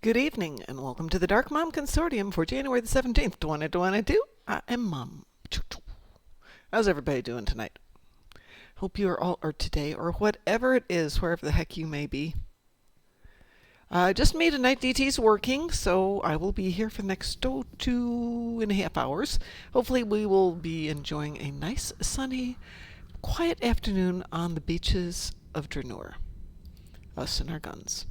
Good evening, and welcome to the Darkmom Consortium for January the 17th, 2022. I am Mom. How's everybody doing tonight? Hope you are all, or today, or whatever it is, wherever the heck you may be. Just me tonight. DT's working, so I will be here for the next 2.5 hours. Hopefully we will be enjoying a nice, sunny, quiet afternoon on the beaches of Dranuur. Us and our guns.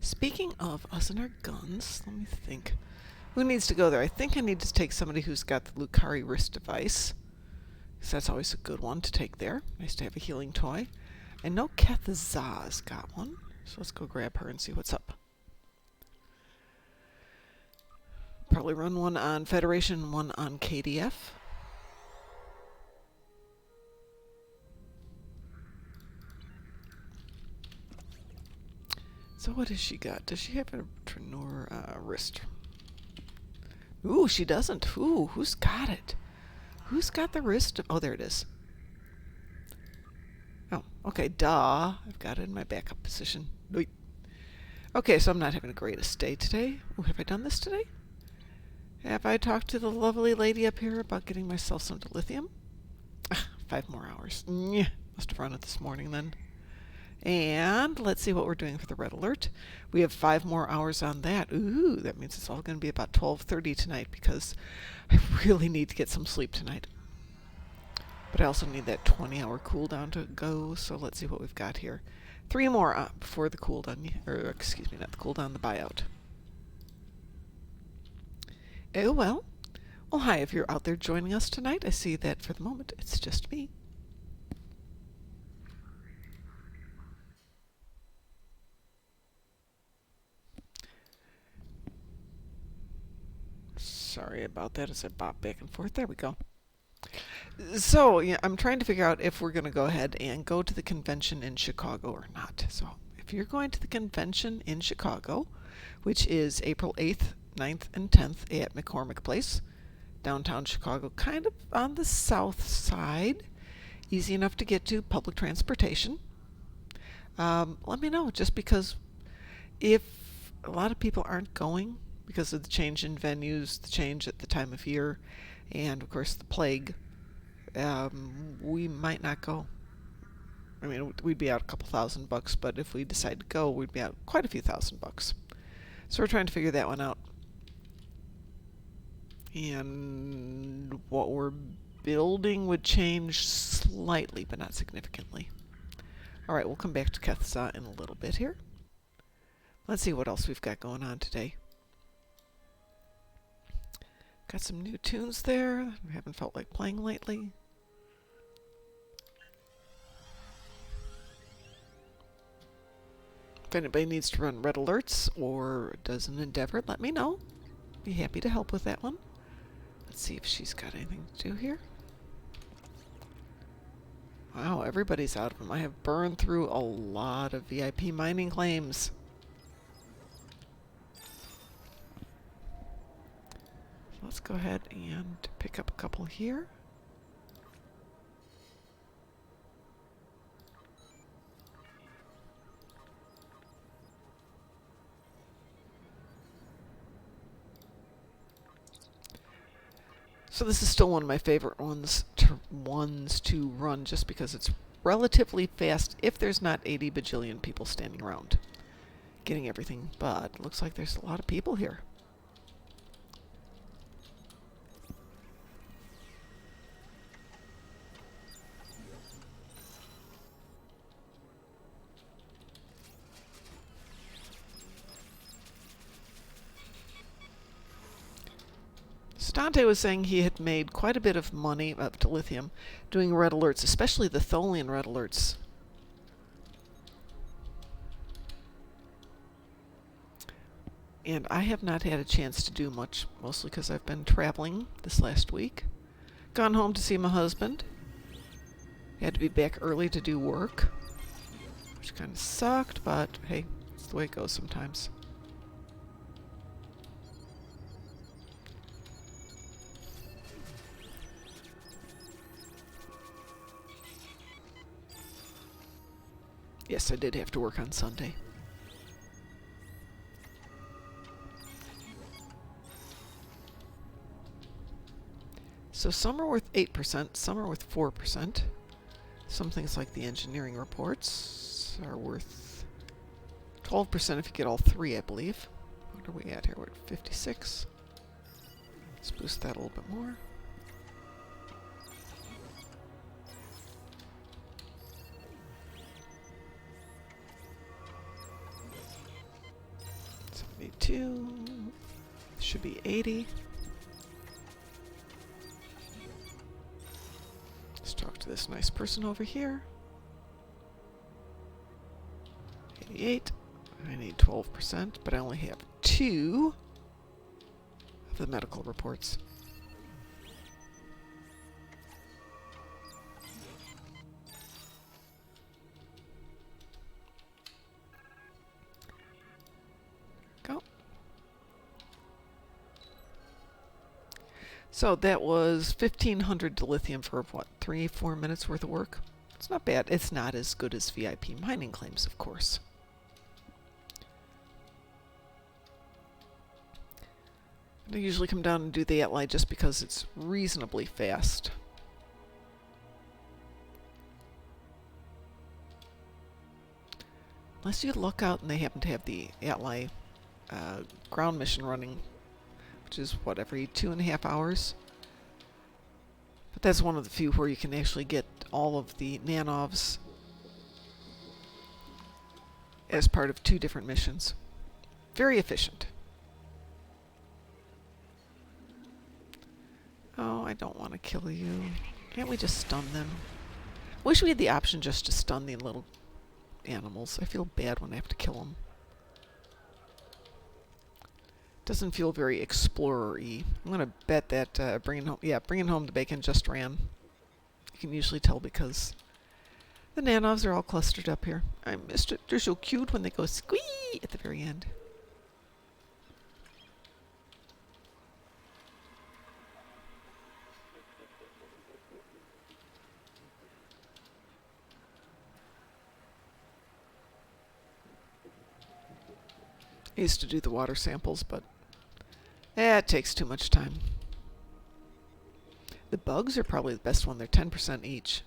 Speaking of us and our guns, let me think. Who needs to go there? I think I need to take somebody who's got the Lucari wrist device, because that's always a good one to take there. Nice to have a healing toy. I know Kathazah's got one, so let's go grab her and see what's up. Probably run one on Federation, one on KDF. So what has she got? Does she have a Dranuur wrist? Ooh, she doesn't. Ooh, who's got it? Who's got the wrist? Oh, there it is. Oh, okay, duh. I've got it in my backup position. Wait. Okay, so I'm not having a greatest day today. Ooh, have I done this today? Have I talked to the lovely lady up here about getting myself some dilithium? 5 more hours. Must have run it this morning then. And let's see what we're doing for the red alert. We have 5 more hours on that. Ooh, that means it's all going to be about 12:30 tonight because I really need to get some sleep tonight. But I also need that 20-hour cooldown to go, so let's see what we've got here. 3 more before the cooldown, or excuse me, not the cooldown, the buyout. Oh, well. Well, hi, if you're out there joining us tonight. I see that for the moment it's just me. Sorry about that as I bop back and forth. There we go. So, yeah, I'm trying to figure out if we're going to go ahead and go to the convention in Chicago or not. So, if you're going to the convention in Chicago, which is April 8th, 9th, and 10th at McCormick Place, downtown Chicago, kind of on the south side, easy enough to get to, public transportation. Let me know, just because if a lot of people aren't going, because of the change in venues, the change at the time of year, and of course the plague, we might not go. I mean, we'd be out a couple $1,000, but if we decide to go, we'd be out quite a few $1,000. So we're trying to figure that one out. And what we're building would change slightly, but not significantly. Alright, we'll come back to Kathazah in a little bit here. Let's see what else we've got going on today. Got some new tunes there. I haven't felt like playing lately. If anybody needs to run red alerts or does an endeavor, let me know. Be happy to help with that one. Let's see if she's got anything to do here. Wow, everybody's out of them. I have burned through a lot of VIP mining claims. Let's go ahead and pick up a couple here. So this is still one of my favorite ones to run, just because it's relatively fast if there's not 80 bajillion people standing around getting everything. But looks like there's a lot of people here. Dante was saying he had made quite a bit of money up to lithium doing red alerts, especially the Tholian red alerts. And I have not had a chance to do much, mostly because I've been traveling this last week. Gone home to see my husband. Had to be back early to do work, which kind of sucked, but hey, it's the way it goes sometimes. Yes, I did have to work on Sunday. So some are worth 8%, some are worth 4%. Some things like the engineering reports are worth 12% if you get all three, I believe. What are we at here? We're at 56. Let's boost that a little bit more. Should be 80. Let's talk to this nice person over here. 88. I need 12%, but I only have 2 of the medical reports. Go. So that was 1,500 dilithium for what, 3-4 minutes worth of work? It's not bad. It's not as good as VIP mining claims, of course. I usually come down and do the Atli just because it's reasonably fast. Unless you look out and they happen to have the Atli ground mission running, which is, what, every 2.5 hours? But that's one of the few where you can actually get all of the nanovs as part of 2 different missions. Very efficient. Oh, I don't want to kill you. Can't we just stun them? Wish we had the option just to stun the little animals. I feel bad when I have to kill them. Doesn't feel very explorer-y. I'm gonna bet that bringing home the bacon just ran. You can usually tell because the nanovs are all clustered up here. I missed it. They're so cute when they go squee at the very end. I used to do the water samples, but it takes too much time. The bugs are probably the best one. They're 10% each.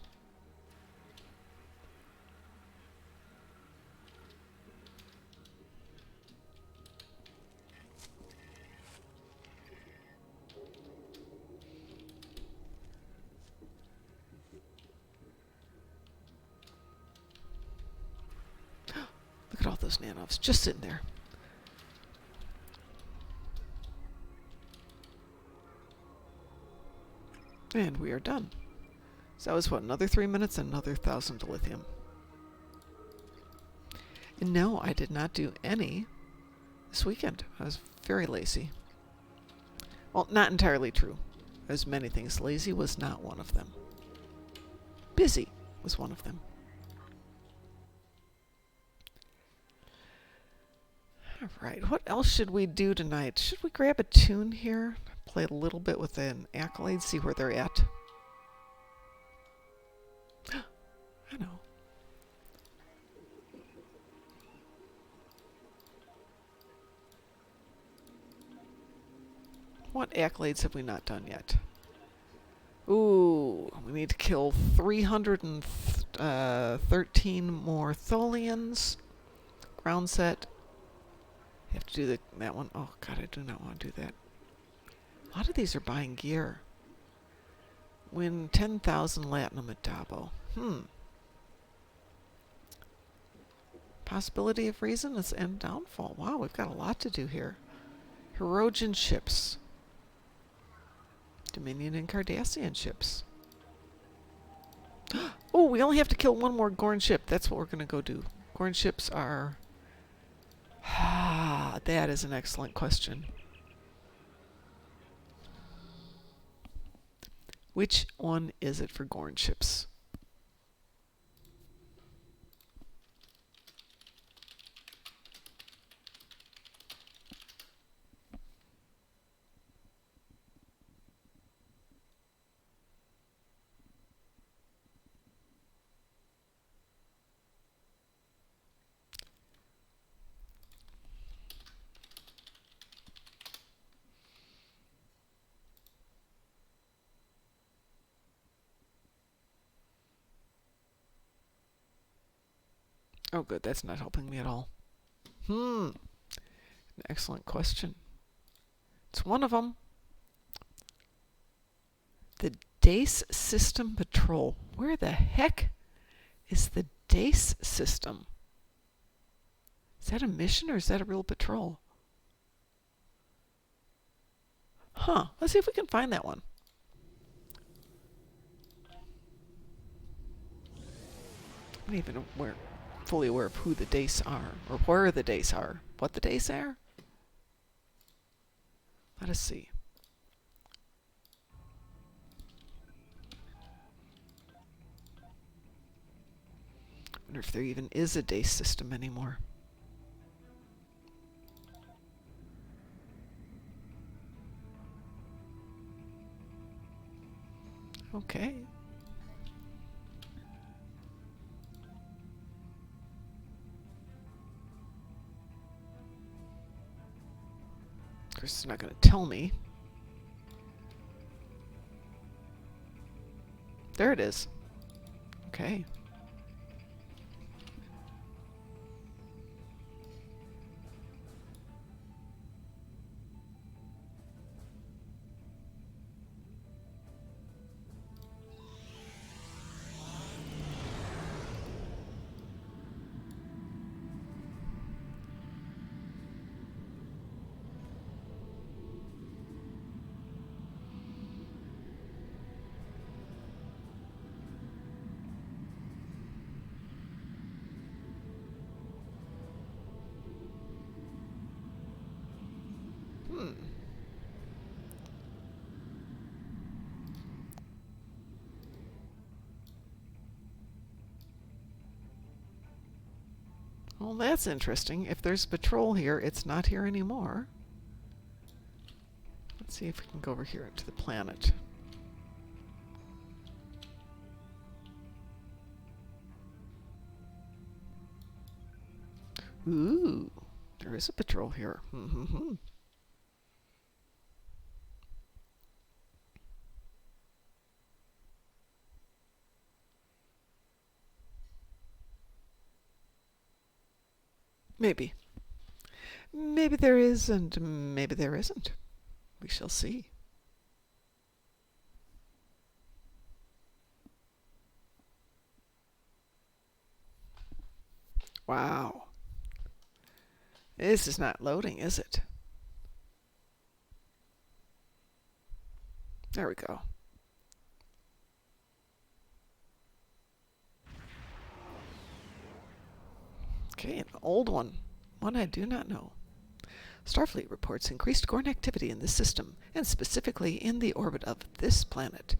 Look at all those nanovs just sitting there. And we are done. So that was, what, another 3 minutes and another 1,000 dilithium. And no, I did not do any this weekend. I was very lazy. Well, not entirely true. As many things, lazy was not one of them. Busy was one of them. Alright, what else should we do tonight? Should we grab a tune here? Play a little bit with an accolade, see where they're at. I know. What accolades have we not done yet? Ooh, we need to kill 313 more Tholians. Ground set. You have to do that one. Oh god, I do not want to do that. A lot of these are buying gear. Win 10,000 Latinum at Dabo. Possibility of reason is end downfall. Wow, we've got a lot to do here. Herogen ships. Dominion and Cardassian ships. Oh, we only have to kill one more Gorn ship. That's what we're going to go do. Gorn ships are... that is an excellent question. Which one is it for Gorn ships? Oh, good. That's not helping me at all. An excellent question. It's one of them. The Dace System Patrol. Where the heck is the Dace system? Is that a mission or is that a real patrol? Huh. Let's see if we can find that one. I'm not even fully aware of who the Dace are, or where the Dace are. What the Dace are? Let us see. I wonder if there even is a Dace system anymore. Okay. Of course, it's not going to tell me. There it is. Okay. Well, that's interesting. If there's a patrol here, it's not here anymore. Let's see if we can go over here to the planet. Ooh, there is a patrol here. Maybe. Maybe there is, and maybe there isn't. We shall see. Wow. This is not loading, is it? There we go. Okay, an old one. One I do not know. Starfleet reports increased Gorn activity in this system, and specifically in the orbit of this planet.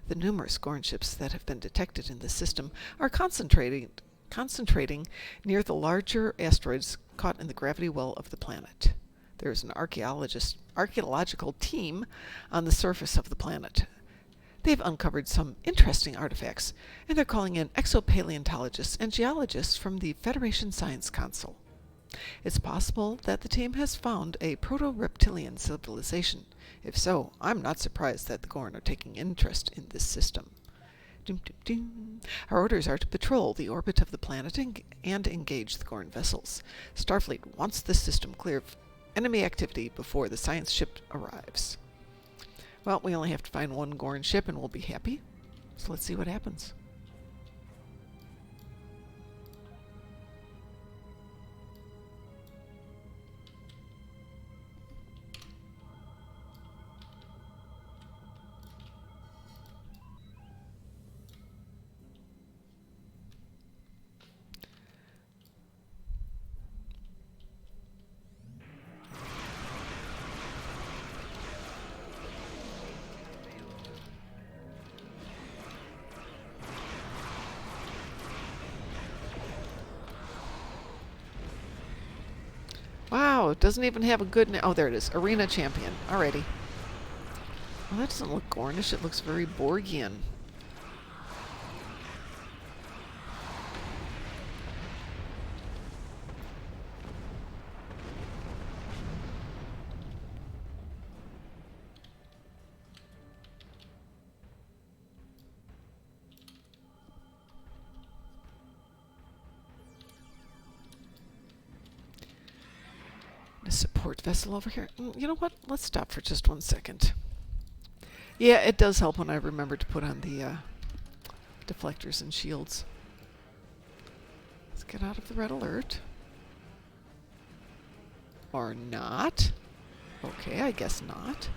The numerous Gorn ships that have been detected in this system are concentrating near the larger asteroids caught in the gravity well of the planet. There is an archaeological team on the surface of the planet. They've uncovered some interesting artifacts, and they're calling in exopaleontologists and geologists from the Federation Science Council. It's possible that the team has found a proto-reptilian civilization. If so, I'm not surprised that the Gorn are taking interest in this system. Our orders are to patrol the orbit of the planet and engage the Gorn vessels. Starfleet wants this system clear of enemy activity before the science ship arrives. Well, we only have to find one Gorn ship and we'll be happy. So let's see what happens. Wow, it doesn't even have a good name. Oh, there it is. Arena Champion. Alrighty. Well, that doesn't look Gornish. It looks very Borgian. A support vessel over here. You know what? Let's stop for just 1 second. Yeah, it does help when I remember to put on the deflectors and shields. Let's get out of the red alert. Or not. Okay, I guess not.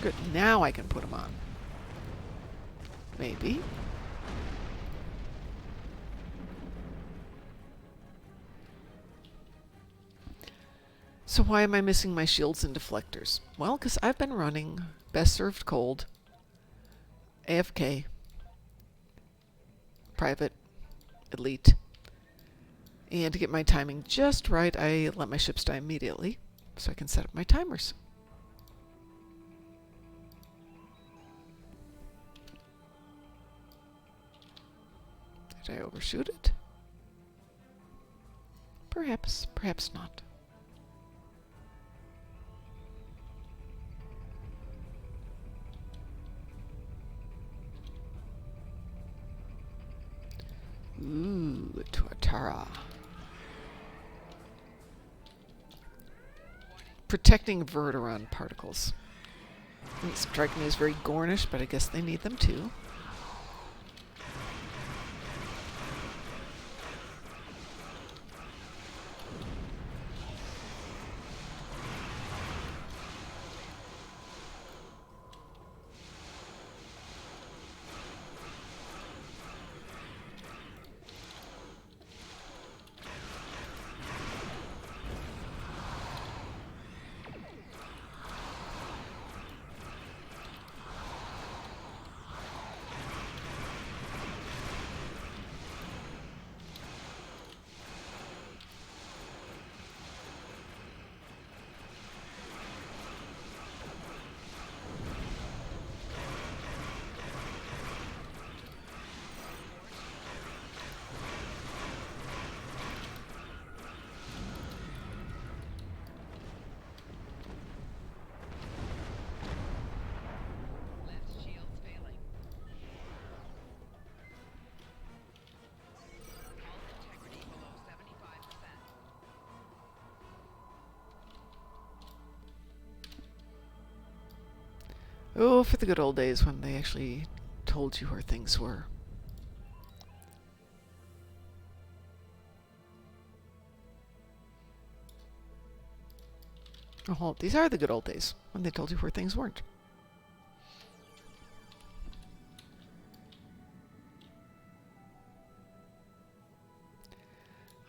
Good, now I can put them on. Maybe. So why am I missing my shields and deflectors? Well, because I've been running Best Served Cold, AFK, Private, Elite, and to get my timing just right, I let my ships die immediately so I can set up my timers. Did I overshoot it? Perhaps, perhaps not. Ooh, Tuatara. Protecting Verteron particles. Doesn't strike me as very Gornish, but I guess they need them too. Oh, for the good old days when they actually told you where things were. Oh, these are the good old days when they told you where things weren't.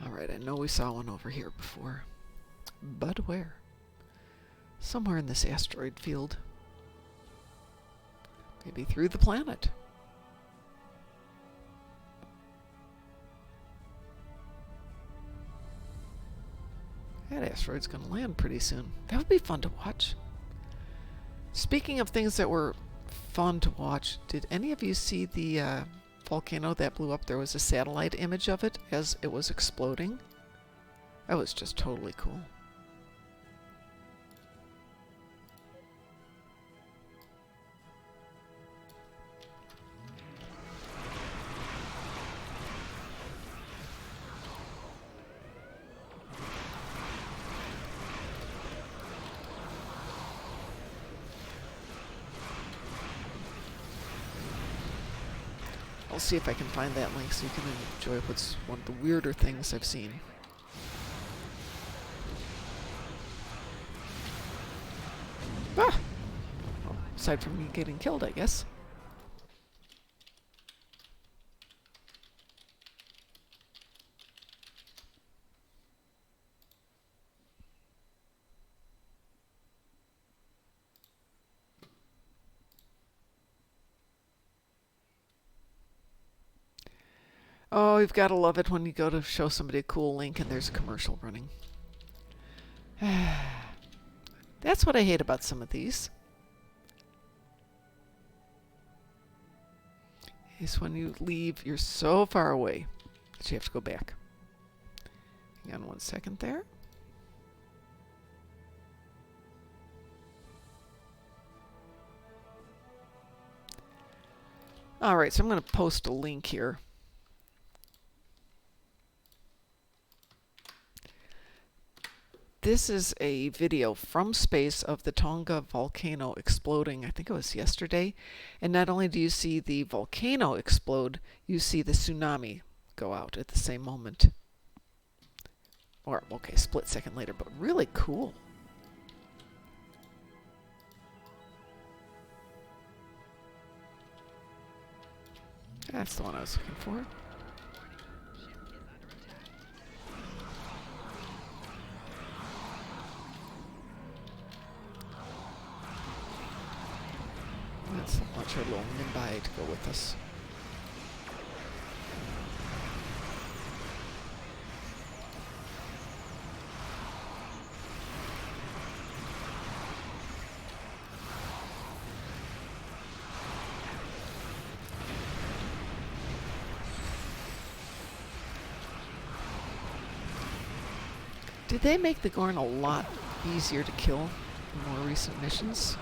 Alright, I know we saw one over here before. But where? Somewhere in this asteroid field. Maybe through the planet. That asteroid's going to land pretty soon. That would be fun to watch. Speaking of things that were fun to watch, did any of you see the volcano that blew up? There was a satellite image of it as it was exploding. That was just totally cool. I'll see if I can find that link so you can enjoy what's one of the weirder things I've seen. Ah! Well, aside from me getting killed, I guess. Oh, you've got to love it when you go to show somebody a cool link and there's a commercial running. That's what I hate about some of these. Is when you leave, you're so far away that you have to go back. Hang on 1 second there. Alright, so I'm going to post a link here. This is a video from space of the Tonga volcano exploding. I think it was yesterday. And not only do you see the volcano explode, you see the tsunami go out at the same moment. Or, okay, split second later, but really cool. That's the one I was looking for. Let's launch our little Nimbai to go with us. Did they make the Gorn a lot easier to kill in more recent missions?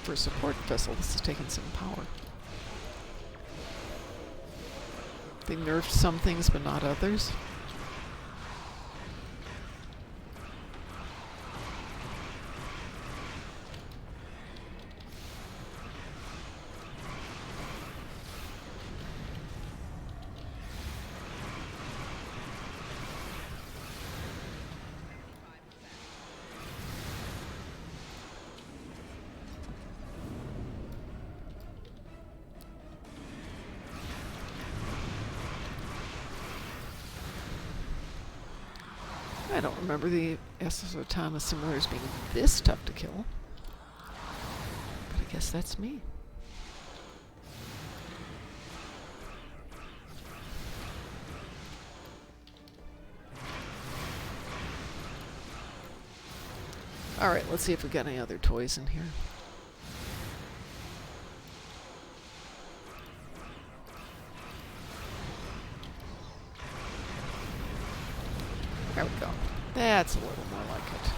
For a support vessel, this is taking some power. They nerfed some things, but not others. I don't remember the SS Thomas simulators being this tough to kill. But I guess that's me. Alright, let's see if we got any other toys in here. There we go. That's a little more like it.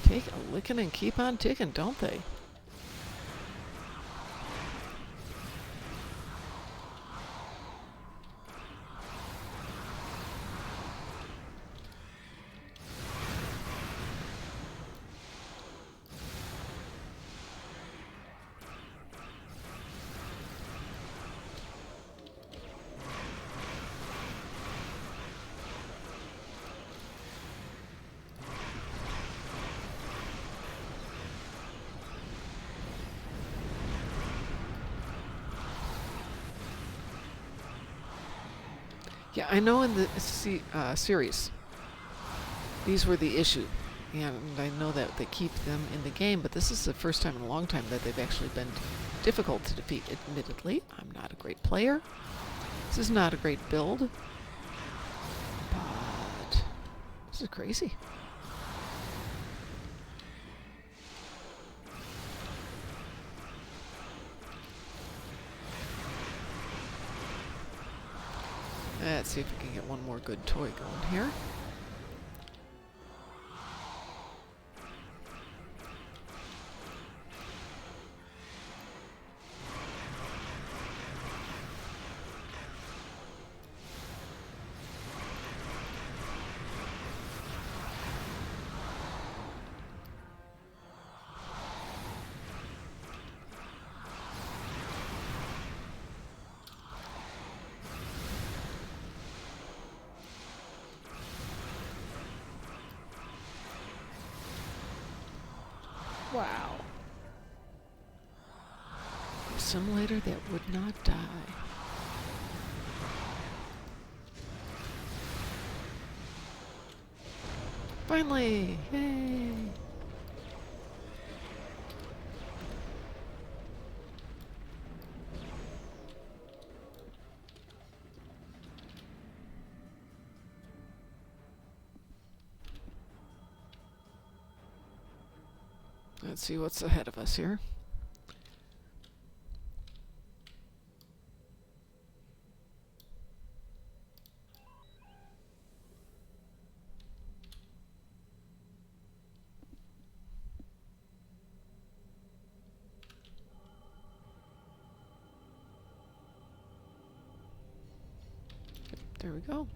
Take a licking and keep on ticking, don't they? Yeah, I know in the series, these were the issue, and I know that they keep them in the game, but this is the first time in a long time that they've actually been difficult to defeat. Admittedly, I'm not a great player. This is not a great build, but this is crazy. Let's see if we can get one more good toy going here. Wow. A simulator that would not die. Finally! Yay! Let's see what's ahead of us here. There we go.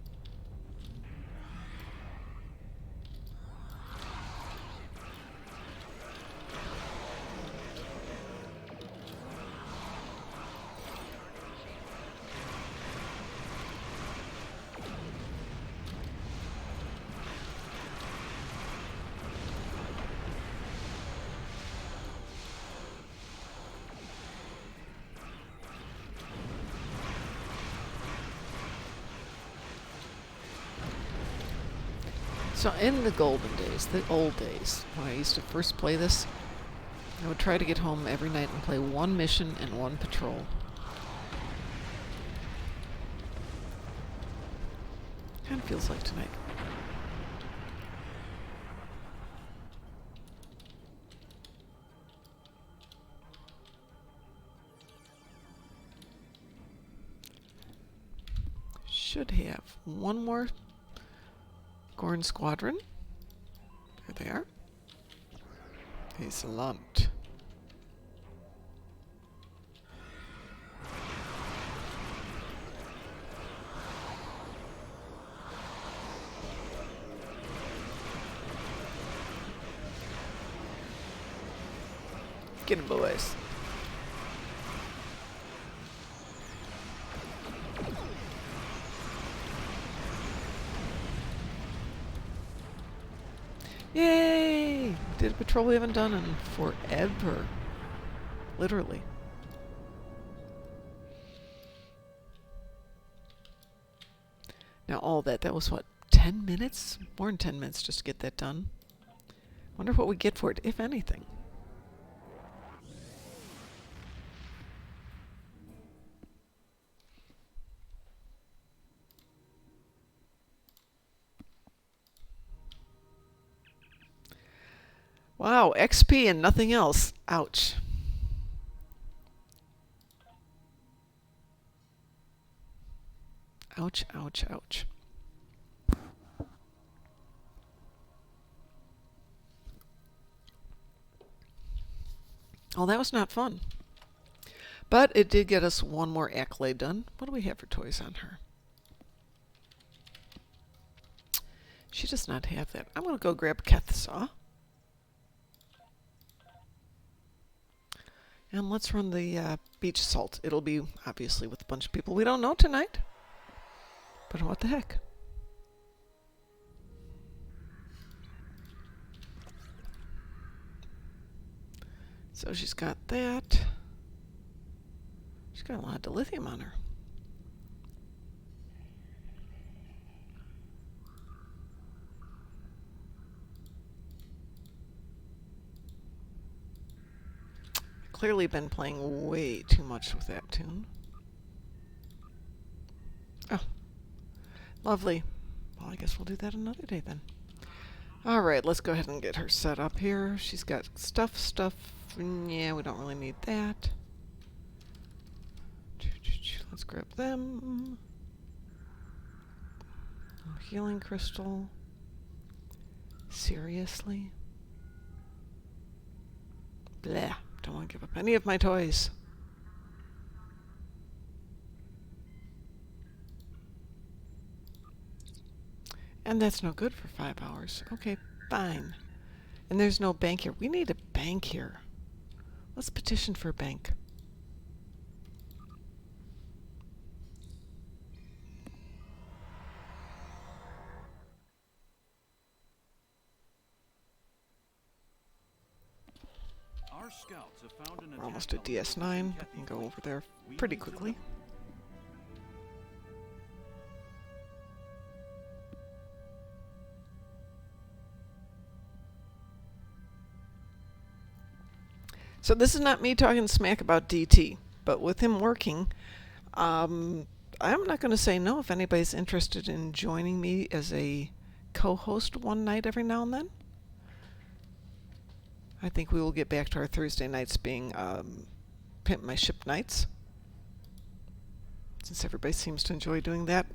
So in the golden days, the old days, when I used to first play this, I would try to get home every night and play one mission and one patrol. Kind of feels like tonight. Should have one more Gorn Squadron. There they are. Excellent. Get 'em, boys. Yay! Did a patrol we haven't done in forever. Literally. Now all that was what, 10 minutes? More than 10 minutes just to get that done. Wonder what we get for it, if anything. Wow, XP and nothing else. Ouch. Ouch, ouch, ouch. Oh, that was not fun. But it did get us one more accolade done. What do we have for toys on her? She does not have that. I'm going to go grab Kethsaw. And let's run the beach assault. It'll be, obviously, with a bunch of people we don't know tonight. But what the heck? So she's got that. She's got a lot of dilithium on her. Clearly been playing way too much with that tune. Oh, lovely. Well, I guess we'll do that another day then. Alright, let's go ahead and get her set up here. She's got stuff. Yeah, we don't really need that. Let's grab them. Healing crystal. Seriously? Blah. Don't want to give up any of my toys. And that's no good for 5 hours. Okay, fine. And there's no bank here. We need a bank here. Let's petition for a bank. We're almost at DS9. I can go over there pretty quickly. So this is not me talking smack about DT, but with him working, I'm not going to say no if anybody's interested in joining me as a co-host one night every now and then. I think we will get back to our Thursday nights being Pimp My Ship nights, since everybody seems to enjoy doing that.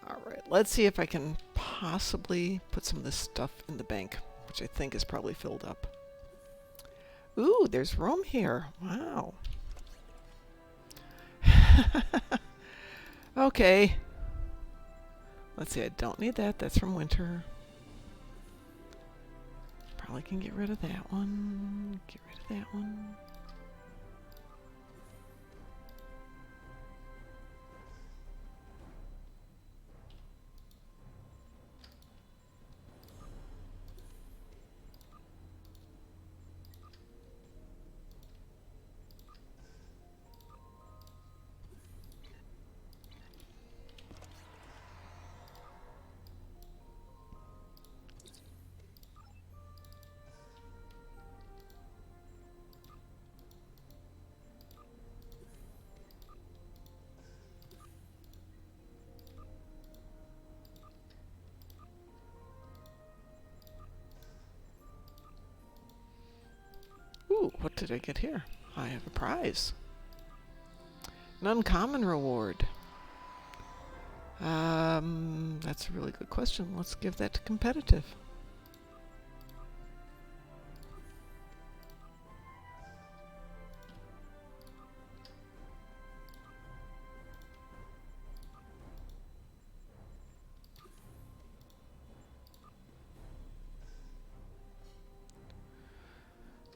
Alright, let's see if I can possibly put some of this stuff in the bank, which I think is probably filled up. Ooh, there's room here. Wow. Okay. Let's see, I don't need that. That's from winter. Probably can get rid of that one. Get rid of that one. Ooh, what did I get here? I have a prize. An uncommon reward. That's a really good question. Let's give that to competitive.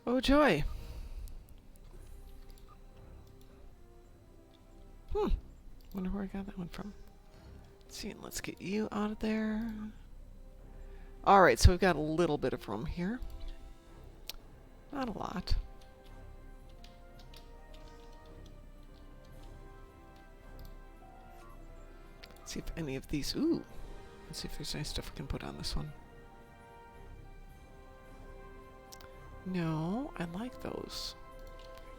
Oh joy. Wonder where I got that one from. Let's see, let's get you out of there. Alright, so we've got a little bit of room here. Not a lot. Let's see if any of these... Ooh! Let's see if there's any stuff we can put on this one. No, I like those.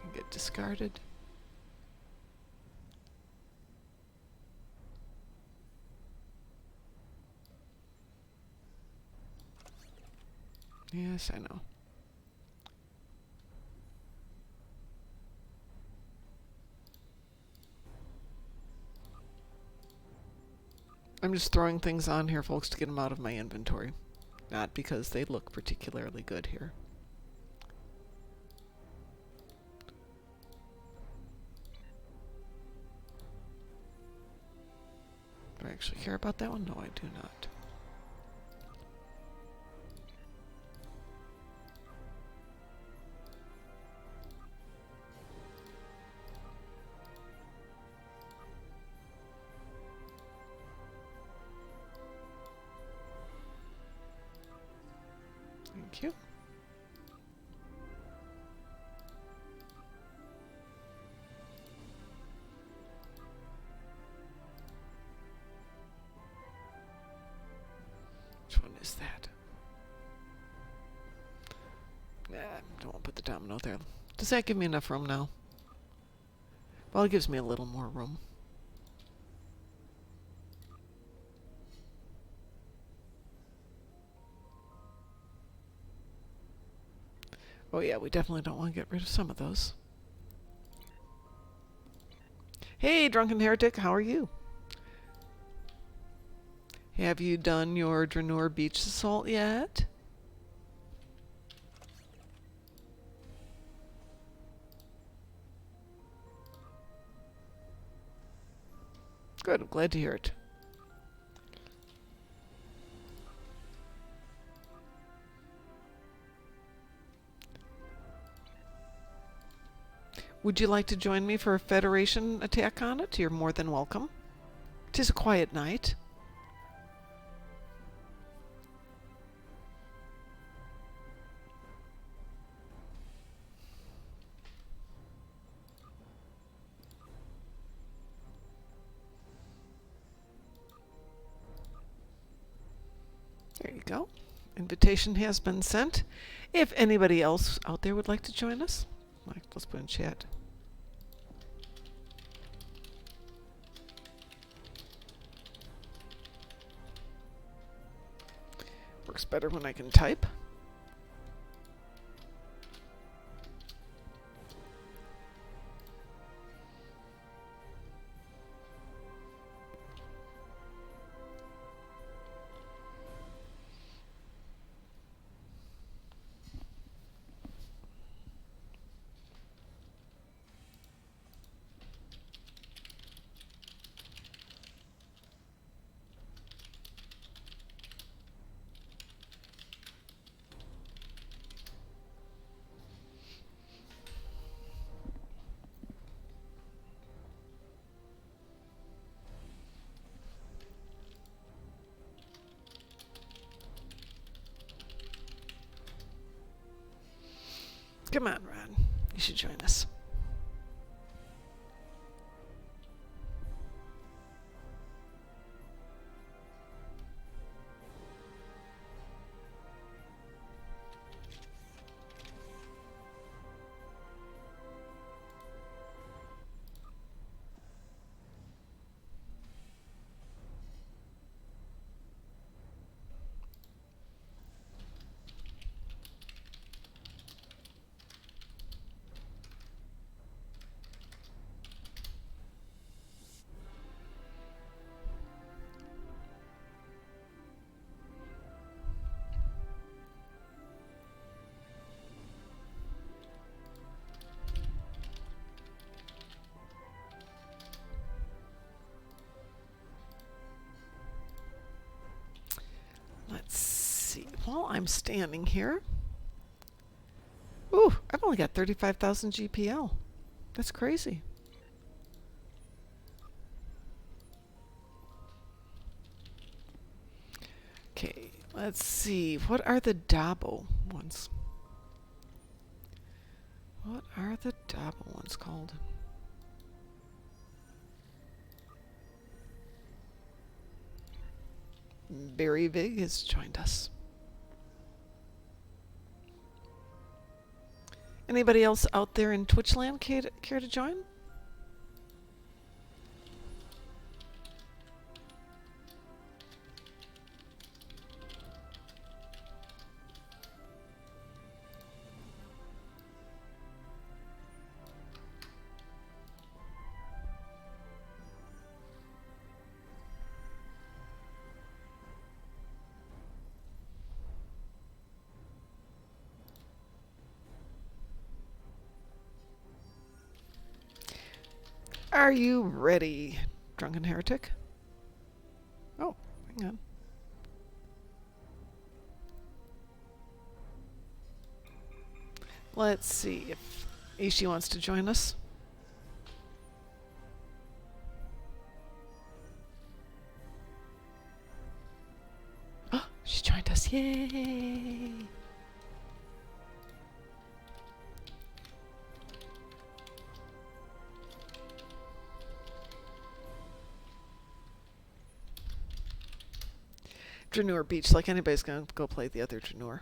Can get discarded. Yes, I know. I'm just throwing things on here, folks, to get them out of my inventory. Not because they look particularly good here. Do I actually care about that one? No, I do not. Thank you. Which one is that? Nah, don't want to put the domino there. Does that give me enough room now? Well, it gives me a little more room. Oh yeah, we definitely don't want to get rid of some of those. Hey, Drunken Heretic, how are you? Have you done your Dranuur Beach Assault yet? Good, I'm glad to hear it. Would you like to join me for a Federation attack on it? You're more than welcome. 'Tis a quiet night. There you go. Invitation has been sent. If anybody else out there would like to join us, let's put in chat. Works better when I can type. Come on, Ron. You should join us. Let's see. While I'm standing here, ooh, I've only got 35,000 GPL. That's crazy. Okay, let's see. What are the Dabo ones? What are the Dabo ones called? Barry Vig has joined us. Anybody else out there in Twitchland care to join? Are you ready, Drunken Heretic? Oh, hang on. Let's see if Ishi wants to join us. Oh, she joined us. Yay! Dranuur Beach, like anybody's gonna go play the other Dranuur.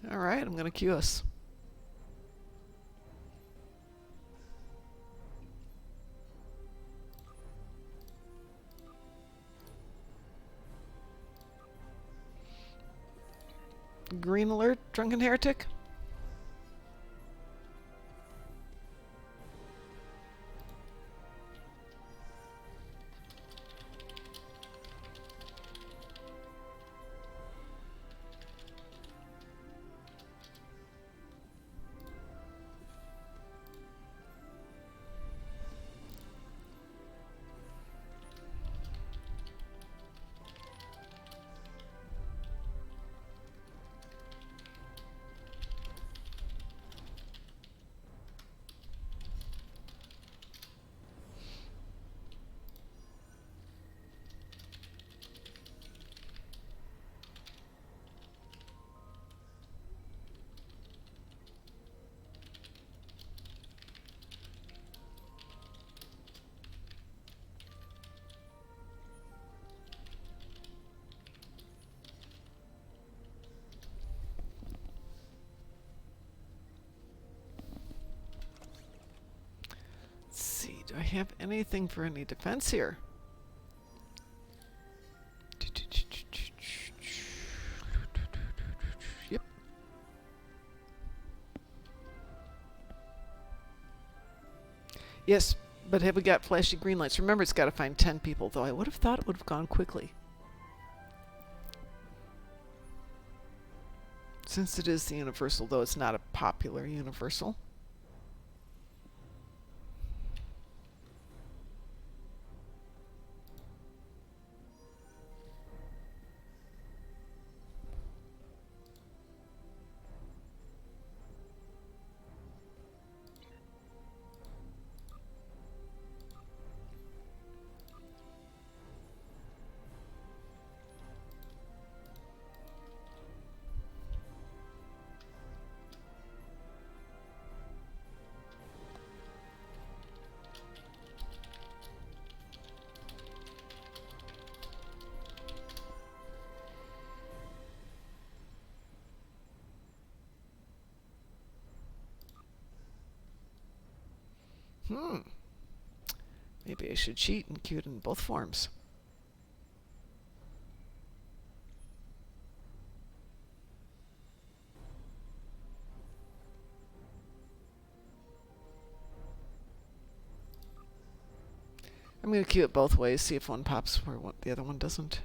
All right, I'm gonna queue us. Green alert, Drunken Heretic. Do I have anything for any defense here? Yep. Yes, but have we got flashy green lights? Remember, it's got to find 10 people, though. I would have thought it would have gone quickly. Since it is the universal, though, it's not a popular universal. Maybe I should cheat and queue it in both forms. I'm going to queue it both ways, see if one pops where the other one doesn't.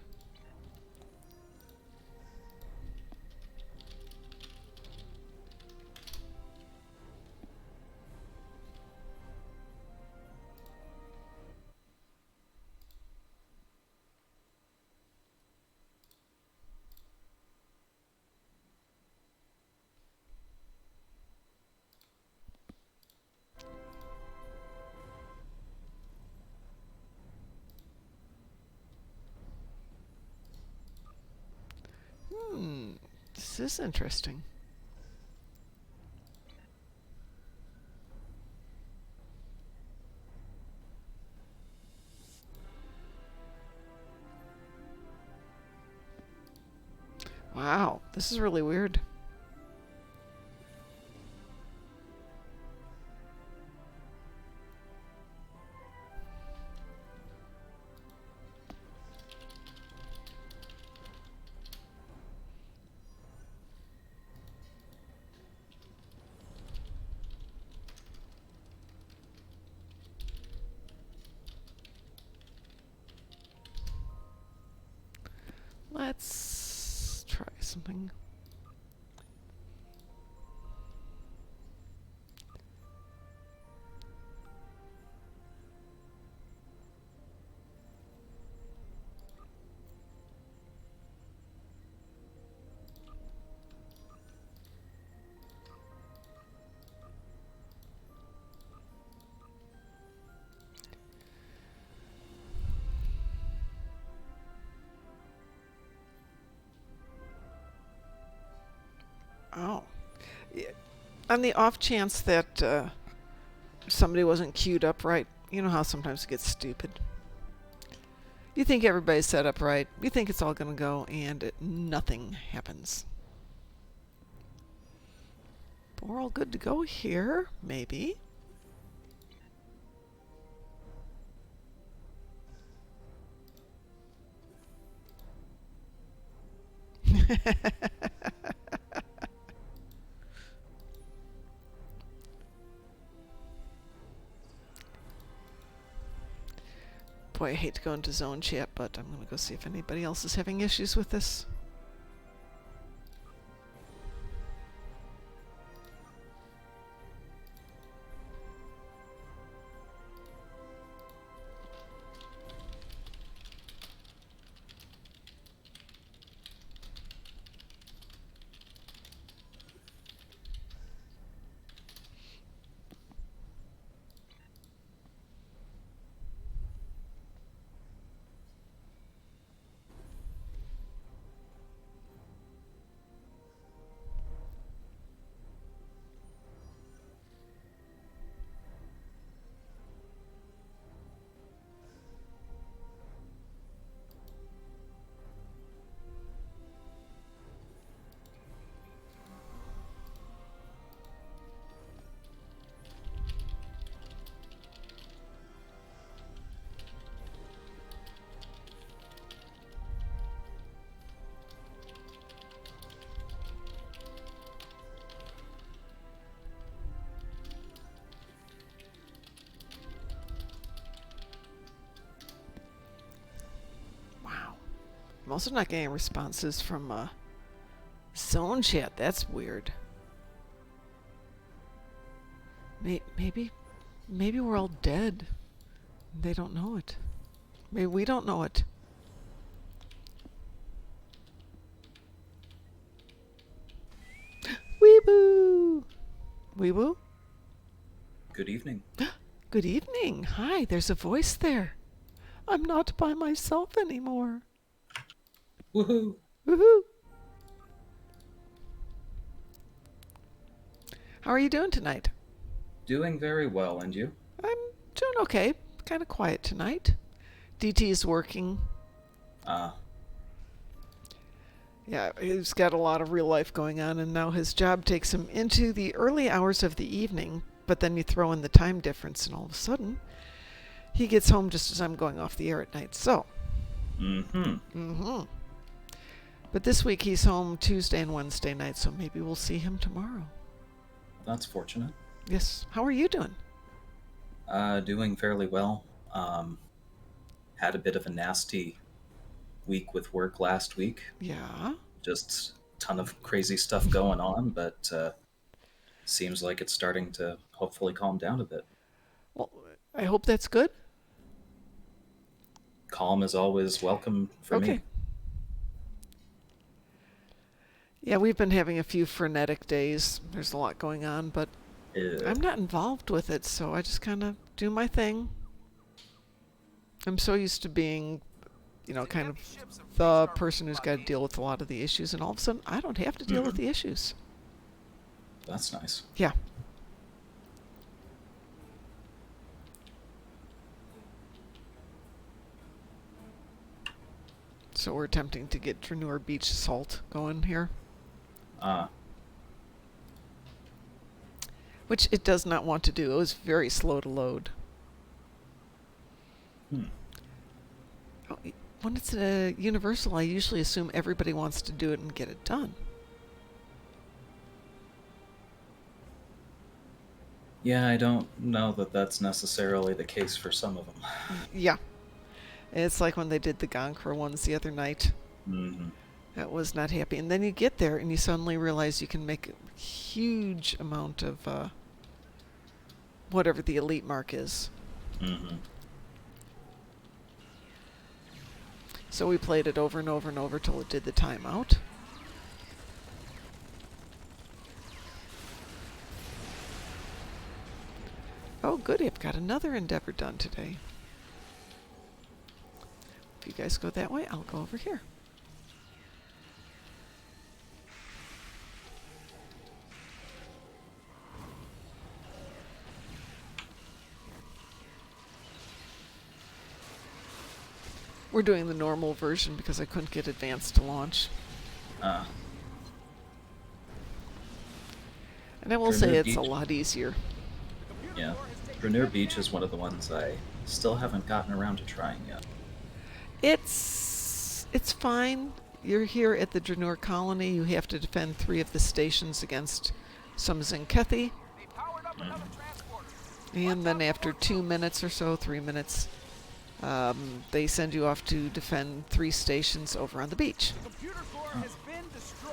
This is interesting. Wow, this is really weird. Let's try something. Oh. Yeah. On the off chance that somebody wasn't queued up right, you know how sometimes it gets stupid. You think everybody's set up right, you think it's all going to go, and nothing happens. But we're all good to go here, maybe. Boy, I hate to go into zone chat, but I'm going to go see if anybody else is having issues with this. I'm also not getting responses from Zone Chat. That's weird. Maybe we're all dead. They don't know it. Maybe we don't know it. Weeboo! Weeboo? Good evening. Good evening. Hi, there's a voice there. I'm not by myself anymore. Woohoo! Woohoo! How are you doing tonight? Doing very well, and you? I'm doing okay. Kind of quiet tonight. DT is working. Yeah, he's got a lot of real life going on, and now his job takes him into the early hours of the evening, but then you throw in the time difference, and all of a sudden, he gets home just as I'm going off the air at night. So. But this week he's home Tuesday and Wednesday night, so maybe we'll see him tomorrow. That's fortunate. Yes. How are you doing? Doing fairly well. Had a bit of a nasty week with work last week. Yeah. Just a ton of crazy stuff going on, but seems like it's starting to hopefully calm down a bit. Well, I hope that's good. Calm is always welcome for me. Yeah, we've been having a few frenetic days. There's a lot going on, but I'm not involved with it, so I just kind of do my thing. I'm so used to being, kind of the person who's got to deal with a lot of the issues, and all of a sudden, I don't have to deal with the issues. That's nice. Yeah. So we're attempting to get Dranuur Beach Assault going here. Which it does not want to do. It was very slow to load. Oh, when it's a universal, I usually assume everybody wants to do it and get it done. Yeah, I don't know that that's necessarily the case for some of them. Yeah. It's like when they did the Gonkra ones the other night. Mm-hmm. That was not happy. And then you get there and you suddenly realize you can make a huge amount of whatever the elite mark is. Mm-hmm. So we played it over and over and over till it did the timeout. Oh, goody. I've got another endeavor done today. If you guys go that way, I'll go over here. We're doing the normal version because I couldn't get advanced to launch. And I will say it's a lot easier. Yeah. Dranuur Beach is one of the ones I still haven't gotten around to trying yet. It's fine. You're here at the Dranuur colony. You have to defend 3 of the stations against some Zenkethi. And then after 2 minutes or so, 3 minutes, they send you off to defend 3 stations over on the beach. The computer core has been destroyed.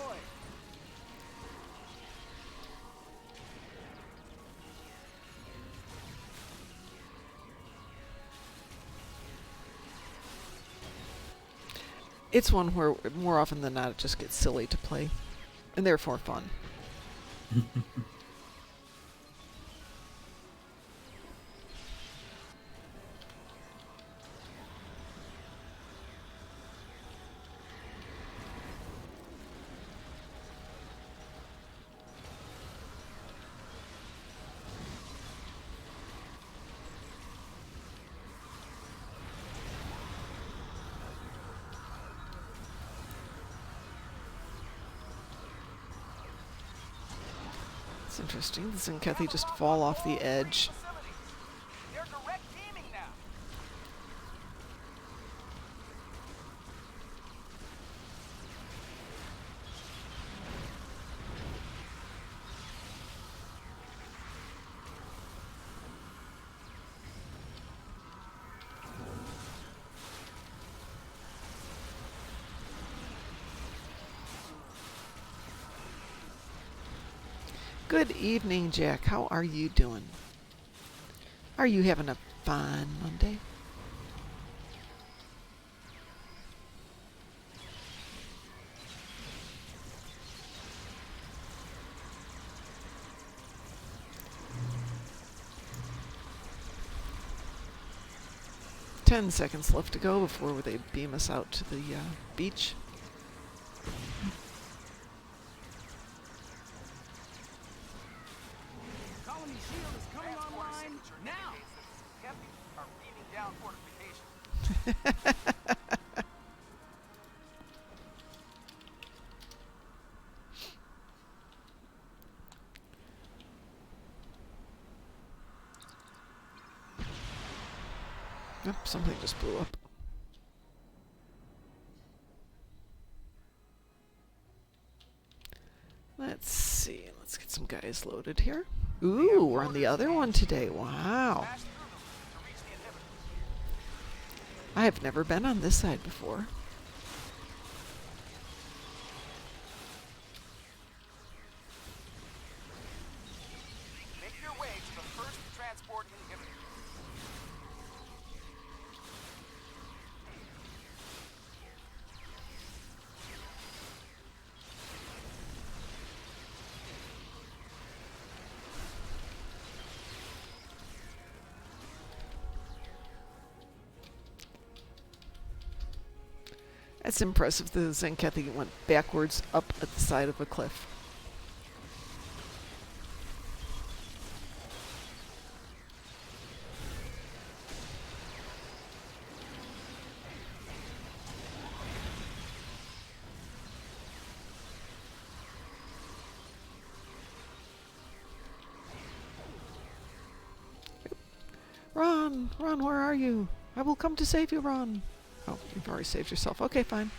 It's one where more often than not it just gets silly to play, and therefore fun. It's interesting. The Zenkethi just fall off the edge. They're direct teaming now. Good evening, Jack. How are you doing? Are you having a fine Monday? Ten seconds left to go before they beam us out to the beach. Colony shield is coming online now. Captain are beaming down fortifications. Yep, something just blew up. Let's see. Let's get some guys loaded here. Ooh, we're on the other one today. Wow. Pass through them to reach the inhibitor. I have never been on this side before. Make your way to the first transport inhibitor. That's impressive. The Zenkethi went backwards up at the side of a cliff. Ron! Ron, where are you? I will come to save you, Ron. Oh, you've already saved yourself. Okay, fine.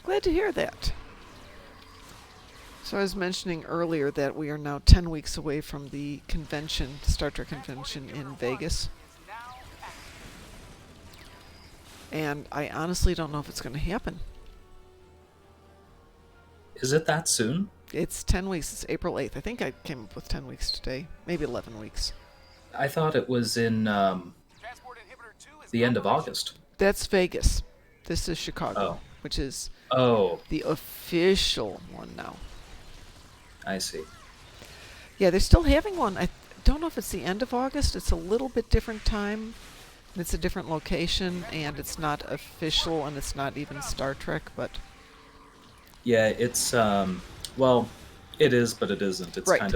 Glad to hear that. So I was mentioning earlier that we are now 10 weeks away from the convention, Star Trek convention in Vegas. Is now active. And I honestly don't know if it's going to happen. Is it that soon? It's 10 weeks. It's April 8th. I think I came up with 10 weeks today. Maybe 11 weeks. I thought it was in Transport inhibitor 2 is the end of operational. August. That's Vegas. This is Chicago, Oh. which is Oh, the official one now. I see. Yeah, they're still having one. I don't know if it's the end of August. It's a little bit different time. It's a different location, and it's not official, and it's not even Star Trek, but... Yeah, it's well, it is, but it isn't. It's Right. kind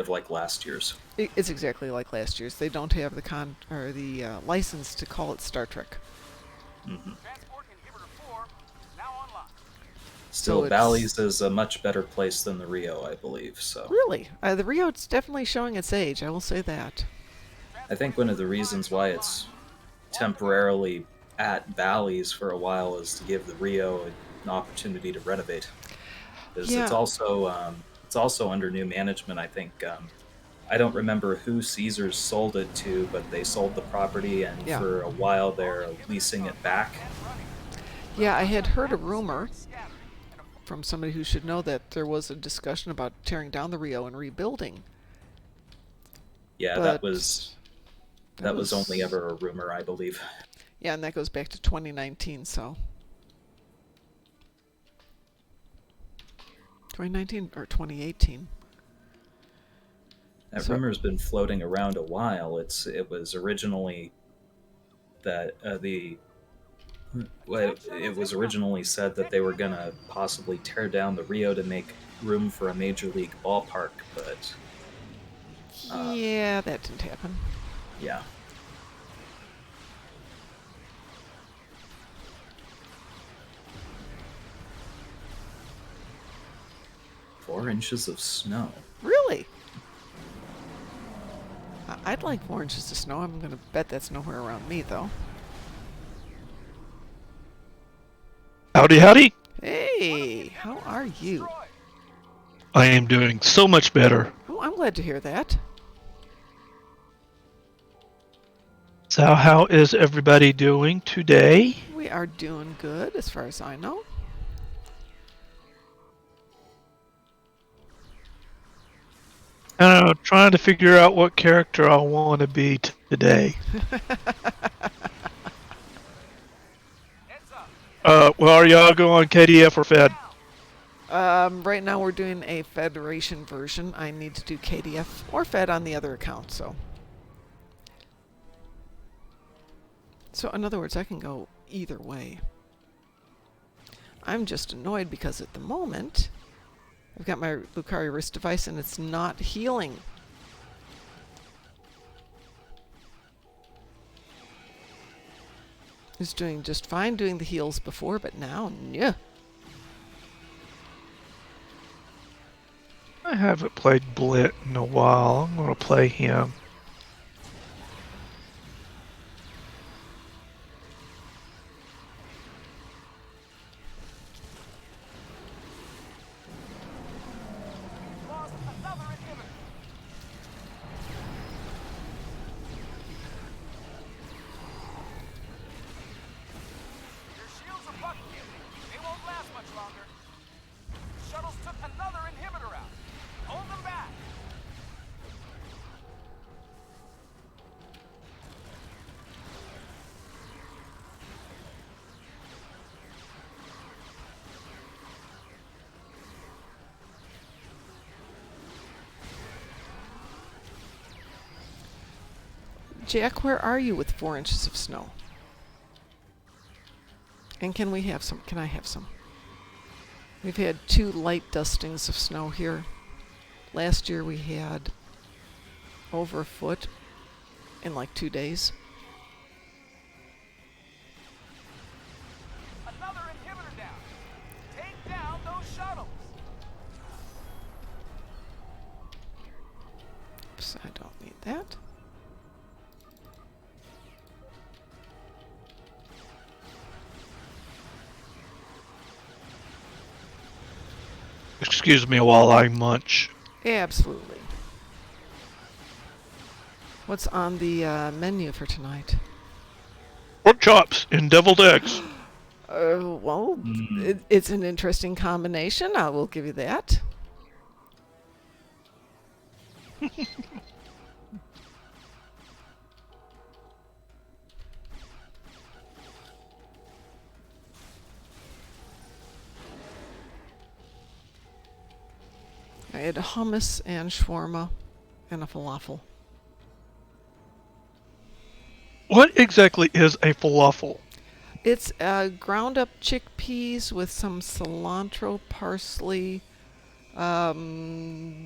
of like last year's. It's exactly like last year's. They don't have the license to call it Star Trek. Hmm. Transport inhibitor 4 is now online. Still, it's- Bally's is a much better place than the Rio, I believe. So Really? The Rio, it's definitely showing its age. I will say that. I think one of the reasons why it's temporarily at Bally's for a while is to give the Rio an opportunity to renovate. Because Yeah. it's also under new management. I think I don't remember who Caesars sold it to, but they sold the property, and Yeah. for a while they're leasing it back. Yeah, I had heard a rumor from somebody who should know that there was a discussion about tearing down the Rio and rebuilding. Yeah, But that was only ever a rumor, I believe. Yeah, and that goes back to 2019, so... 2019 or 2018. That So- rumor's been floating around a while. It was originally that it was originally said that they were gonna possibly tear down the Rio to make room for a major league ballpark, but Yeah, that didn't happen. yeah. Four inches of snow. Really? I'd like 4 inches of snow. I'm going to bet that's nowhere around me, though. Howdy, howdy. Hey, how are you? I am doing so much better. Oh, I'm glad to hear that. So how is everybody doing today? We We are doing good, as far as I know. Trying to figure out what character I want to be today. Heads up. Well, are y'all going KDF or Fed? Right now we're doing a Federation version. I need to do KDF or Fed on the other account, so. So in other words, I can go either way. I'm just annoyed because at the moment, I've got my Lucari wrist device and it's not healing. It's doing just fine doing the heals before, but now, yeah. I haven't played Blit in a while. I'm going to play him. Lost another inhibitor. Your shields are bucking it. They won't last much longer. The shuttles took another inhibitor out. Hold them back. Jack, where are you with 4 inches of snow? And can we have some? Can I have some? We've had 2 light dustings of snow here. Last year we had over a foot in like 2 days. Another inhibitor down. Take down those shuttles. Oops, I don't need that. Excuse me while I munch. Absolutely. What's on the menu for tonight? Pork chops and deviled eggs. Well, it's an interesting combination. I will give you that. I had hummus and shawarma and a falafel. What exactly is a falafel? It's ground up chickpeas with some cilantro, parsley,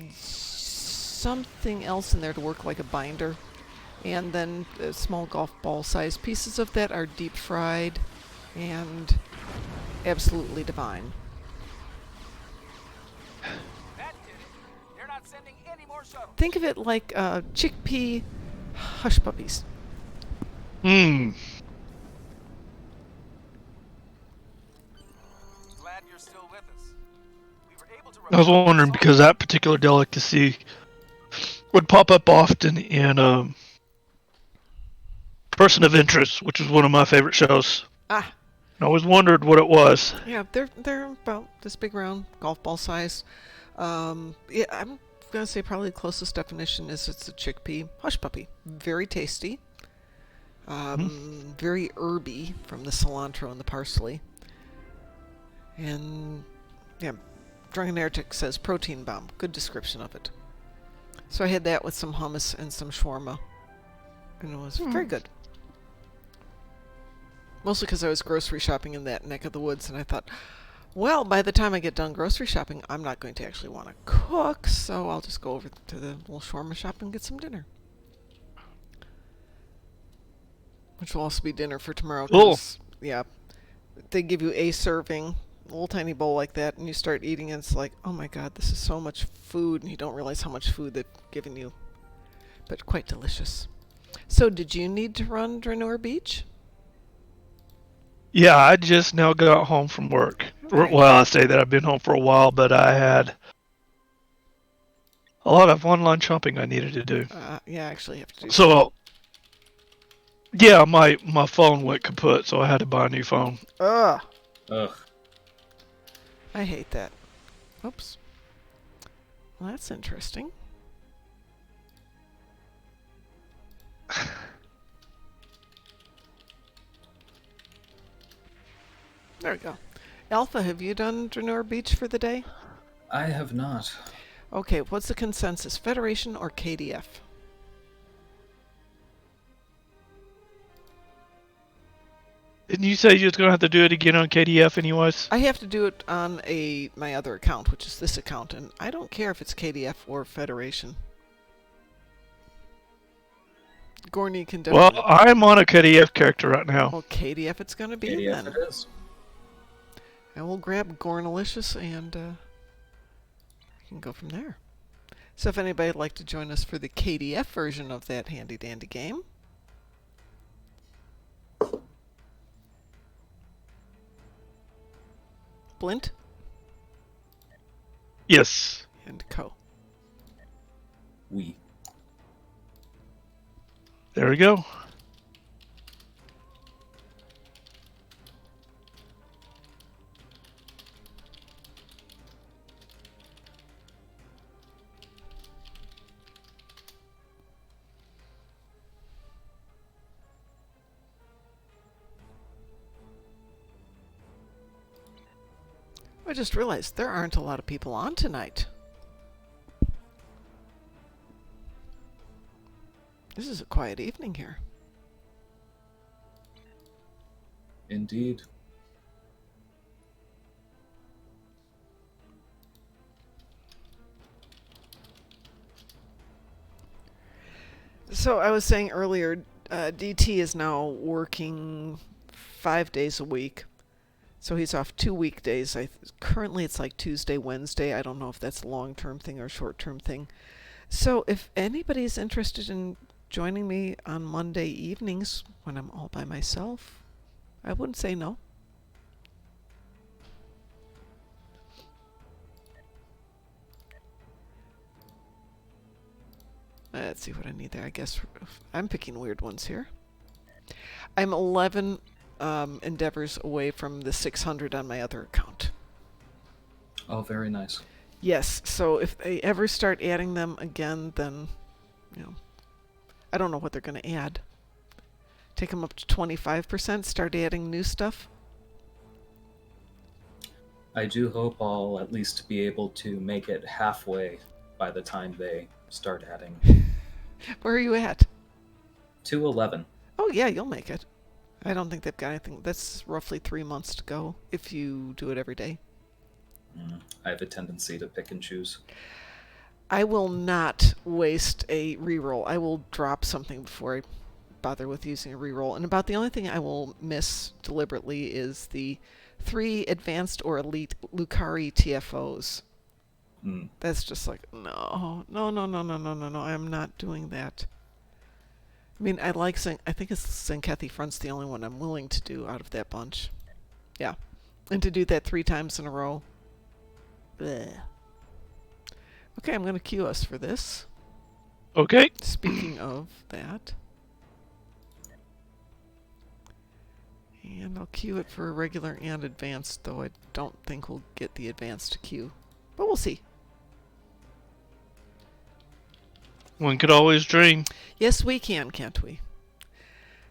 something else in there to work like a binder. And then small golf ball sized pieces of that are deep fried and absolutely divine. That did it. They're not sending any more shuttles. Think of it like chickpea hush puppies. Glad you're still with us. We were able to I was wondering because that particular delicacy would pop up often in Person of Interest, which is one of my favorite shows. Ah, I always wondered what it was. yeah, they're about this big round, golf ball size. Yeah, I'm gonna say probably the closest definition is it's a chickpea hush puppy. Very tasty. Very herby from the cilantro and the parsley. And yeah, Drunken Heretic says protein bomb. Good description of it. So I had that with some hummus and some shawarma, and it was very good. Mostly because I was grocery shopping in that neck of the woods, and I thought, well, by the time I get done grocery shopping, I'm not going to actually want to cook, so I'll just go over to the little shawarma shop and get some dinner. Which will also be dinner for tomorrow. Cool. Yeah, they give you a serving, a little tiny bowl like that, and you start eating, and it's like, oh my god, this is so much food, and you don't realize how much food they've given you. But quite delicious. So, did you need to run Dranuur Beach? Yeah, I just now got home from work. Okay. Well, I say that I've been home for a while, but I had a lot of online shopping I needed to do. Yeah, I actually have to do So Yeah, my phone went kaput, so I had to buy a new phone. Ugh. Ugh. I hate that. Oops. Well, that's interesting. There we go. Alpha, have you done Dranuur Beach for the day? I have not. Okay, what's the consensus? Federation or KDF? Didn't you say you was gonna have to do it again on KDF anyways? I have to do it on my other account, which is this account, and I don't care if it's KDF or Federation. Gorny can definitely... Well, I'm on a KDF character right now. Well, KDF it's going to be KDF then. it is. And we'll grab Gornalicious and we can go from there. So if anybody would like to join us for the KDF version of that handy dandy game, Blint Yes. and Co. We. There we go. I just realized there aren't a lot of people on tonight. This is a quiet evening here. Indeed. So I was saying earlier, DT is now working 5 days a week. So he's off 2 weekdays. Currently it's like Tuesday, Wednesday. I don't know if that's a long-term thing or a short-term thing. So if anybody's interested in joining me on Monday evenings when I'm all by myself, I wouldn't say no. Let's see what I need there. I guess I'm picking weird ones here. I'm 11 endeavors away from the 600 on my other account. Oh, very nice. Yes, so if they ever start adding them again, then, you know, I don't know what they're going to add. Take them up to 25%, start adding new stuff. I do hope I'll at least be able to make it halfway by the time they start adding. Where are you at? 211. Oh, yeah, you'll make it. I don't think they've got anything. That's roughly 3 months to go if you do it every day. I have a tendency to pick and choose. I will not waste a reroll. I will drop something before I bother with using a reroll. And about the only thing I will miss deliberately is the 3 advanced or elite Lucari TFOs. That's just like, no, I'm not doing that. I mean, I think it's Zenkethy Front's the only one I'm willing to do out of that bunch. Yeah. And to do that 3 times in a row. Blech. Okay, I'm going to queue us for this. Okay. Speaking of that. And I'll queue it for regular and advanced, though I don't think we'll get the advanced to queue. But we'll see. One could always dream. Yes, we can, can't we?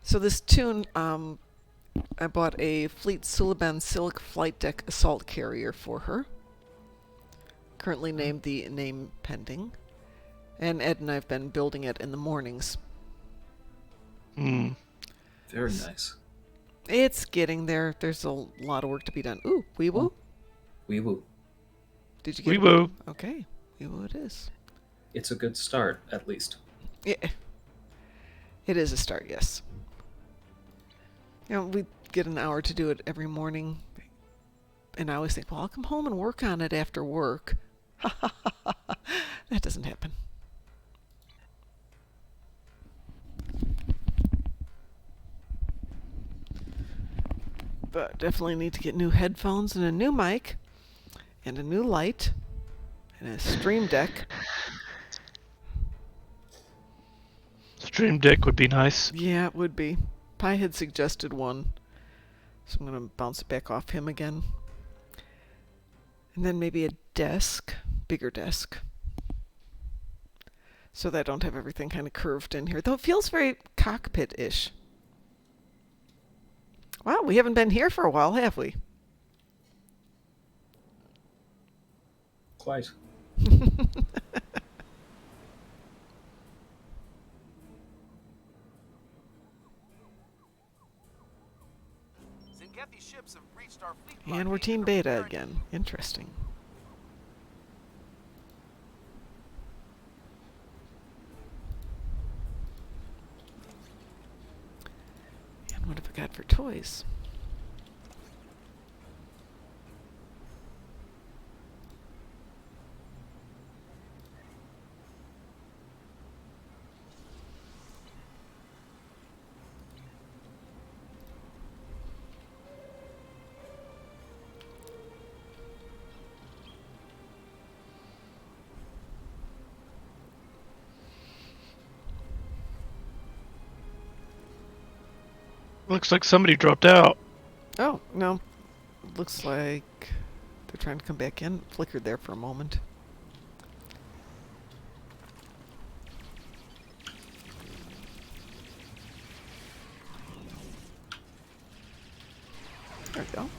So this tune, I bought a Fleet Suliban Silic flight deck assault carrier for her. Currently named the name pending. And Ed and I have been building it in the mornings. Hmm. Very nice. It's getting there. There's a lot of work to be done. Ooh, wee-woo. Wee-woo. Did you get Wee-woo. it? Okay, wee-woo it is. It's a good start, at least. Yeah. It is a start, yes. You know, we get an hour to do it every morning. And I always think, well, I'll come home and work on it after work. That doesn't happen. But definitely need to get new headphones and a new mic and a new light and a stream deck. Stream Deck would be nice. Yeah, it would be. Pi had suggested one, so I'm going to bounce it back off him again. And then maybe a desk, bigger desk, so that I don't have everything kind of curved in here. Though it feels very cockpit-ish. Wow, we haven't been here for a while, have we? Quite. Zinkethi's ships have reached our fleet And we're blockade Team and are Beta preparing- again. Interesting. And what have I got for toys? Looks like somebody dropped out. Oh, no. Looks like they're trying to come back in. Flickered there for a moment. There we go.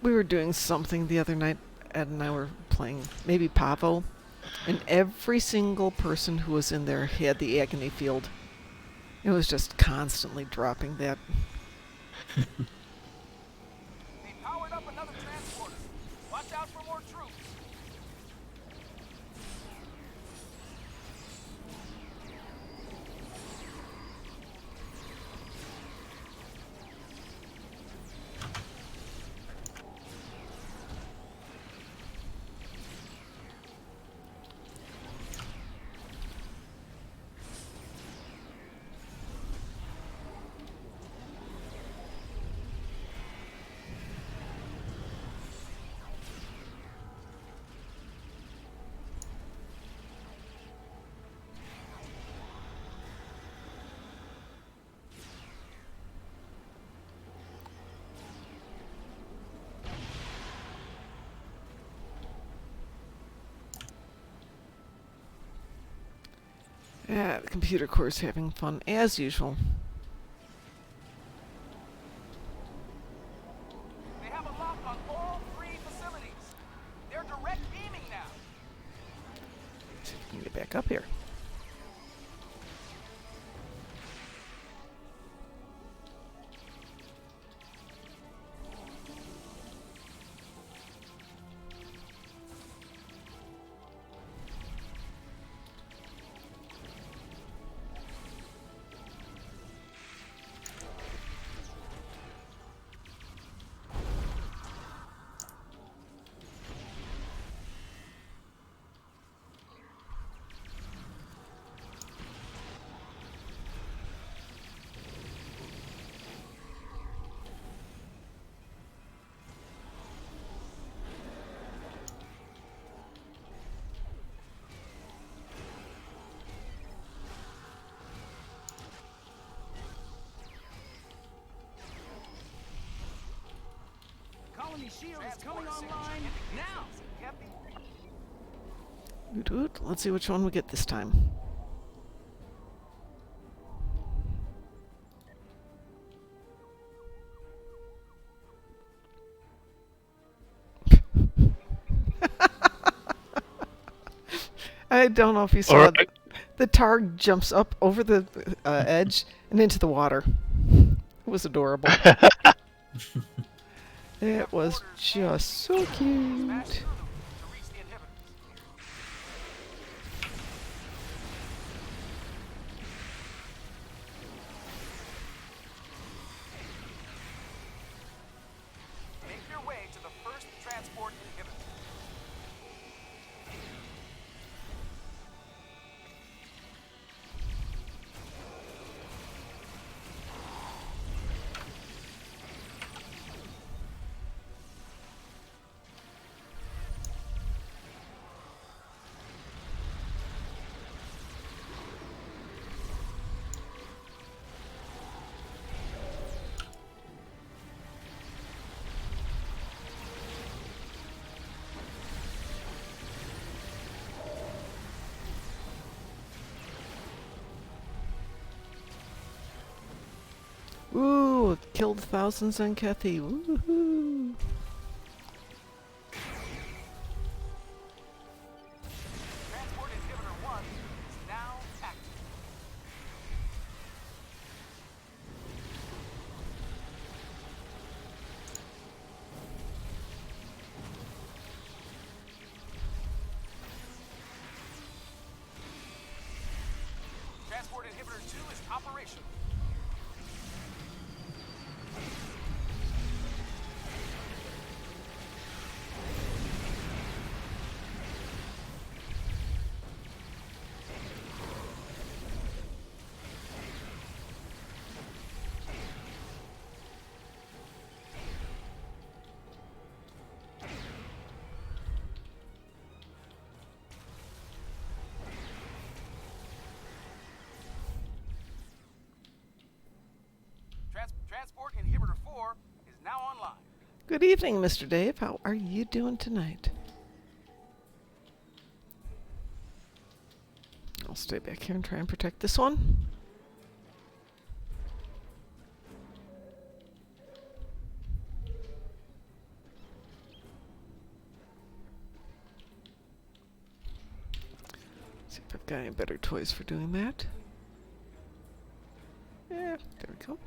We were doing something the other night, Ed and I were playing maybe Pavo, and every single person who was in there had the agony field. It was just constantly dropping that. They powered up another transporter. Watch out for more troops. Yeah, the computer core's having fun as usual. They have a lock on all three facilities. They're direct beaming now. See if we can get back up here. Colony shield is coming online now. Woot-woot. Let's see which one we get this time. I don't know if you saw Alright. the targ jumps up over the edge and into the water. It was adorable. It was just so cute. have killed thousands on Kethy. Woohoo! Transport inhibitor 1 is now active. Transport inhibitor 2 is operational. Transport inhibitor 4 is now online. Good evening, Mr. Dave. How are you doing tonight? I'll stay back here and try and protect this one. See if I've got any better toys for doing that. Yeah, there we go.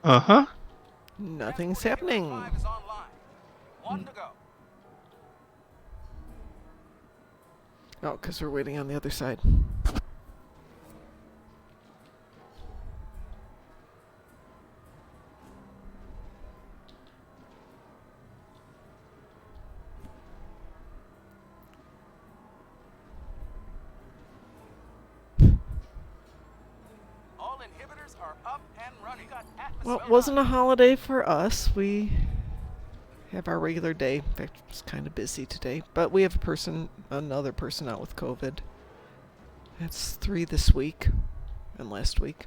Uh-huh. Nothing's Transport inhibitor happening. 5 is online. 1 to go. Oh, because we're waiting on the other side. All inhibitors are up and running. Well, Atmosphere it wasn't a holiday for us. We have our regular day. In fact, it's kind of busy today. But we have another person out with COVID. That's 3 this week and last week.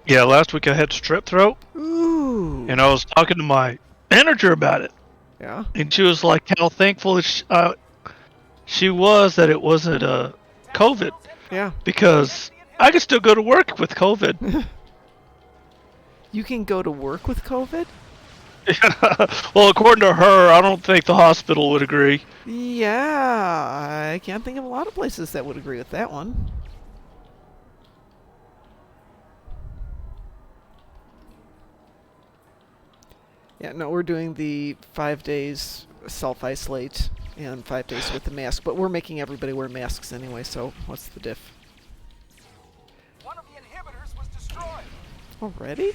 Yeah, last week I had strep throat, Ooh. and I was talking to my manager about it, Yeah. and she was like, how thankful she was that it wasn't COVID, Yeah. because I could still go to work with COVID. You can go to work with COVID? Well, according to her, I don't think the hospital would agree. Yeah. I can't think of a lot of places that would agree with that one. Yeah, no, we're doing the 5 days self-isolate and 5 days with the mask, but we're making everybody wear masks anyway, so what's the diff? One of the inhibitors was destroyed. Already?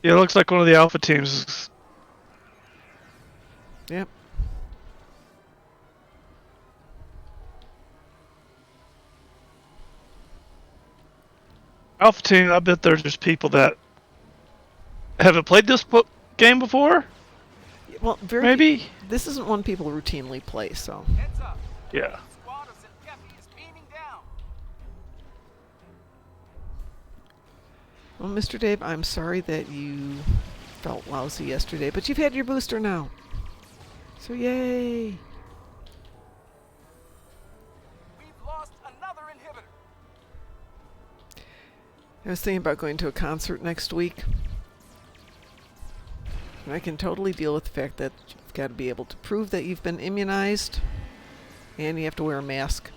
Yeah, it looks like one of the alpha teams is... Yep. Alpha team, I bet there's just people that haven't played this game before? Well, Maybe? this isn't one people routinely play, so... Heads up. Yeah. Squad of Zenkefi is beaming down. Well, Mr. Dave, I'm sorry that you felt lousy yesterday, but you've had your booster now. So yay! We've lost another inhibitor. I was thinking about going to a concert next week. And I can totally deal with the fact that you've got to be able to prove that you've been immunized and you have to wear a mask.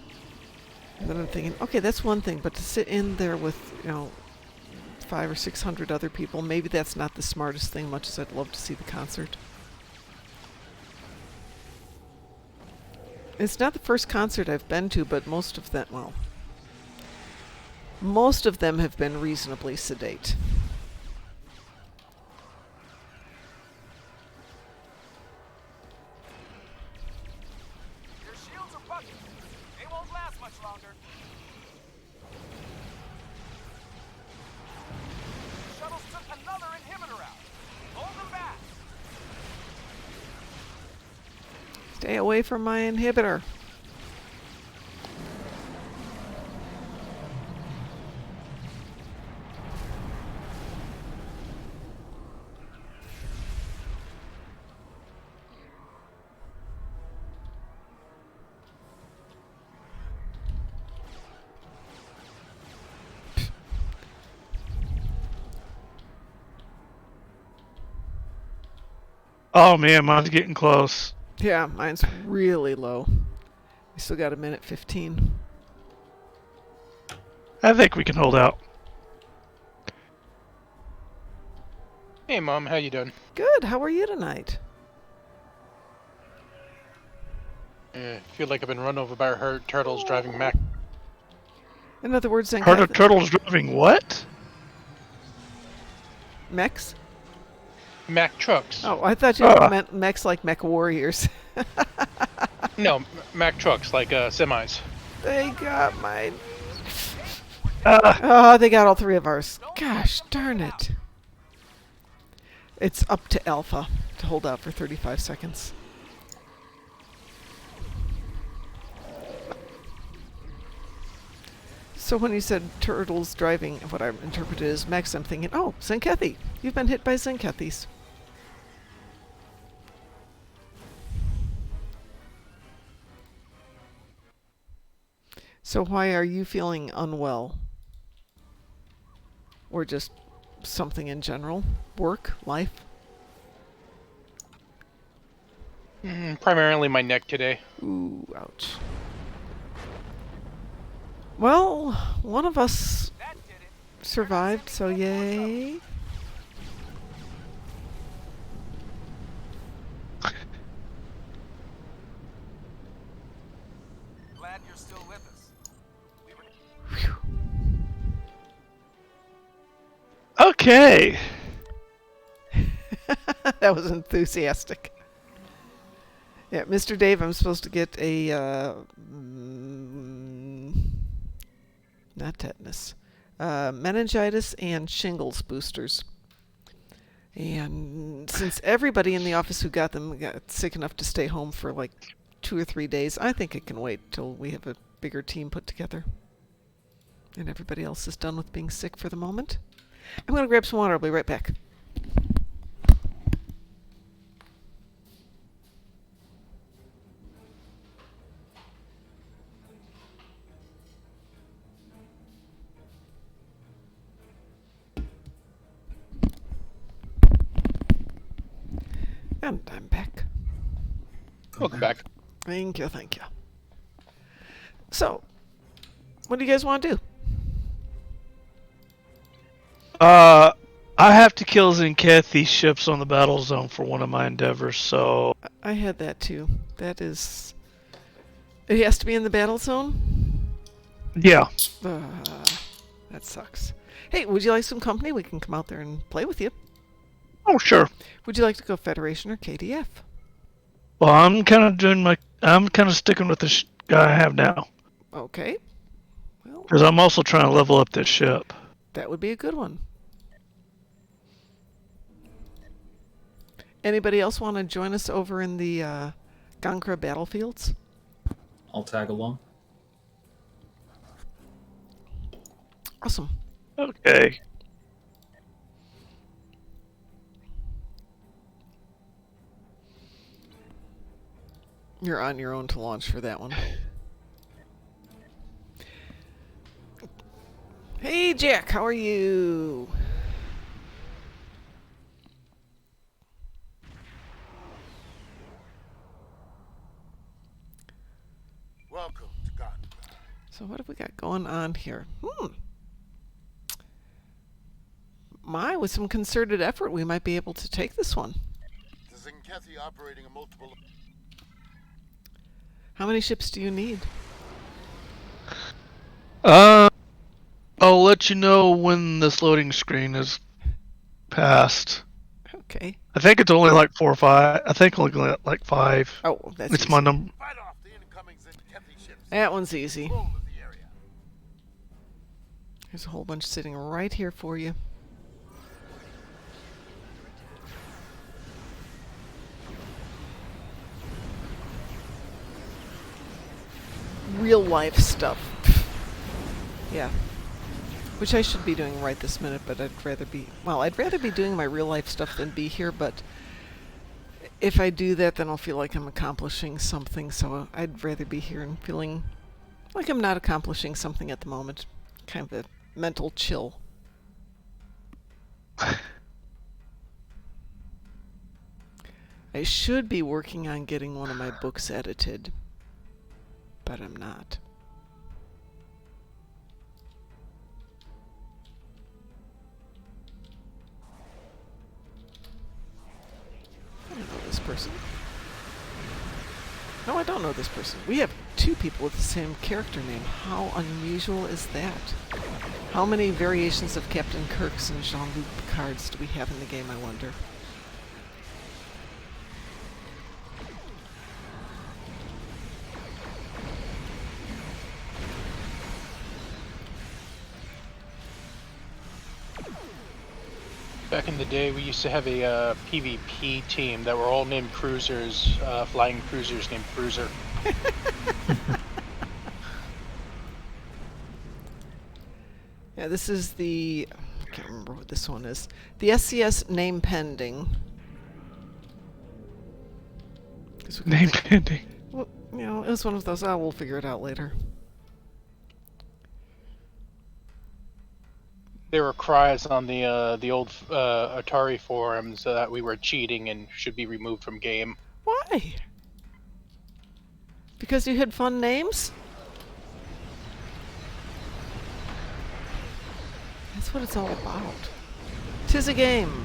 And then I'm thinking, okay, that's one thing, but to sit in there with, 500 or 600 other people, maybe that's not the smartest thing, much as I'd love to see the concert. It's not the first concert I've been to, but most of them, well, Most of them have been reasonably sedate. Your shields are bugging. They won't last much longer. Shuttles took another inhibitor out. Hold them back. Stay away from my inhibitor. Oh man, mine's getting close. Yeah, mine's really low. We still got a minute 15. I think we can hold out. Hey, Mom, how you doing? Good. How are you tonight? Feel like I've been run over by herd turtles driving Mac. In other words, then Herd of turtles driving what? mechs? Mac trucks. Oh, I thought you meant mechs like mech warriors. No, Mac trucks, like semis. They got my... Oh, they got all three of ours. Gosh darn it. It's up to Alpha to hold out for 35 seconds. So when you said turtles driving, what I interpreted as mechs, I'm thinking, oh, Zenkethi. You've been hit by Zenkethis. So why are you feeling unwell? Or just something in general? Work? Life? Primarily my neck today. Ooh, ouch. Well, one of us That did it. survived, so yay. Glad you're still with us. We were... Okay. That was enthusiastic. Yeah, Mr. Dave, I'm supposed to get a, not tetanus, meningitis and shingles boosters. And since everybody in the office who got them got sick enough to stay home for like 2 or 3 days, I think it can wait till we have a bigger team put together. And everybody else is done with being sick for the moment. I'm going to grab some water. I'll be right back. And I'm back. Welcome back. Thank you, thank you. So, what do you guys want to do? I have to kill Zenkethi ships on the battle zone for one of my endeavors, so... I had that too. That is... It has to be in the battle zone? Yeah. That sucks. Hey, would you like some company? We can come out there and play with you. Oh, sure. Would you like to go Federation or KDF? Well, I'm kind of sticking with the guy I have now. Okay. Well, Because I'm also trying to level up this ship. that would be a good one. Anybody else want to join us over in the Gankra battlefields? I'll tag along. Awesome. Okay. You're on your own to launch for that one. Hey, Jack, how are you? Welcome to Gankra. So what have we got going on here? With some concerted effort, we might be able to take this one. The Zenkethi operating a multiple... How many ships do you need? A I'll let you know when this loading screen is passed. Okay. I think it's only like 4 or 5. I think only like 5. Oh, that's It's easy. my number. Fight off the incoming Zenkethi ships. That one's easy. Control of the area. There's a whole bunch sitting right here for you. Real life stuff. Yeah. Which I should be doing right this minute, but I'd rather be... Well, I'd rather be doing my real life stuff than be here, but if I do that, then I'll feel like I'm accomplishing something, so I'd rather be here and feeling like I'm not accomplishing something at the moment. Kind of a mental chill. I should be working on getting one of my books edited, but I'm not. I don't know this person. No, I don't know this person. We have 2 people with the same character name. How unusual is that? How many variations of Captain Kirk's and Jean-Luc Picard's do we have in the game, I wonder? Back in the day, we used to have a PvP team that were all named cruisers, flying cruisers named Cruiser. Yeah, this is the... I can't remember what this one is. The SCS name pending. Name pending. Well, you know, it was one of those, we'll figure it out later. There were cries on the old Atari forums that we were cheating and should be removed from game. Why? Because you had fun names? That's what it's all about. 'Tis a game.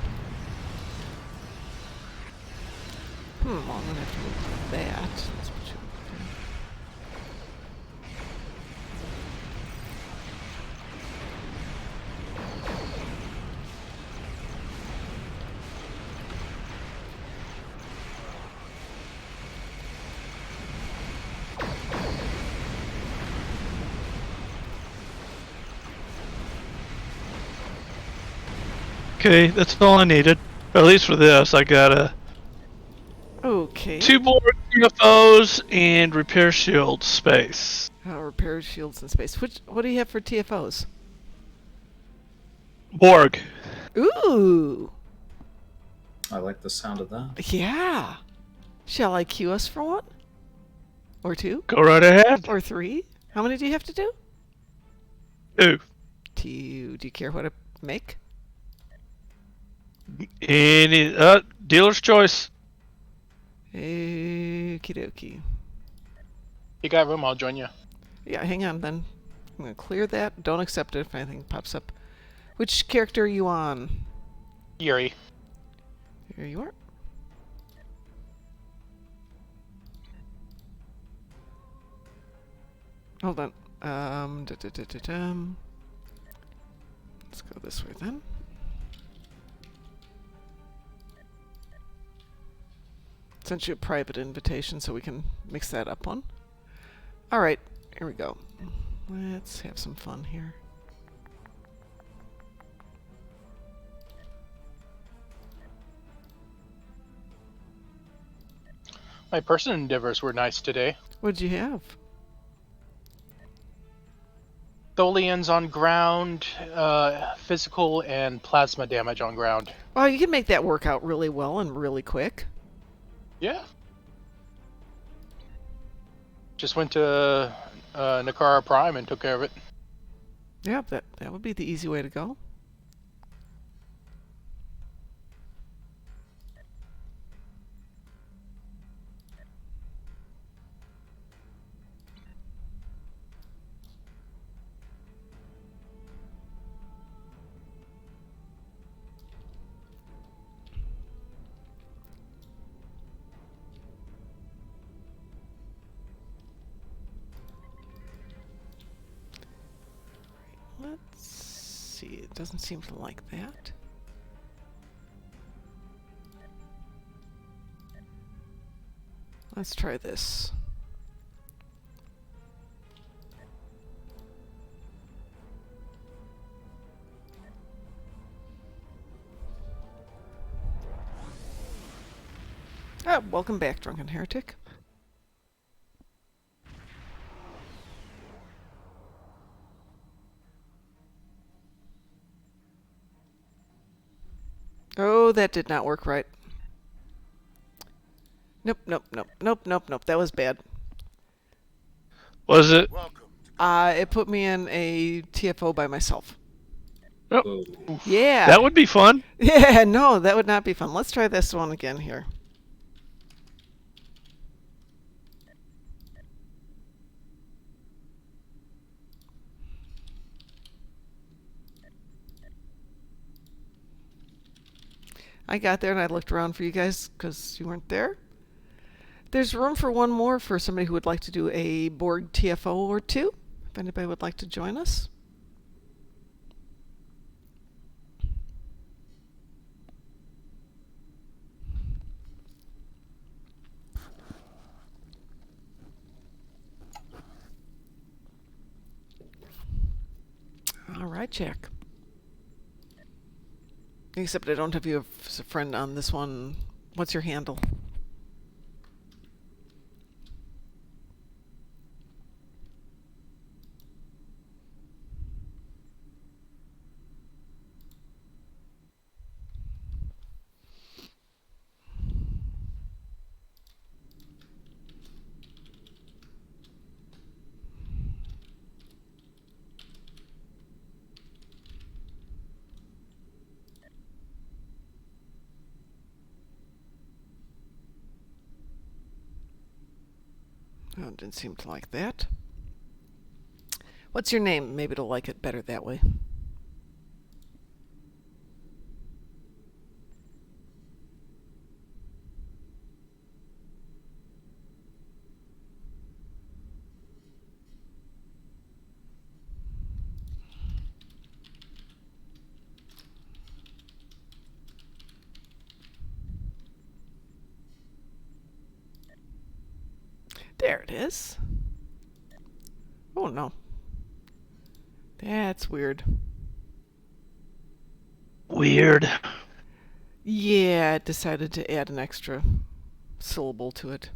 Well, I'm gonna have to move that. Let's put you there. Okay, that's all I needed. Or at least for this, I got Okay. 2 more UFOs and repair shield space. Repair shields in space. What do you have for TFOs? Borg. Ooh! I like the sound of that. Yeah! Shall I queue us for one? Or 2? Go right ahead. Or 3? How many do you have to do? 2. Do you care what I make? Any dealer's choice. Okie dokie. You got room, I'll join you. Yeah, hang on then. I'm gonna clear that. Don't accept it if anything pops up. Which character are you on? Yuri. Here you are. Hold on. Let's go this way then. Sent you a private invitation so we can mix that up one. Alright, here we go. Let's have some fun here. My personal endeavors were nice today. What'd you have? Tholians on ground, physical and plasma damage on ground. Well, you can make that work out really well and really quick. Yeah. Just went to Nakara Prime and took care of it. Yeah, that would be the easy way to go. Let's see. It doesn't seem to like that. Let's try this. Ah, welcome back, Drunken Heretic. Oh, that did not work right. Nope, nope, nope, nope, nope, nope. That was bad. Was it? Welcome to It put me in a TFO by myself. Ooh. Yeah. That would be fun. Yeah, no, that would not be fun. Let's try this one again here. I got there and I looked around for you guys because you weren't there. There's room for one more for somebody who would like to do a Borg TFO or two. If anybody would like to join us. All right, Jack. Except I don't have you as a friend on this one. What's your handle? Oh, it didn't seem to like that. What's your name? Maybe it'll like it better that way. There it is. Oh no. That's weird. Weird. Yeah, it decided to add an extra syllable to it.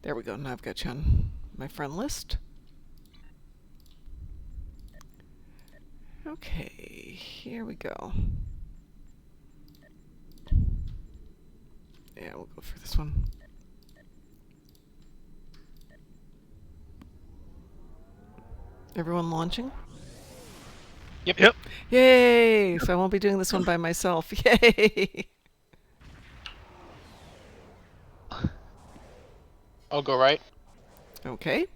There we go. Now I've got you on my friend list. Okay, here we go. Yeah, we'll go for this one. Everyone launching? Yep. Yay! So I won't be doing this one by myself. Yay! I'll go right. Okay.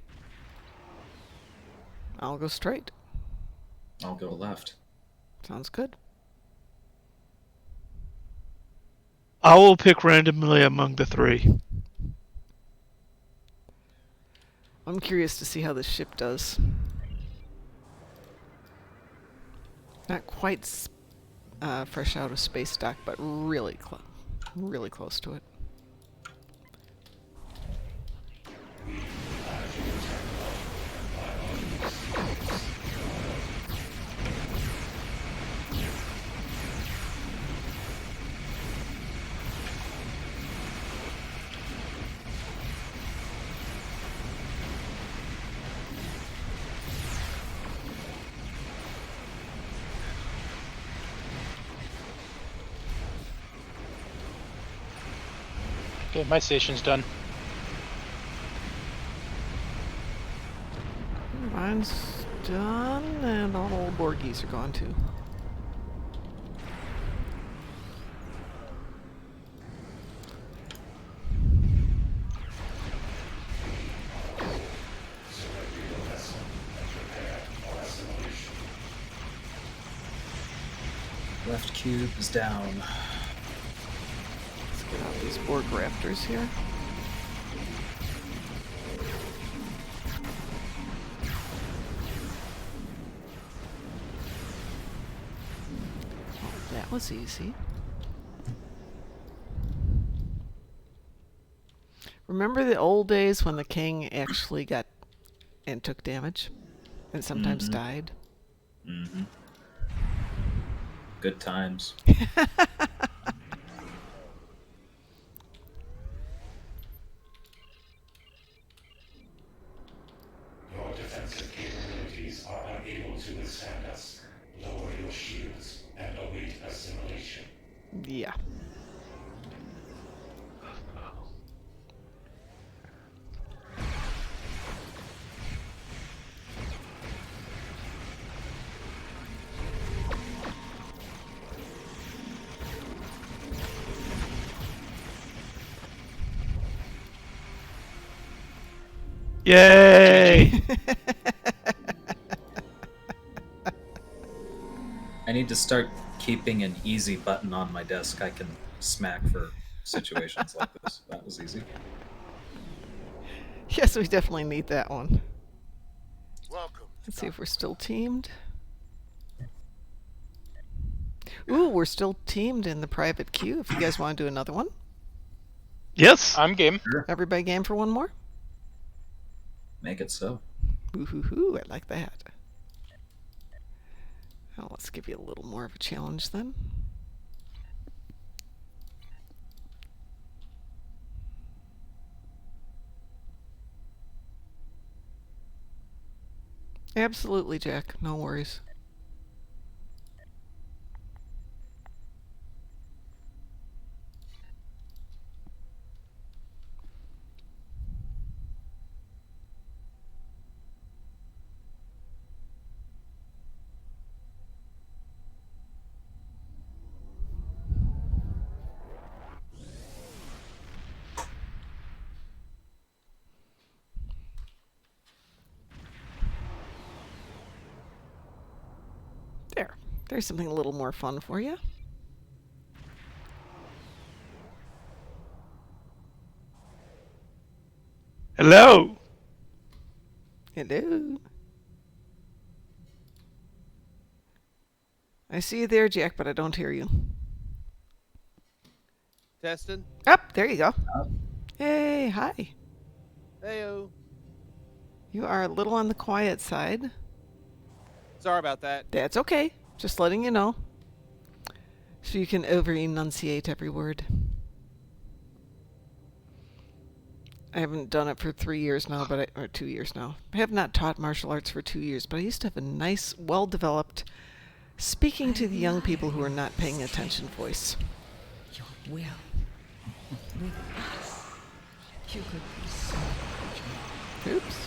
I'll go straight. I'll go left. Sounds good. I will pick randomly among the three. I'm curious to see how this ship does. Not quite fresh out of space dock, but really close to it. Okay, my station's done. Mine's done, and all the old Borgies are gone too. Left cube is down. Let's get out these Borg raptors here. was easy. Remember the old days when the king actually got and took damage and sometimes died? Mm-hmm. Good times. Your defensive capabilities are unable to withstand us. Lower your shields and await assimilation. Yeah. Yay! I need to start keeping an easy button on my desk I can smack for situations like this. That was easy. Yes, we definitely need that one. Welcome. Let's see if we're still teamed. Ooh, we're still teamed in the private queue if you guys want to do another one. Yes. I'm game. Everybody game for one more? Make it so. Ooh, I like that. Well, let's give you a little more of a challenge then. Absolutely, Jack. No worries. There. There's something a little more fun for you. Hello. Hello. I see you there, Jack, but I don't hear you. Testing. Up, there you go. Hey, hi. Heyo. You are a little on the quiet side. Sorry about that. That's okay. Just letting you know. So you can over-enunciate every word. I haven't done it for 3 years now, or 2 years now. I have not taught martial arts for 2 years, but I used to have a nice, well-developed, speaking to the young people who are not paying attention voice. Your will. With us, you could be so much. Oops.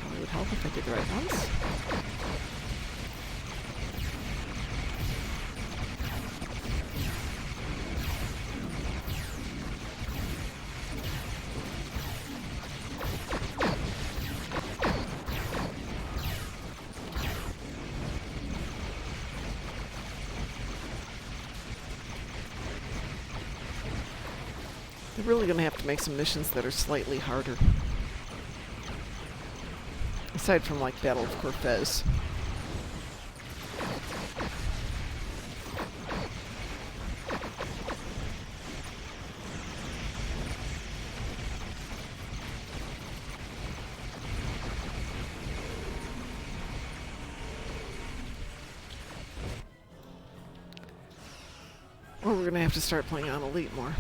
Probably would help if I did the right ones. They're really going to have to make some missions that are slightly harder. Aside from, like, Battle of Corfez. Or we're going to have to start playing on Elite more.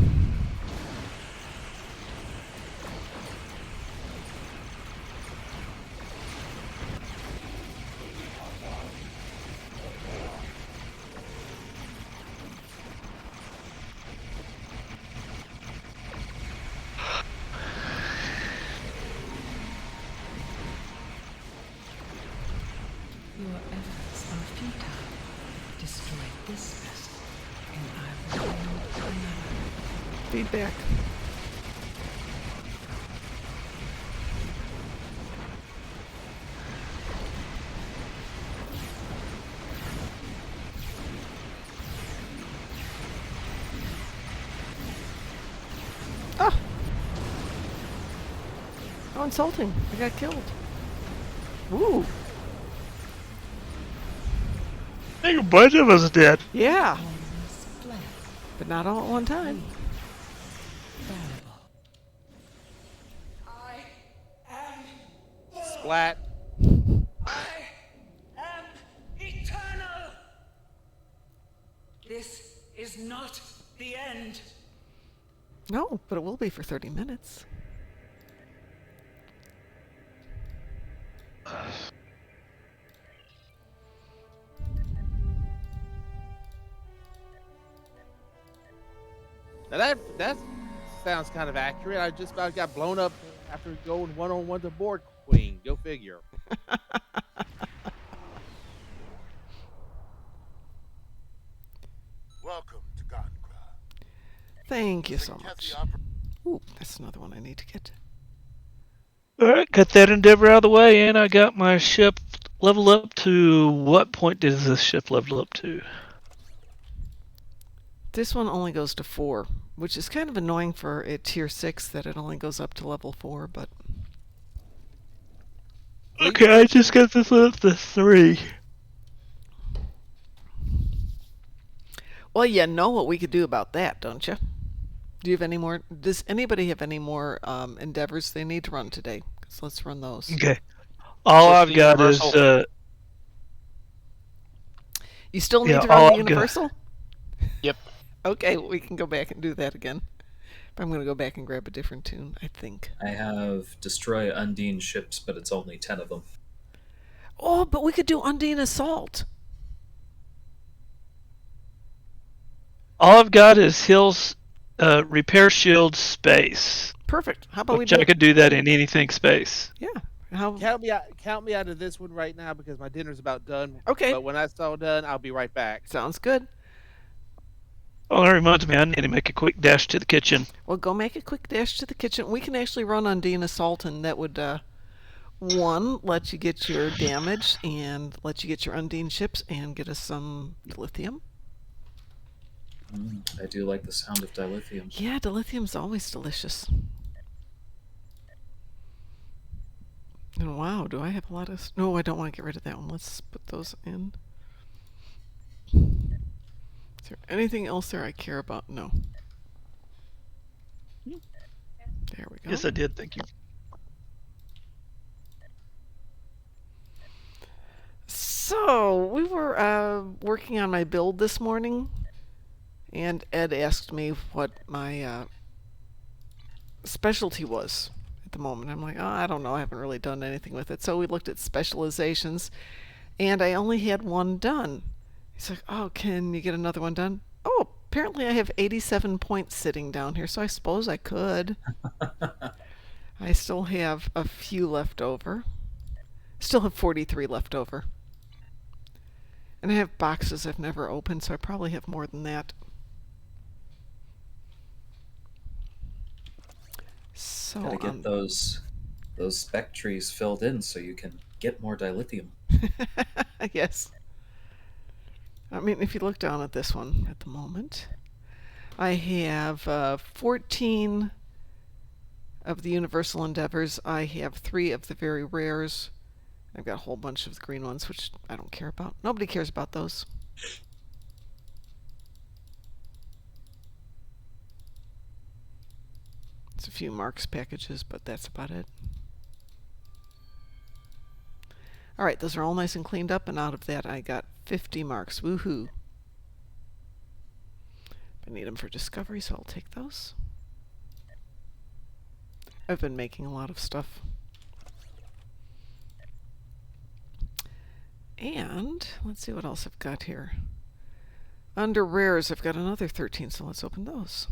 Your efforts are futile. Destroy this vessel, and I will build another. Feedback. Ah! How insulting. I got killed. Ooh. I think a bunch of us dead. Yeah. But not all at one time. Fallible. Splat. Eternal! This is not the end. No, but it will be for 30 minutes. Now that sounds kind of accurate. I just about got blown up after going one-on-one to Board Queen. Go figure. Welcome to Gardencraft. Thank you so much. Ooh, that's another one I need to get. Alright, got that endeavor out of the way, and I got my ship leveled up to... What point does this ship level up to? This one only goes to 4, which is kind of annoying for a tier 6 that it only goes up to level 4, but... Okay, I just got this up to 3. Well, you know what we could do about that, don't you? Do you have any more? Does anybody have any more endeavors they need to run today? 'Cause let's run those. Okay. All What's I've the got universal? is... You still need Yeah, to run all the I've got- universal? Yep. Okay, we can go back and do that again. But I'm going to go back and grab a different tune, I think. I have destroy Undine ships, but it's only 10 of them. Oh, but we could do Undine Assault. All I've got is Hill's repair shield space. Perfect. How about Which we do I could do that in anything space. Yeah. How? Count me out of this one right now because my dinner's about done. Okay. But when that's all done, I'll be right back. Sounds good. Oh, that reminds me, I need to make a quick dash to the kitchen. Well, go make a quick dash to the kitchen. We can actually run Undine Assault, and that would, one, let you get your damage, and let you get your Undine ships, and get us some dilithium. I do like the sound of dilithium. Yeah, dilithium's always delicious. And wow, do I have a lot of... No, I don't want to get rid of that one. Let's put those in. Is there anything else there I care about? No. There we go. Yes, I did. Thank you. So, we were working on my build this morning, and Ed asked me what my specialty was at the moment. I'm like, oh, I don't know. I haven't really done anything with it. So we looked at specializations, and I only had one done. He's like, oh, can you get another one done? Oh, apparently I have 87 points sitting down here, so I suppose I could. I still have a few left over. Still have 43 left over. And I have boxes I've never opened, so I probably have more than that. So Gotta get those spec trees filled in so you can get more dilithium. yes. I mean, if you look down at this one at the moment, I have 14 of the universal endeavors. I have 3 of the very rares. I've got a whole bunch of the green ones, which I don't care about. Nobody cares about those. It's a few marks packages, but that's about it. Alright, those are all nice and cleaned up, and out of that I got 50 marks. Woohoo! I need them for discovery, so I'll take those. I've been making a lot of stuff. And let's see what else I've got here. Under rares, I've got another 13, so let's open those.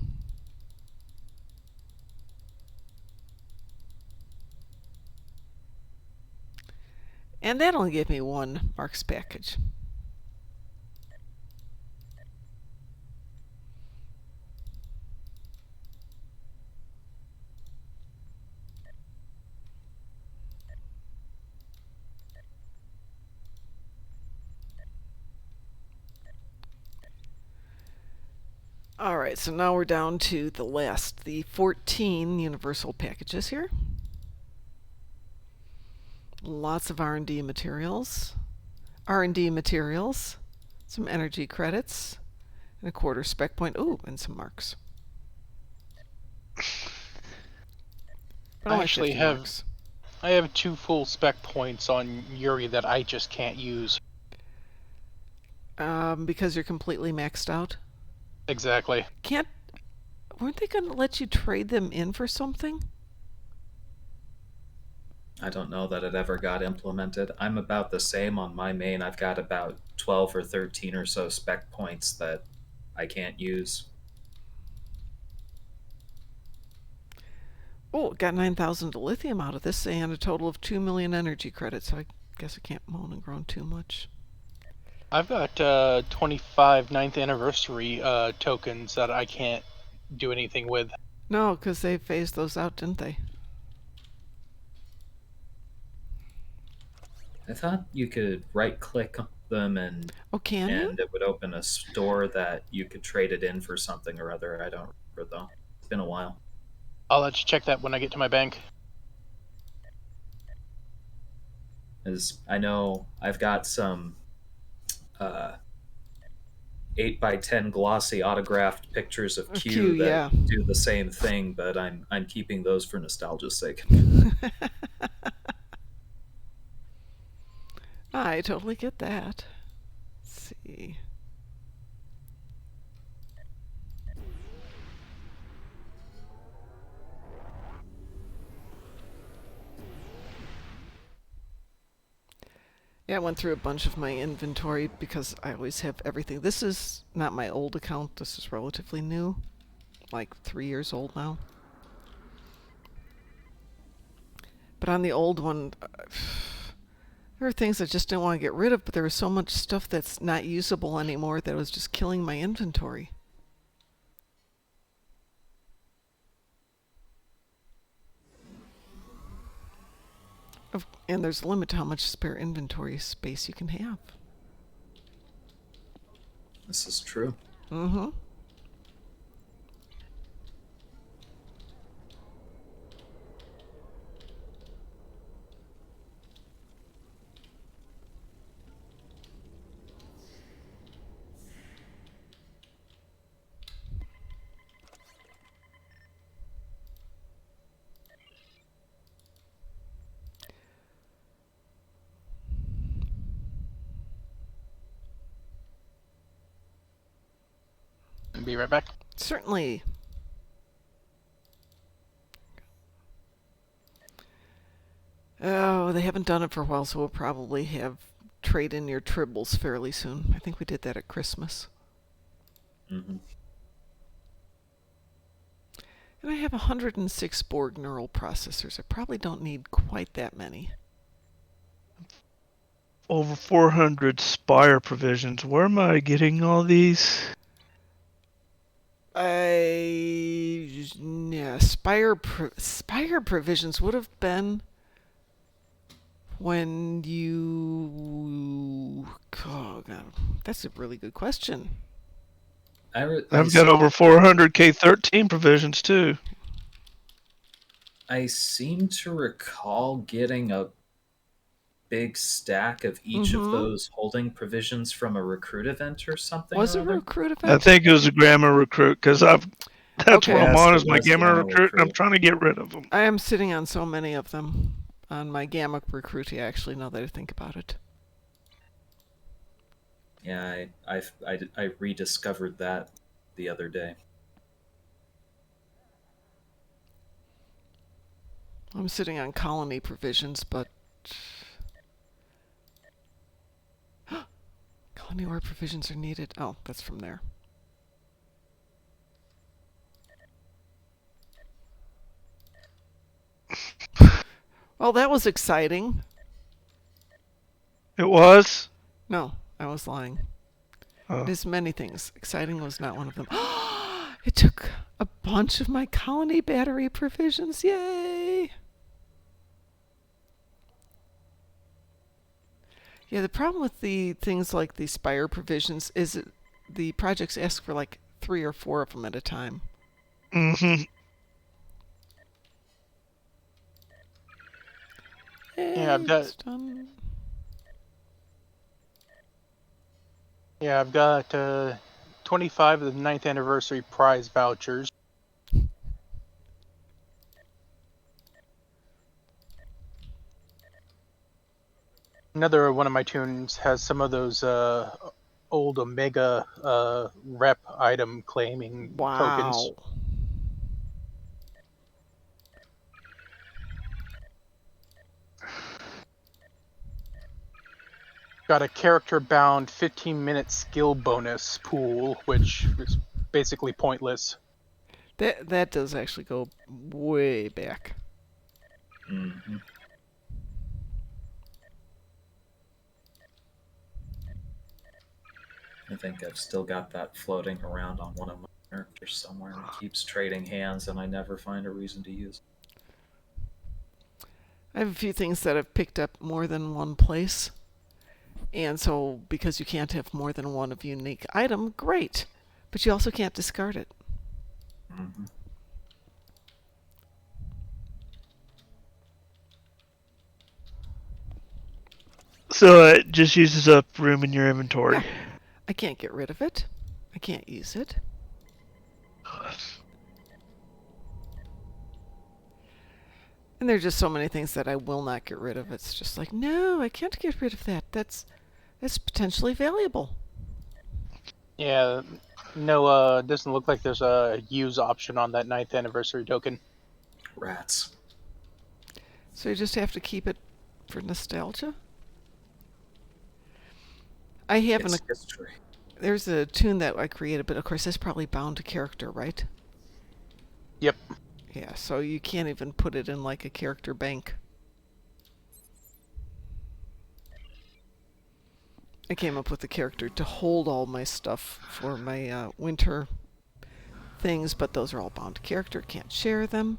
And that only gave me 1 marks package. Alright, so now we're down to the 14 universal packages here. Lots of R&D materials. Some energy credits. And And a quarter spec point. Ooh, and some marks. But I only actually 50 have marks. I have 2 full spec points on Yuri that I just can't use. Because you're completely maxed out. Exactly. Weren't they going to let you trade them in for something? I don't know that it ever got implemented. I'm about the same on my main. I've got about 12 or 13 or so spec points that I can't use. Oh, got 9,000 lithium out of this and a total of 2 million energy credits. So I guess I can't moan and groan too much. I've got 25 9th anniversary tokens that I can't do anything with. No, because they phased those out, didn't they? I thought you could right-click them and Oh, can you? it would open a store that you could trade it in for something or other. I don't remember though. It's been a while. I'll let you check that when I get to my bank. As I know, I've got some 8x10 glossy autographed pictures of Q that yeah. do the same thing, but I'm keeping those for nostalgia's sake. I totally get that. Let's see. Yeah, I went through a bunch of my inventory because I always have everything. This is not my old account. This is relatively new. Like 3 years old now. But on the old one, there were things I just didn't want to get rid of, but there was so much stuff that's not usable anymore that was just killing my inventory. And there's a limit to how much spare inventory space you can have. This is true. Mm-hmm. Be right back. Certainly. Oh, they haven't done it for a while, so we'll probably have trade in your tribbles fairly soon. I think we did that at Christmas. Mm-hmm. And I have 106 Borg neural processors. I probably don't need quite that many. Over 400 Spire provisions. Where am I getting all these? Yeah, Spire provisions would have been when you... Oh, God. That's a really good question. I've got over 400 K13 provisions, too. I seem to recall getting a big stack of each of those holding provisions from a recruit event or something. Was or it a other. recruit event? I think it was a grammar recruit, because that's where I'm Yes, on, it is my was gamma Gamma recruit, and I'm Recruit. trying to get rid of them. I am sitting on so many of them on my Gamma recruit, actually, now that I think about it. Yeah, I rediscovered that the other day. I'm sitting on colony provisions, but... Colony where provisions are needed. Oh, that's from there. Well, that was exciting. It was? No, I was lying. Oh. There's many things. Exciting was not one of them. It took a bunch of my colony battery provisions. Yay! Yeah, the problem with the things like the Spire provisions is that the projects ask for like 3 or 4 of them at a time. Mm-hmm. Yeah, I've got... Yeah, I've got 25 of the 9th anniversary prize vouchers. Another one of my tunes has some of those old Omega rep item claiming tokens. Wow. Got a character-bound 15-minute skill bonus pool, which is basically pointless. That does actually go way back. Mm-hmm. I think I've still got that floating around on one of my characters somewhere. It keeps trading hands, and I never find a reason to use it. I have a few things that I've picked up more than one place. And so, because you can't have more than one of unique item, great. But you also can't discard it. Mm-hmm. So it just uses up room in your inventory. Yeah. I can't get rid of it. I can't use it. And there's just so many things that I will not get rid of. It's just like, no, I can't get rid of that. That's potentially valuable. Yeah, no, doesn't look like there's a use option on that 9th anniversary token. Rats. So you just have to keep it for nostalgia? I have It's history. There's a tune that I created, but of course that's probably bound to character, right? Yep. Yeah, so you can't even put it in like a character bank. I came up with a character to hold all my stuff for my winter things, but those are all bound to character. Can't share them.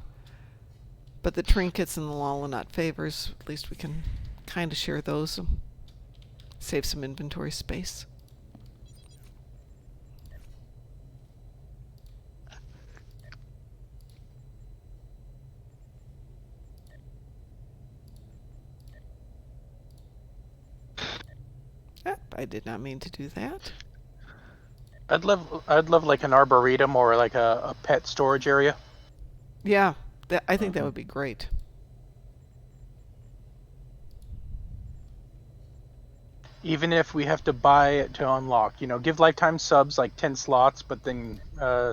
But the trinkets and the Lalanot favors, at least we can kind of share those. Save some inventory space. I did not mean to do that. I'd love like an arboretum or like a pet storage area. Yeah, I think that would be great. Even if we have to buy it to unlock, give lifetime subs like 10 slots, but then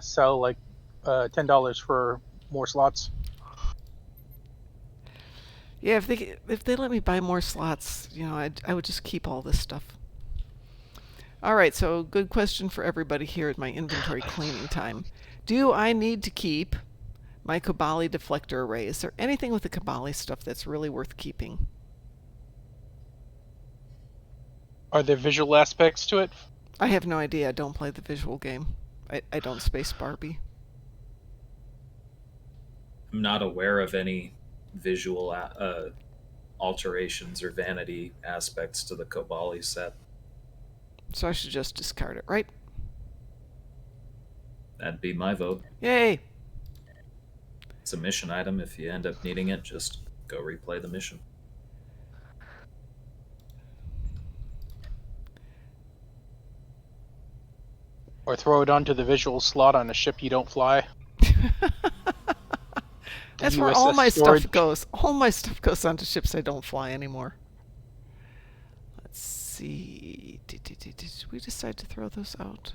sell like $10 for more slots. Yeah, if they let me buy more slots, I would just keep all this stuff. All right, so good question for everybody here at my inventory cleaning time. Do I need to keep my Kobali deflector array? Is there anything with the Kobali stuff that's really worth keeping? Are there visual aspects to it? I have no idea. I don't play the visual game. I don't space Barbie. I'm not aware of any visual alterations or vanity aspects to the Kobali set. So I should just discard it, right? That'd be my vote. Yay! It's a mission item. If you end up needing it, just go replay the mission. Or throw it onto the visual slot on a ship you don't fly. That's where all USS my storage. stuff goes. All my stuff goes onto ships I don't fly anymore. Let's see. Did we decide to throw those out?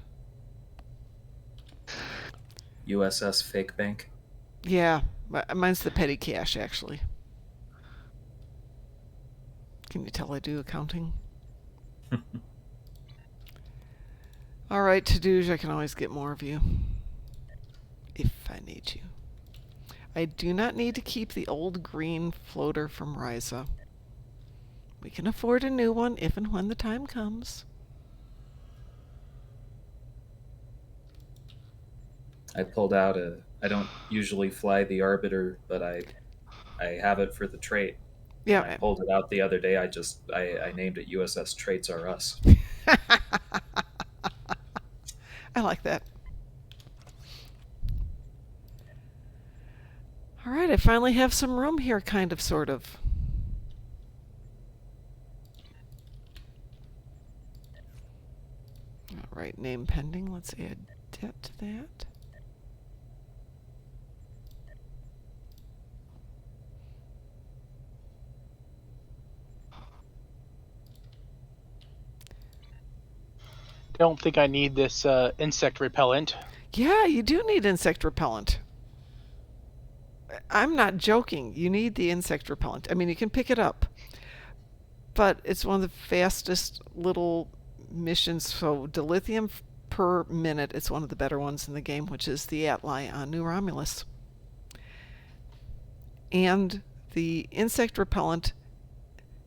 USS Fake Bank. Yeah, mine's the petty cash, actually. Can you tell I do accounting? All right, to-dos, I can always get more of you. If I need you. I do not need to keep the old green floater from Ryza. We can afford a new one if and when the time comes. I pulled out I don't usually fly the Arbiter, but I have it for the trait. Yeah. I pulled it out the other day. I named it USS Traits Are Us. I like that. All right, I finally have some room here, kind of, sort of. All right, name pending. Let's add that to that. Don't think I need this insect repellent. Yeah, you do need insect repellent. I'm not joking. You need the insect repellent. I mean, you can pick it up, but it's one of the fastest little missions. So dilithium per minute. It's one of the better ones in the game, which is the Atli on New Romulus. And the insect repellent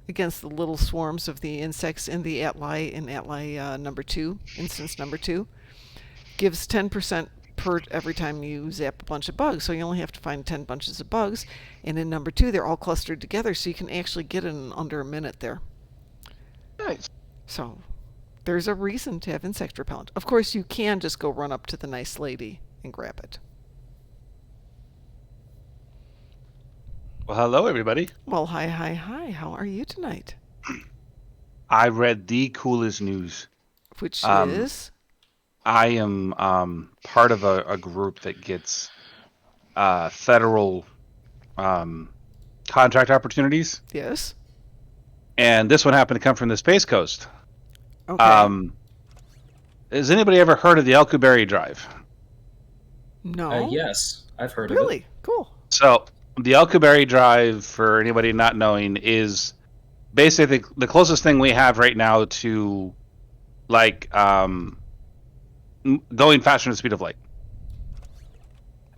against the little swarms of the insects in the Atli, in Atli number 2, instance number 2, gives 10% per every time you zap a bunch of bugs. So you only have to find 10 bunches of bugs. And in number 2, they're all clustered together, so you can actually get it in under a minute there. Nice. So there's a reason to have insect repellent. Of course, you can just go run up to the nice lady and grab it. Well, hello, everybody. Well, hi. How are you tonight? I read the coolest news. Which is? I am part of a group that gets federal contract opportunities. Yes. And this one happened to come from the Space Coast. Okay. Has anybody ever heard of the Alcubierre Drive? No. Yes, I've heard of it. Really? Cool. So the Alcubierre Drive, for anybody not knowing, is basically the closest thing we have right now to like going faster than the speed of light.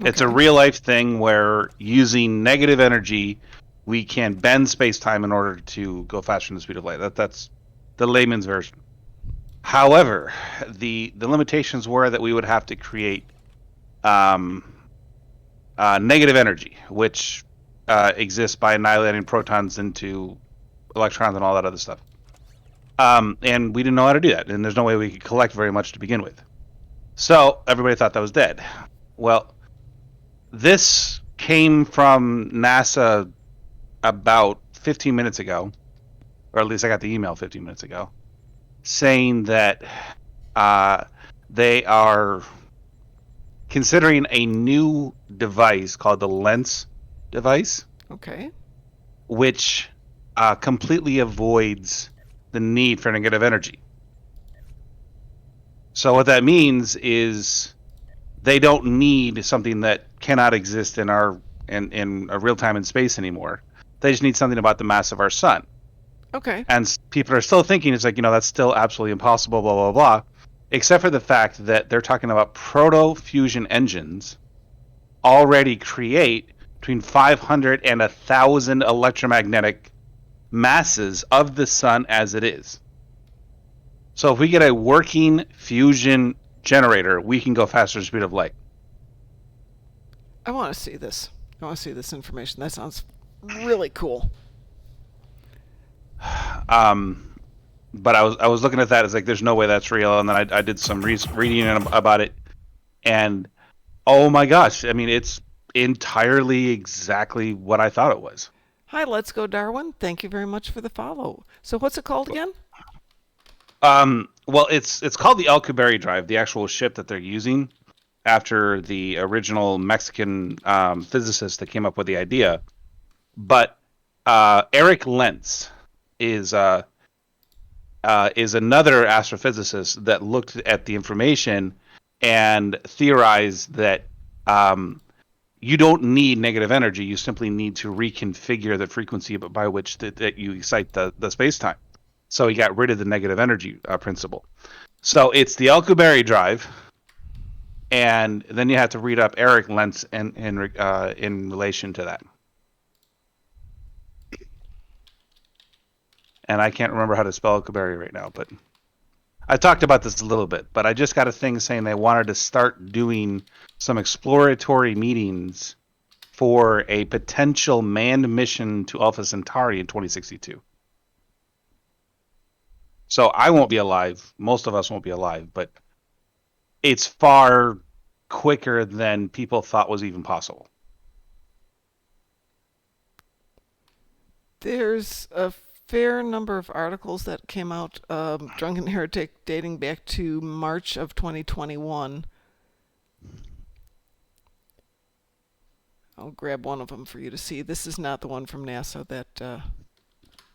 Okay. It's a real life thing where using negative energy, we can bend space-time in order to go faster than the speed of light. That's the layman's version. However, the limitations were that we would have to create negative energy, which exists by annihilating protons into electrons and all that other stuff. And we didn't know how to do that, and there's no way we could collect very much to begin with. So everybody thought that was dead. Well, this came from NASA about 15 minutes ago, or at least I got the email 15 minutes ago, saying that they are considering a new device called the Lens device. Okay. Which completely avoids the need for negative energy. So what that means is they don't need something that cannot exist in a real time in space anymore. They just need something about the mass of our sun. Okay. And people are still thinking it's like, that's still absolutely impossible, blah, blah, blah. Except for the fact that they're talking about proto-fusion engines already create between 500 and 1,000 electromagnetic masses of the sun as it is. So if we get a working fusion generator, we can go faster than the speed of light. I want to see this. I want to see this information. That sounds really cool. But I was looking at that. It's like there's no way that's real. And then I did some reading about it, and oh my gosh! I mean, it's entirely exactly what I thought it was. Hi, Let's Go Darwin. Thank you very much for the follow. So what's it called again? Well, it's called the Alcubierre Drive, the actual ship that they're using after the original Mexican physicist that came up with the idea. But Eric Lentz is another astrophysicist that looked at the information and theorized that you don't need negative energy. You simply need to reconfigure the frequency by which that you excite the space-time. So he got rid of the negative energy principle. So it's the Alcubierre Drive, and then you have to read up Eric Lentz in relation to that. And I can't remember how to spell Alcubierre right now, but I talked about this a little bit. But I just got a thing saying they wanted to start doing some exploratory meetings for a potential manned mission to Alpha Centauri in 2062. So I won't be alive. Most of us won't be alive, but it's far quicker than people thought was even possible. There's a fair number of articles that came out, Drunken Heretic, dating back to March of 2021. I'll grab one of them for you to see. This is not the one from NASA that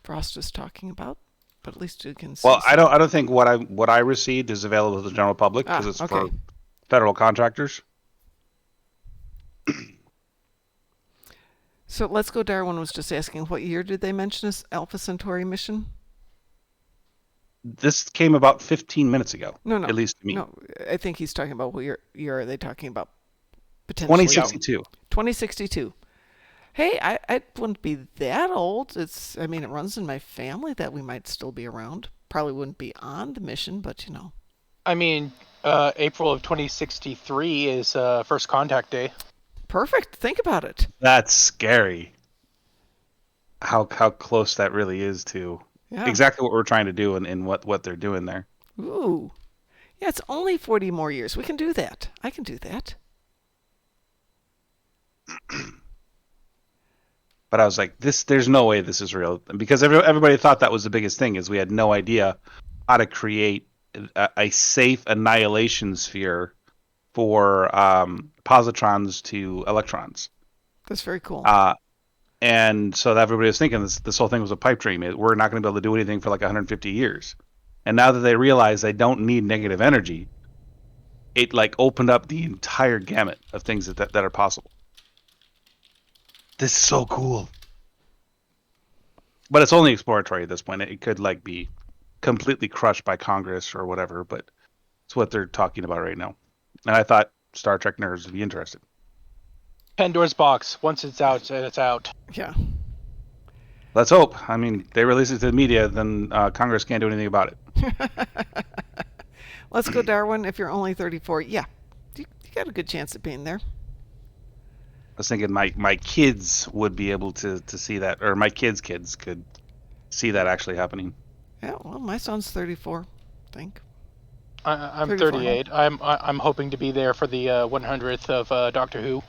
Frost is talking about, but at least you can see. Well, I don't think what I received is available to the general public because it's okay. for federal contractors. So Let's Go Darwin was just asking, what year did they mention this Alpha Centauri mission? This came about 15 minutes ago. No. At least to me. No, I think he's talking about what year are they talking about? Potentially 2062. 2062. Hey, I wouldn't be that old. I mean, it runs in my family that we might still be around. Probably wouldn't be on the mission, but you know. I mean, April of 2063 is first contact day. Perfect. Think about it. That's scary. How close that really is to exactly what we're trying to do and what they're doing there. Ooh. Yeah, it's only 40 more years. We can do that. I can do that. But I was like, there's no way this is real. Because everybody thought that was the biggest thing, is we had no idea how to create a safe annihilation sphere for positrons to electrons. That's very cool. And so everybody was thinking this whole thing was a pipe dream. We're not going to be able to do anything for like 150 years. And now that they realize they don't need negative energy, it like opened up the entire gamut of things that are possible. This is so cool. But it's only exploratory at this point. It could like be completely crushed by Congress or whatever, but it's what they're talking about right now. And I thought Star Trek nerds would be interested. Pandora's box. Once it's out, it's out. Yeah. Let's hope. I mean, they release it to the media, then Congress can't do anything about it. Let's Go Darwin. If you're only 34, yeah, you got a good chance of being there. I was thinking my kids would be able to see that, or my kids' kids could see that actually happening. Yeah, well, my son's 34, I think. I'm 34. 38. I'm hoping to be there for the 100th of Doctor Who.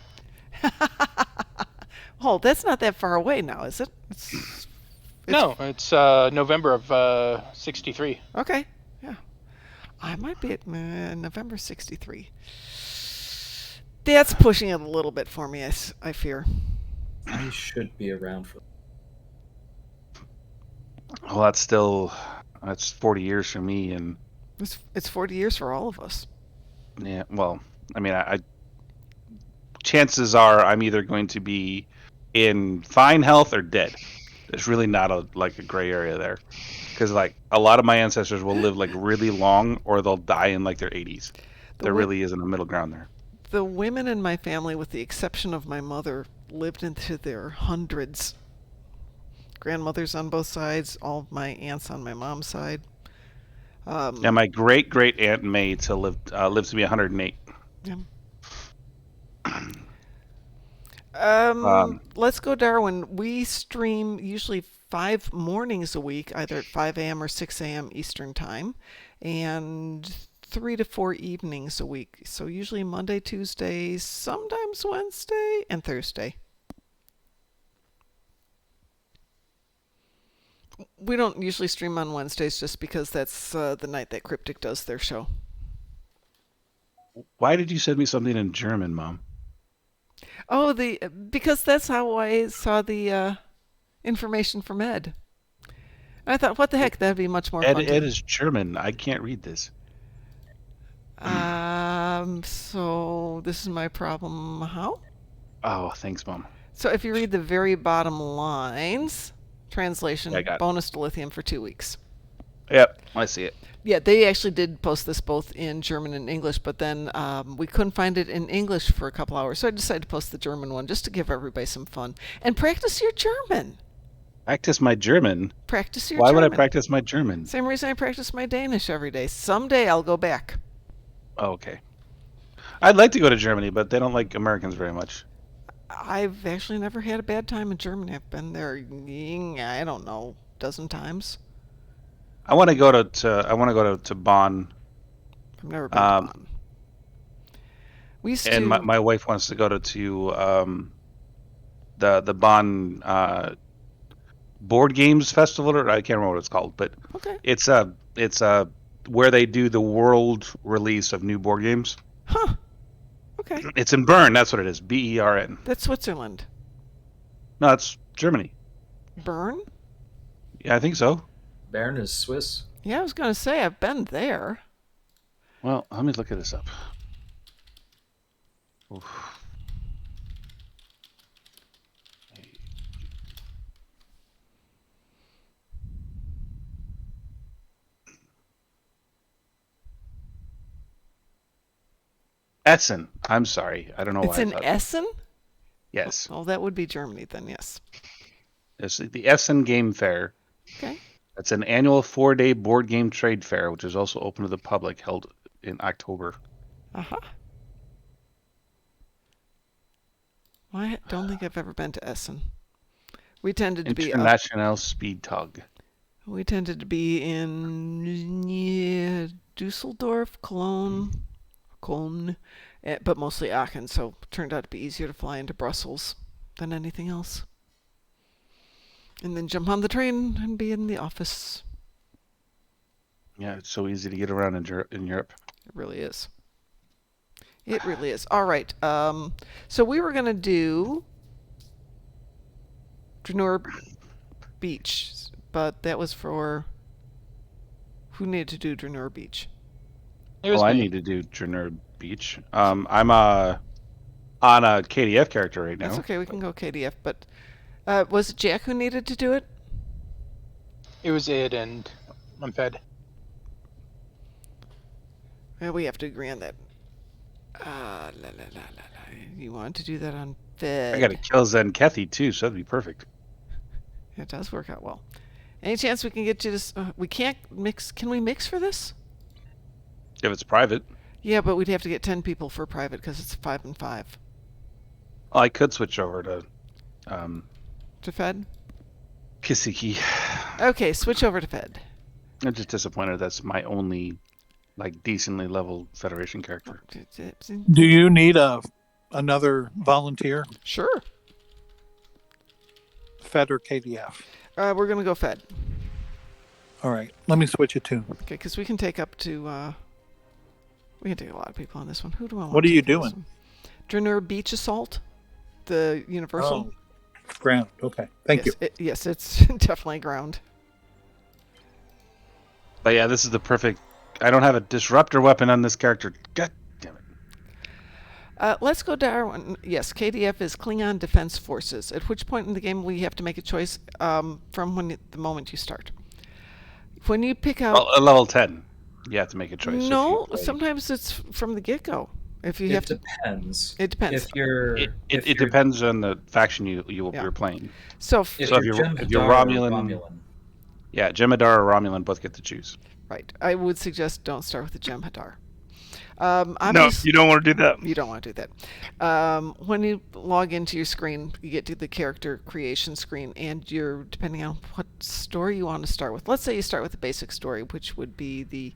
Oh, that's not that far away now, is it? No, it's November of 63. Okay, yeah. I might be at November 63. That's pushing it a little bit for me, I fear. I should be around for. Well, that's 40 years for me, and it's 40 years for all of us. Yeah, well, I mean, I chances are I'm either going to be in fine health or dead. There's really not a gray area there, because like a lot of my ancestors will live like really long, or they'll die in like their 80s. There really isn't a middle ground there. The women in my family, with the exception of my mother, lived into their hundreds. Grandmothers on both sides, all my aunts on my mom's side. Yeah, my great aunt May lived to be 108. Yeah. Let's Go Darwin. We stream usually 5 mornings a week, either at 5 a.m. or 6 a.m. Eastern Time, and 3 to 4 evenings a week. So usually Monday, Tuesday, sometimes Wednesday, and Thursday. We don't usually stream on Wednesdays just because that's the night that Cryptic does their show. Why did you send me something in German, Mom? Oh, because that's how I saw the information from Ed. And I thought, what the heck, that'd be much more fun. Ed is German. I can't read this. So this is my problem. How? Oh, thanks, Mom. So if you read the very bottom lines, translation, I got it. bonus to lithium for 2 weeks. Yep, I see it. Yeah, they actually did post this both in German and English, but then we couldn't find it in English for a couple hours, so I decided to post the German one just to give everybody some fun. And practice your German. Practice my German? Practice your Why German. would I practice my German? Same reason I practice my Danish every day. Someday I'll go back. Oh, okay. I'd like to go to Germany, but they don't like Americans very much. I've actually never had a bad time in Germany. I've been there, I don't know, a dozen times. I want to go to Bonn. I've never been to Bonn. We used and to... my wife wants to go to the Bonn board games festival, or I can't remember what it's called, but Okay. it's where they do the world release of new board games. Huh. Okay. It's in Bern. That's what it is. Bern. That's Switzerland. No, it's Germany. Bern? Yeah, I think so. Bern is Swiss. Yeah, I was going to say, I've been there. Well, let me look at this up. Oof. Essen. I'm sorry. I don't know It's why. in Essen? Yes. Oh, that would be Germany then, yes. It's the Essen Game Fair. Okay. It's an annual 4-day board game trade fair, which is also open to the public, held in October. Uh-huh. Well, I don't think I've ever been to Essen. We tended to be International Speed Tug. We tended to be in Dusseldorf, Cologne, but mostly Aachen, so it turned out to be easier to fly into Brussels than anything else. And then jump on the train and be in the office. Yeah, it's so easy to get around in Europe. It really is. It really is. All right. So we were going to do Dranuur Beach, but that was for... Who needed to do Dranuur Beach? I need to do Dranuur Beach. I'm on a KDF character right now. That's okay. We can go KDF, but was it Jack who needed to do it? It was Ed and Unfed. Well, we have to agree on that. You want to do that on Fed? I got to kill Zen Kethy too, so that'd be perfect. It does work out well. Any chance we can get you this? We can't mix. Can we mix for this? If it's private. Yeah, but we'd have to get 10 people for private because it's 5 and 5. Well, I could switch over to Fed? Kisiki. Okay, switch over to Fed. I'm just disappointed that's my only decently leveled Federation character. Do you need another volunteer? Sure. Fed or KDF? We're gonna go Fed. All right, let me switch it to. Okay, because we can take up to. We can take a lot of people on this one. Who do I want? What are you doing? Dranuur Beach Assault, the Universal. Oh, ground. Okay, thank you. Yes, it's definitely ground. But yeah, this is the perfect. I don't have a disruptor weapon on this character. God damn it. Let's go Darwin. Yes, KDF is Klingon Defense Forces. At which point in the game we have to make a choice from the moment you start. When you pick out... Well, at level 10, you have to make a choice. No, sometimes it's from the get-go. If you have depends. It depends. If you're... It depends on the faction you're playing. So if you're Romulan... Yeah, Jem'Hadar or Romulan both get to choose. Right. I would suggest don't start with the Jem'Hadar. No, you don't want to do that. You don't want to do that. When you log into your screen, you get to the character creation screen, and you're depending on what story you want to start with. Let's say you start with the basic story, which would be the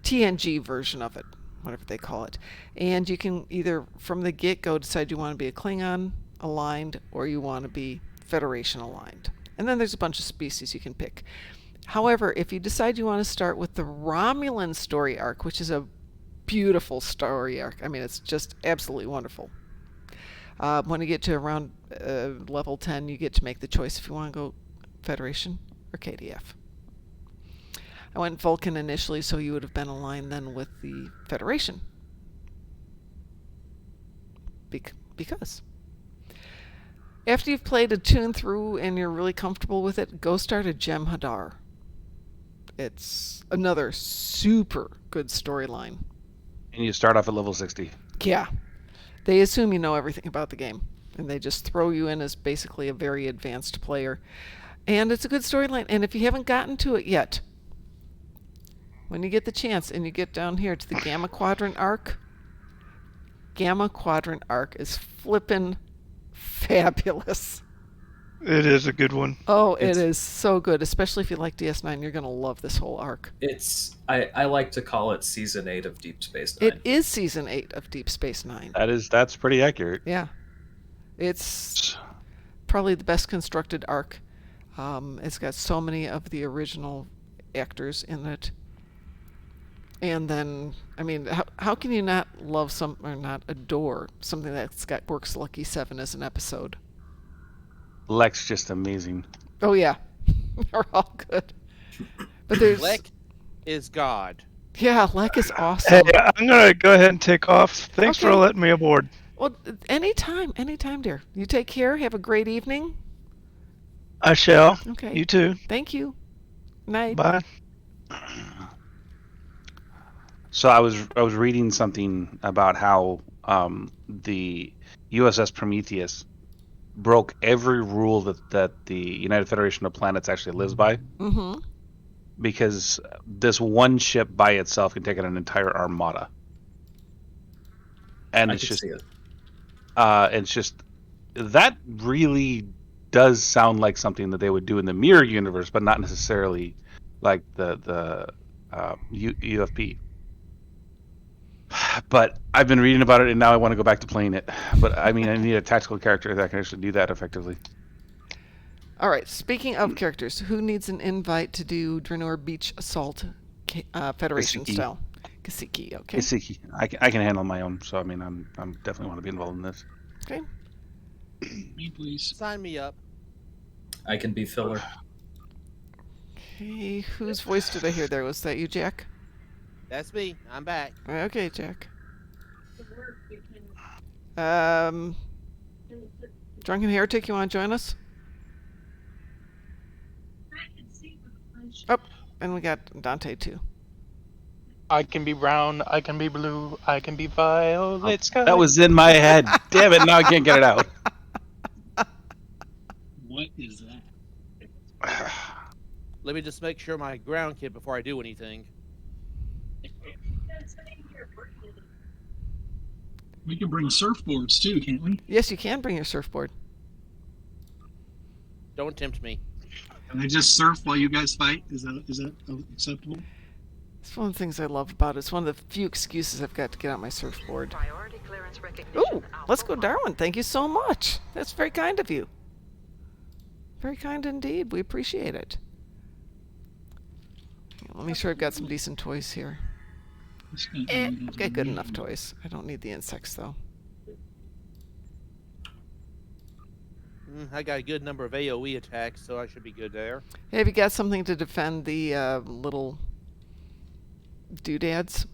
TNG version of it, whatever they call it. And you can either, from the get-go, decide you want to be a Klingon aligned or you want to be Federation aligned. And then there's a bunch of species you can pick. However, if you decide you want to start with the Romulan story arc, which is a beautiful story arc. I mean, it's just absolutely wonderful. When you get to around level 10, you get to make the choice if you want to go Federation or KDF. I went Vulcan initially, so you would have been aligned then with the Federation. Because. After you've played a tune through and you're really comfortable with it, go start a Jem'Hadar. It's another super good storyline. And you start off at level 60. Yeah. They assume you know everything about the game, and they just throw you in as basically a very advanced player. And it's a good storyline, and if you haven't gotten to it yet, when you get the chance and you get down here to the Gamma Quadrant Arc, Gamma Quadrant Arc is flippin' fabulous. It is a good one. Oh, it is so good, especially if you like DS9. You're going to love this whole arc. I like to call it Season 8 of Deep Space Nine. It is Season 8 of Deep Space Nine. That's pretty accurate. Yeah. It's probably the best constructed arc. It's got so many of the original actors in it. And then, I mean, how can you not love or not adore something that's got Quark's Lucky 7 as an episode? Lex just amazing. Oh yeah, they're all good. But there's Lek is God. Yeah, Lek is awesome. Hey, I'm gonna go ahead and take off. Thanks for Okay. letting me aboard. Well, anytime, dear. You take care. Have a great evening. I shall. Okay. You too. Thank you. Night. Bye. So I was reading something about how the USS Prometheus broke every rule that the United Federation of Planets actually lives by. Mm-hmm. Because this one ship by itself can take out an entire armada. And it's just, that really does sound like something that they would do in the mirror universe, but not necessarily like the UFP. But I've been reading about it, and now I want to go back to playing it. But I mean, I need a tactical character that can actually do that effectively. All right. Speaking of characters, who needs an invite to do Dranuur Beach Assault Federation Kasiki. style? Kasiki, okay. Kasiki. I can handle my own, so I mean, I'm definitely want to be involved in this. Okay. Me, please. Sign me up. I can be filler. Okay. Whose voice did I hear there? Was that you, Jack? That's me. I'm back. Okay, Jack. Drunken Heretic, you want to join us? Oh, and we got Dante too. I can be brown, I can be blue, I can be violet sky. That was in my head. Damn it! Now I can't get it out. What is that? Let me just make sure my ground kit before I do anything. We can bring surfboards too, can't we? Yes, you can bring your surfboard. Don't tempt me. Can I just surf while you guys fight? Is that acceptable? It's one of the things I love about it. It's one of the few excuses I've got to get on my surfboard. Ooh, let's go, Darwin. Thank you so much. That's very kind of you. Very kind indeed. We appreciate it. Let me sure I've got some decent toys here. I've got good enough toys. I don't need the insects, though. I got a good number of AoE attacks, so I should be good there. Hey, have you got something to defend the little doodads?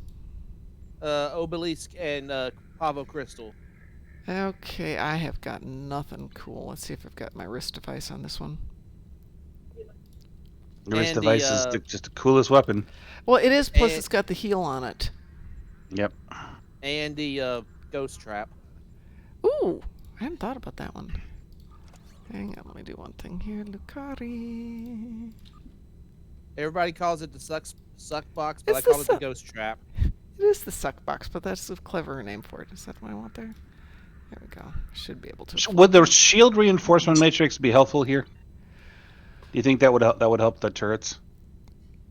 Obelisk and Pavo Crystal. Okay, I have got nothing cool. Let's see if I've got my wrist device on this one. The wrist device is just the coolest weapon. Well, it is, plus it's got the heal on it. Yep. And the Ghost Trap. Ooh, I hadn't thought about that one. Hang on, let me do one thing here. Lucari. Everybody calls it the suck box, but It's I call it the Ghost Trap. It is the suck box, but that's a cleverer name for it. Is that what I want there? There we go. Should be able to. Would the shield reinforcement matrix be helpful here? Do you think that would help the turrets?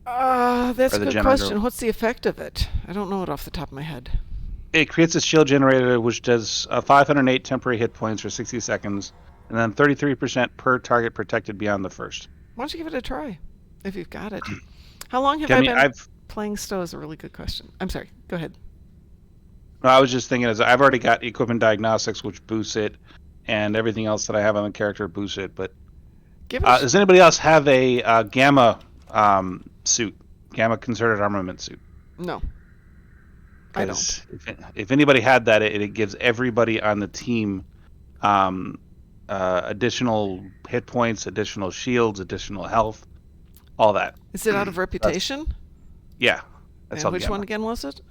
That's Or a the good generator? question. What's the effect of it? I don't know it off the top of my head. It creates a shield generator which does 508 temporary hit points for 60 seconds, and then 33% per target protected beyond the first. Why don't you give it a try, if you've got it? How long have I been playing Stowe is a really good question. I'm sorry. Go ahead. No, I was just thinking, as I've already got equipment diagnostics, which boosts it, and everything else that I have on the character boosts it. But does anybody else have a Gamma suit, Gamma concerted armament suit? No, I don't. If anybody had that, it gives everybody on the team additional hit points, additional shields, additional health, all that. Is it out of reputation? Yeah, that's all. And which Gamma. one again was it?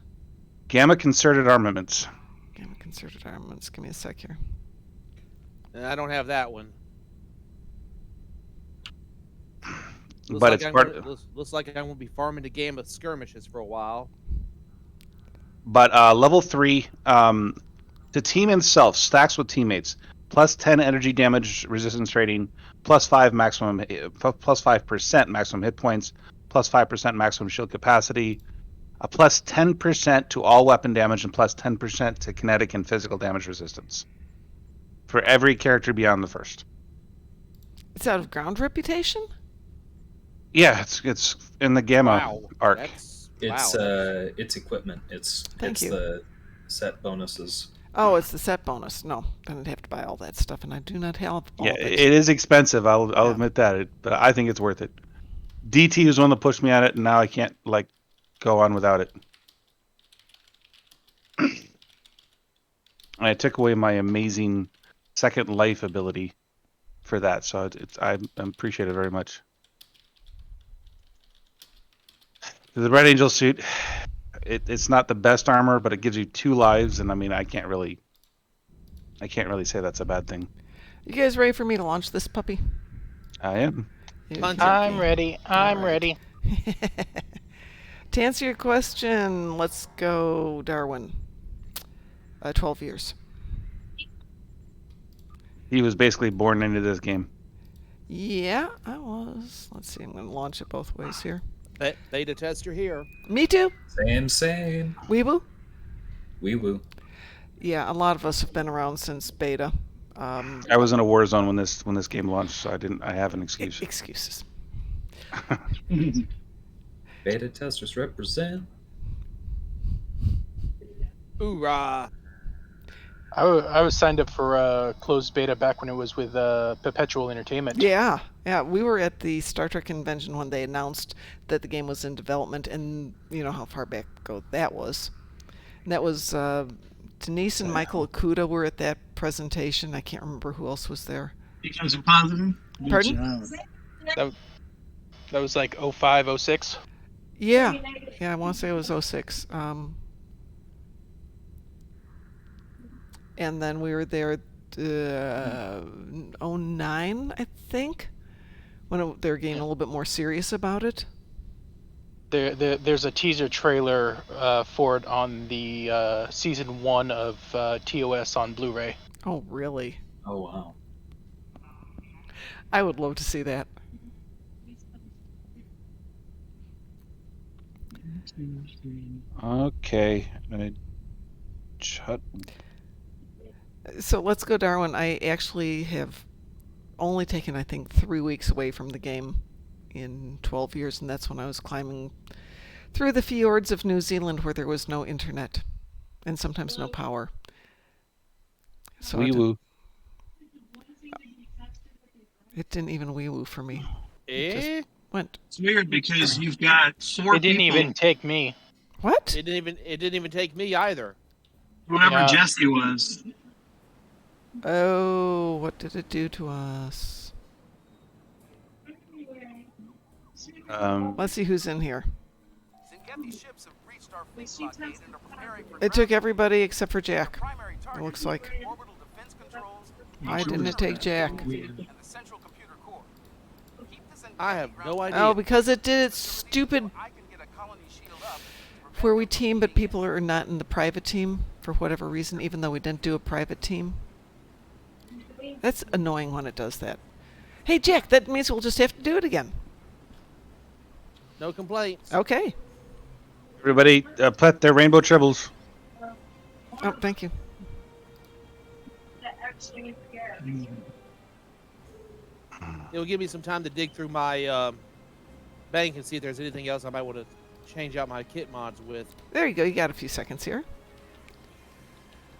Gamma concerted armaments. Gamma concerted armaments. Give me a sec here. I don't have that one. But it's looks like I'm going to be farming the game of skirmishes for a while. But level 3, the team itself stacks with teammates. Plus 10 energy damage resistance rating, plus 5% maximum hit points, plus 5% maximum shield capacity, a plus 10% to all weapon damage, and plus 10% to kinetic and physical damage resistance. For every character beyond the first. It's out of ground reputation? Yeah, it's in the Gamma arc. It's equipment. It's Thank you. the set bonuses. Oh, it's the set bonus. No, then I'd have to buy all that stuff, and I do not have all of it. It is expensive. I'll admit that, but I think it's worth it. DT was one that pushed me on it, and now I can't go on without it. I took away my amazing second life ability for that, so I appreciate it very much. The Red Angel suit, it's not the best armor, but it gives you 2 lives, and I mean I can't really say that's a bad thing. You guys ready for me to launch this puppy? I am. I'm ready. I'm ready. To answer your question, let's go Darwin. 12 years. He was basically born into this game. Yeah, I was. Let's see, I'm going to launch it both ways here. Beta tester here. Me too. Same. Weeboo? Wee-woo. Yeah, a lot of us have been around since beta. I was in a war zone when this game launched, so I have an excuse. Excuses. Beta testers represent. Hoorah! I was signed up for closed beta back when it was with Perpetual Entertainment. Yeah, we were at the Star Trek convention when they announced that the game was in development, and you know how far back ago that was. And that was Denise and Michael Okuda were at that presentation. I can't remember who else was there. Becomes a positive. Pardon? That was like 05, 06? Yeah, I want to say it was 06. And then we were there 09, I think, when they were getting a little bit more serious about it. There's a teaser trailer for it on the season 1 of TOS on Blu-ray. Oh, really? Oh, wow. I would love to see that. Okay. Shut. So let's go, Darwin. I actually have only taken, I think, 3 weeks away from the game in 12 years, and that's when I was climbing through the fjords of New Zealand where there was no internet and sometimes no power. So wee-woo. It didn't even wee-woo for me. Eh? It just went. It's weird because you've got 4 It didn't people. even take me. What? It didn't even take me either. Whoever Yeah. Jesse was. Oh, what did it do to us? Let's see who's in here. It took everybody except for Jack. It looks like. Why didn't it take Jack? I have no idea. Oh, because it did its stupid where we team, but people are not in the private team for whatever reason, even though we didn't do a private team. That's annoying when it does that. Hey, Jack, that means we'll just have to do it again. No complaints. Okay. Everybody, put their rainbow tribbles. Oh, thank you. It'll give me some time to dig through my bank and see if there's anything else I might want to change out my kit mods with. There you go. You got a few seconds here.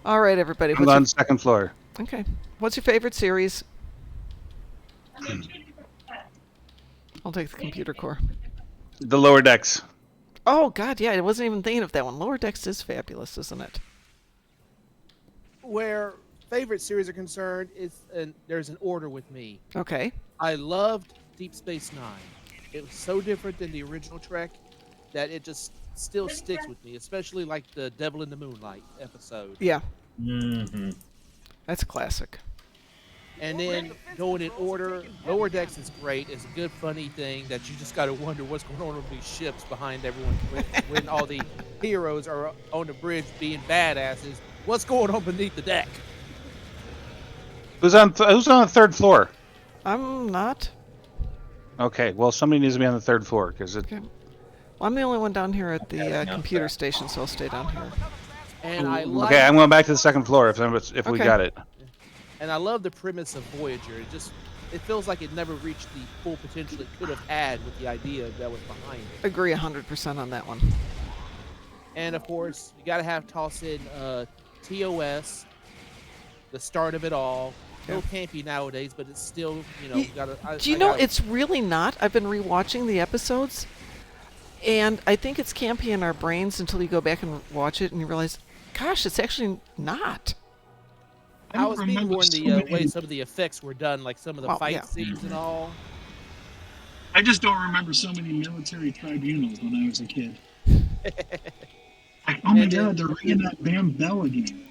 All right, everybody. I'm on the second floor. Okay. What's your favorite series? I'll take the computer core. The lower decks. Oh, God, yeah. I wasn't even thinking of that one. Lower Decks is fabulous, isn't it? Where favorite series are concerned, there's an order with me. Okay. I loved Deep Space Nine. It was so different than the original Trek that it just still sticks with me, especially like the Devil in the Moonlight episode. Yeah. Mm-hmm. That's a classic. And then going in order, Lower Decks is great. It's a good, funny thing that you just got to wonder what's going on with these ships behind everyone when all the heroes are on the bridge being badasses. What's going on beneath the deck? Who's on the third floor? I'm not. Okay, well, somebody needs to be on the third floor because it. Okay. Well, I'm the only one down here at the computer station, so I'll stay down here. And I like, Okay, I'm going back to the second floor if we Okay. got it. And I love the premise of Voyager. it feels like it never reached the full potential it could have had with the idea that was behind it. Agree 100% on that one. And of course, you got to toss in TOS, the start of it all. A little campy nowadays, but it's still, you know, it's really not. I've been rewatching the episodes, and I think it's campy in our brains until you go back and watch it and you realize, gosh, it's actually not. I was being more in the way some of the effects were done, like some of the fight scenes and all. I just don't remember so many military tribunals when I was a kid. Like, oh my God, they're ringing that damn bell again.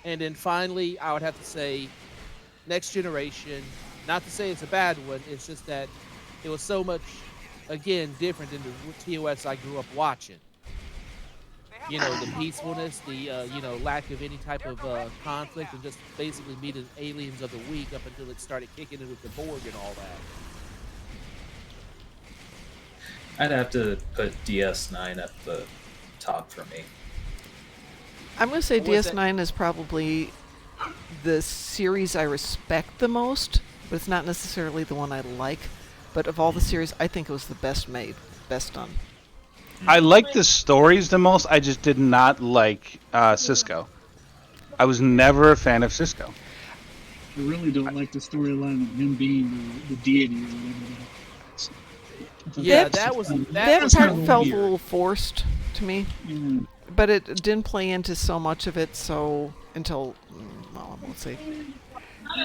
And then finally, I would have to say, Next Generation. Not to say it's a bad one, it's just that it was so much, again, different than the TOS I grew up watching. You know, the peacefulness, the, you know, lack of any type of conflict, and just basically meeting aliens of the week up until it started kicking in with the Borg and all that. I'd have to put DS9 at the top for me. I'm going to say DS9 is probably the series I respect the most, but it's not necessarily the one I like. But of all the series, I think it was the best made, best done. I like the stories the most. I just did not like Cisco. I was never a fan of Cisco. I really don't like the storyline of him being the deity or whatever. Yeah, that part felt a little forced to me, Yeah. but it didn't play into so much of it. So until, well, I won't say,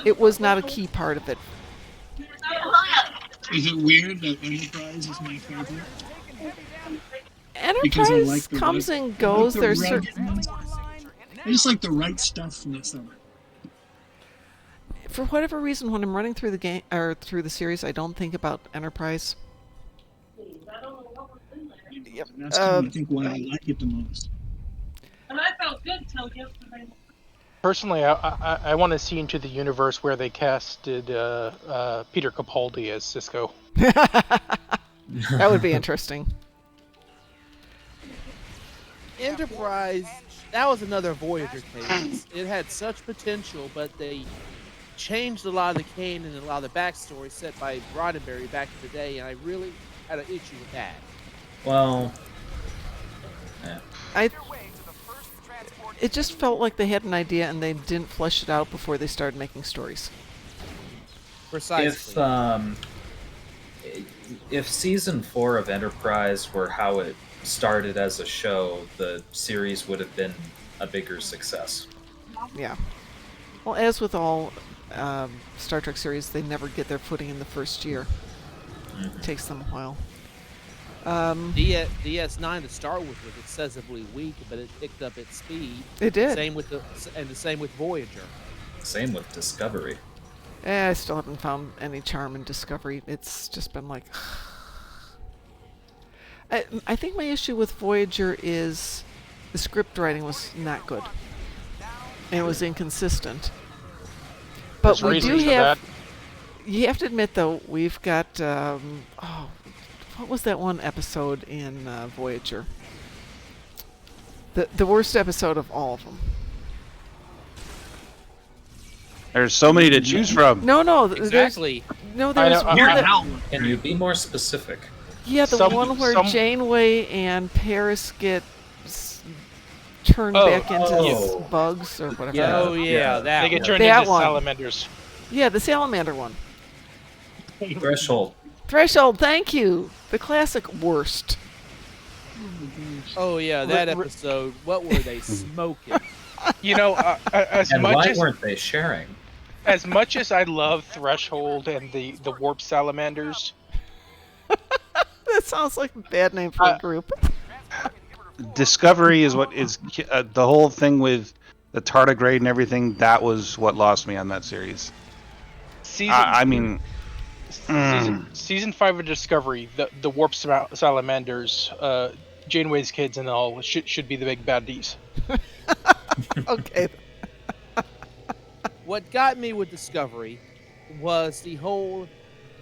it was not a key part of it. Is it weird that Enterprise is my favorite? Enterprise comes and goes. There's certain. I just like the right stuff in the summer. For whatever reason, when I'm running through the game or through the series, I don't think about Enterprise. Yep. That's kind of, I think, why I like it the most. And I felt good till yesterday. Personally, I want to see into the universe where they casted Peter Capaldi as Cisco. That would be interesting. Enterprise, that was another Voyager case. It had such potential, but they changed a lot of the canon and a lot of the backstory set by Roddenberry back in the day, and I really had an issue with that. Well, it just felt like they had an idea and they didn't flesh it out before they started making stories. Precisely. If season 4 of Enterprise were how it started as a show, the series would have been a bigger success. Yeah. Well, as with all Star Trek series, they never get their footing in the first year. Mm-hmm. It takes them a while. DS9 to start with was excessively weak, but it picked up its speed. It did. Same with the same with Voyager. Same with Discovery. I still haven't found any charm in Discovery. It's just been like... I think my issue with Voyager is the script writing was not good. And it was inconsistent. But we do have... You have to admit, though, we've got... what was that one episode in Voyager? The worst episode of all of them. There's so many to choose from. No, exactly. There's one that... Can you be more specific? Yeah, the one where Janeway and Paris get turned back into bugs or whatever. Yeah, that they get turned that into one. salamanders. Yeah, the salamander one. Threshold. Threshold, thank you. The classic worst. Oh yeah, that episode. What were they smoking? You know, as and much why as weren't they sharing? As much as I love Threshold and the warp salamanders. That sounds like a bad name for a group. Discovery is what is the whole thing with the tardigrade and everything. That was what lost me on that series. Season 5 of Discovery, the warp salamanders, Janeway's kids and all should be the big baddies. Okay. What got me with Discovery was the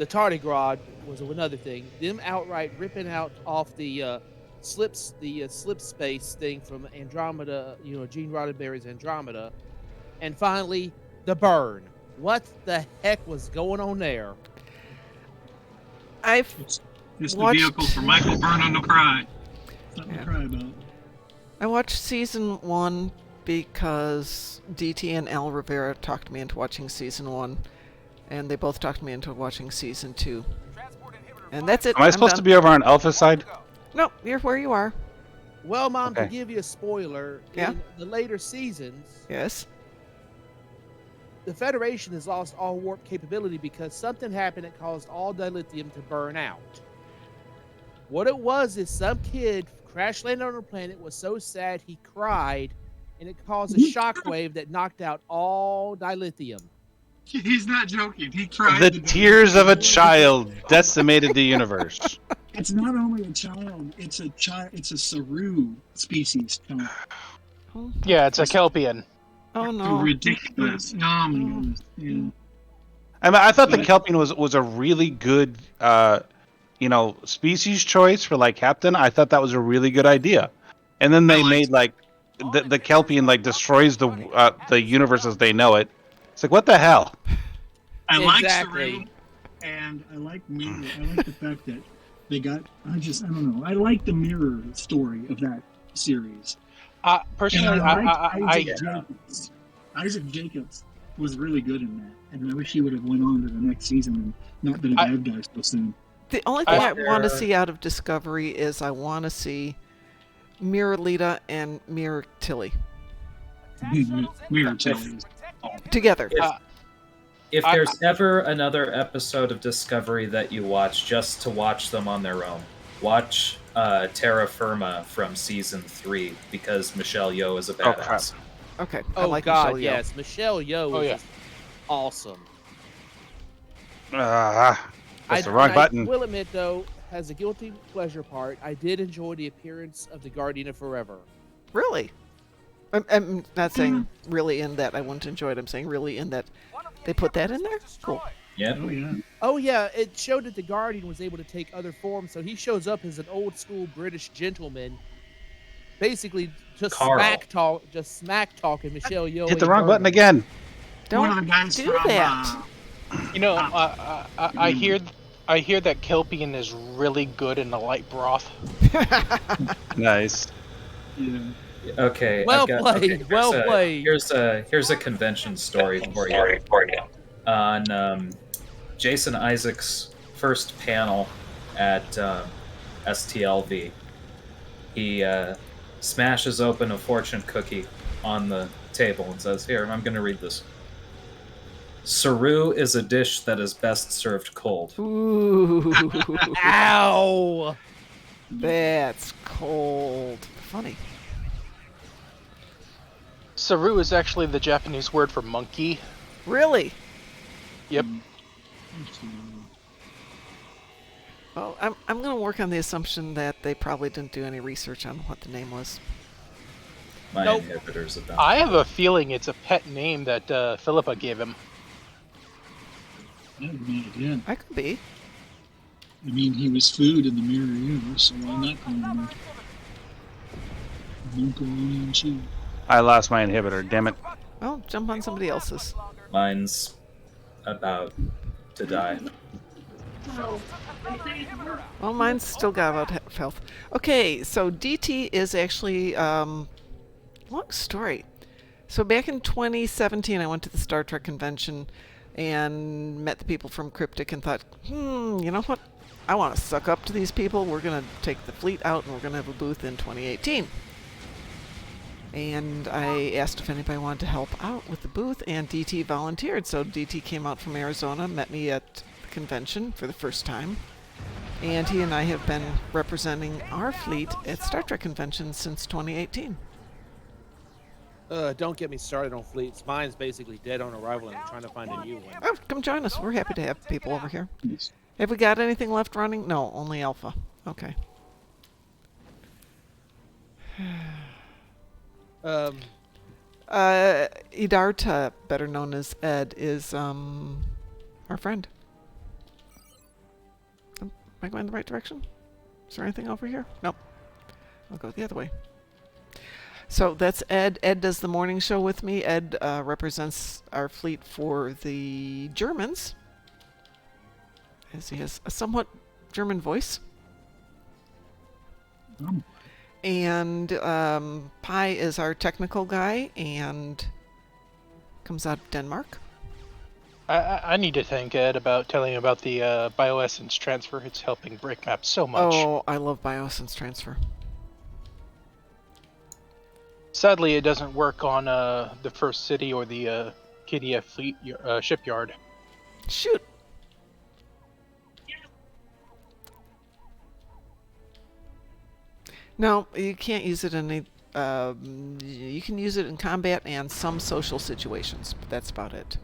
tardigrade was another thing. Them outright ripping out off the slip space thing from Andromeda, Gene Roddenberry's Andromeda, and finally the burn. What the heck was going on there? I've It's the watched... vehicle for Michael Burnham to cry. Something to cry about. I watched season 1 because DT and Al Rivera talked me into watching season 1, and they both talked me into watching season 2. And that's it. Am I supposed to be over on Alpha side? No, you're where you are. Well, Mom, to Okay. give you a spoiler, Yeah? in the later seasons, Yes. the Federation has lost all warp capability because something happened that caused all dilithium to burn out. What it was is some kid crash landed on a planet, was so sad he cried, and it caused a shockwave that knocked out all dilithium. He's not joking. He cried. The tears of a child decimated the universe. It's not only a child. It's a child. It's a Saru species. Yeah, it's a Kelpian. Oh no! Ridiculous. Oh my goodness. Yeah. I mean, I thought the Kelpian was a really good, species choice for like captain. I thought that was a really good idea, and then they made like the Kelpian like destroys the universe as they know it. It's like, what the hell? I like Saru, and I like Mirror. I like the fact that they got. I don't know. I like the Mirror story of that series. Personally, And I liked Isaac Jacobs was really good in that, and I wish he would have went on to the next season and not been a bad guy so soon. The only thing I want to see out of Discovery is I want to see Mirror Lita and Mirror Tilly Mirror Tilly together. If there's ever another episode of Discovery that you watch just to watch them on their own, watch Terra Firma from season 3 because Michelle Yeoh is a badass. Okay. Oh I like God, Michelle Yeoh. yes, Michelle Yeoh is yeah. just awesome. That's the wrong button. I will admit, though, as a guilty pleasure part, I did enjoy the appearance of the Guardian of Forever. Really? I'm not saying really in that I wouldn't enjoy it. I'm saying really in that they put that in there? Cool. Yeah. Oh yeah. Oh yeah, it showed that the Guardian was able to take other forms. So he shows up as an old school British gentleman, basically just Carl. smack talking Michelle Yeoh. Hit the wrong button again. One of Don't the guys do from, that. I hear that Kelpian is really good in the light broth. Nice. Yeah. Okay. Well played. Here's a convention story for you. On Jason Isaac's first panel at STLV, he smashes open a fortune cookie on the table and says, "Here, I'm going to read this. Saru is a dish that is best served cold." Ooh. Ow! That's cold. Funny. Saru is actually the Japanese word for monkey. Really? Yep. Well, I'm going to work on the assumption that they probably didn't do any research on what the name was. My Nope. inhibitors have done. I have a feeling it's a pet name that Philippa gave him. I have no idea. I could be. I mean, he was food in the Mirror universe, so why not call him macaroni and cheese? I lost my inhibitor. Damn it. Well, jump on somebody else's. Mine's about to die. Well, mine's still got about half health. Okay, so DT is actually long story. So back in 2017, I went to the Star Trek convention and met the people from Cryptic and thought, you know what? I want to suck up to these people. We're going to take the fleet out and we're going to have a booth in 2018. And I asked if anybody wanted to help out with the booth, and DT volunteered. So DT came out from Arizona, met me at the convention for the first time, and he and I have been representing our fleet at Star Trek conventions since 2018. Don't get me started on fleets. Mine's basically dead on arrival, and I'm trying to find a new one. Oh, come join us. We're happy to have people over here. Have we got anything left running? No, only Alpha. Okay. Idarta, better known as Ed, is our friend. Am I going the right direction? Is there anything over here? Nope. I'll go the other way. So that's Ed. Ed does the morning show with me. Ed represents our fleet for the Germans, as he has a somewhat German voice. And Pi is our technical guy and comes out of Denmark. I need to thank Ed about telling about the bioessence transfer. It's helping break maps so much. Oh, I love bioessence transfer. Sadly, it doesn't work on the first city or the KDF fleet shipyard. Shoot. No, you can't use it in you can use it in combat and some social situations, but that's about it.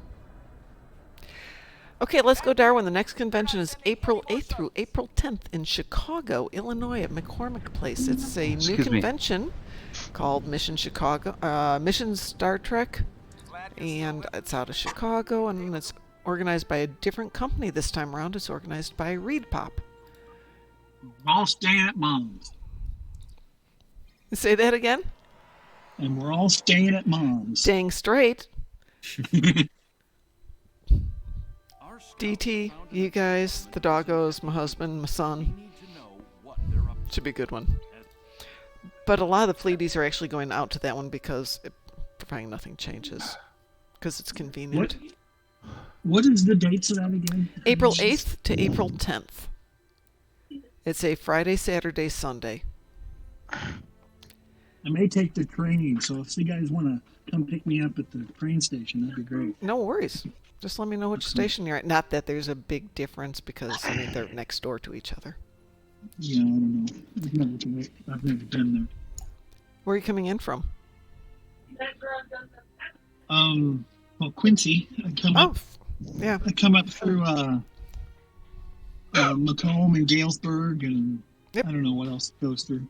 Okay, let's go, Darwin. The next convention is April 8th through April 10th in Chicago, Illinois at McCormick Place. It's a new convention called Mission Chicago, Mission Star Trek, and it's out of Chicago, and it's organized by a different company this time around. It's organized by Reed Pop. We're all staying at Mom's. Say that again? And we're all staying at Mom's. Dang straight. DT, you guys, the doggos, my husband, my son. Should be a good one. But a lot of the fleeties are actually going out to that one because providing nothing changes. Because it's convenient. What is the dates of that again? April 8th to April 10th. It's a Friday, Saturday, Sunday. I may take the train, so if you guys want to come pick me up at the train station, that'd be great. No worries. Just let me know which station you're at. Not that there's a big difference because I mean they're next door to each other. Yeah, I don't know. I've never been there. Where are you coming in from? Well, Quincy. I come up. Yeah. I come up through Macomb and Galesburg, and I don't know what else it goes through.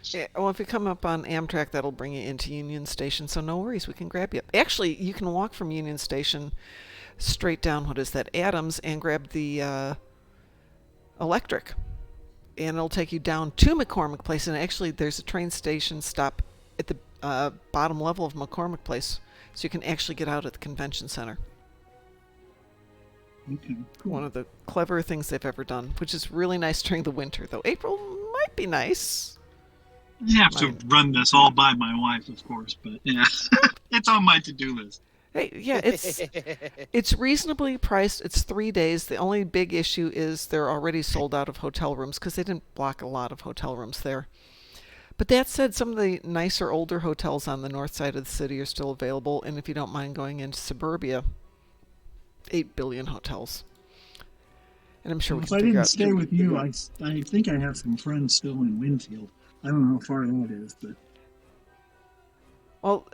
Yeah, well, if you come up on Amtrak, that'll bring you into Union Station, so no worries, we can grab you. Actually, you can walk from Union Station straight down, what is that, Adams, and grab the electric. And it'll take you down to McCormick Place, and actually there's a train station stop at the bottom level of McCormick Place, so you can actually get out at the convention center. Okay, cool. One of the clever things they've ever done, which is really nice during the winter, though. April might be nice. I have to run this all by my wife, of course, but yeah, it's on my to-do list. Hey, yeah, it's reasonably priced. It's 3 days. The only big issue is they're already sold out of hotel rooms because they didn't block a lot of hotel rooms there. But that said, some of the nicer, older hotels on the north side of the city are still available, and if you don't mind going into suburbia, 8 billion hotels. And I'm sure we can figure out. If I didn't stay with you, I think I have some friends still in Winfield. I don't know how far that is, but... Well,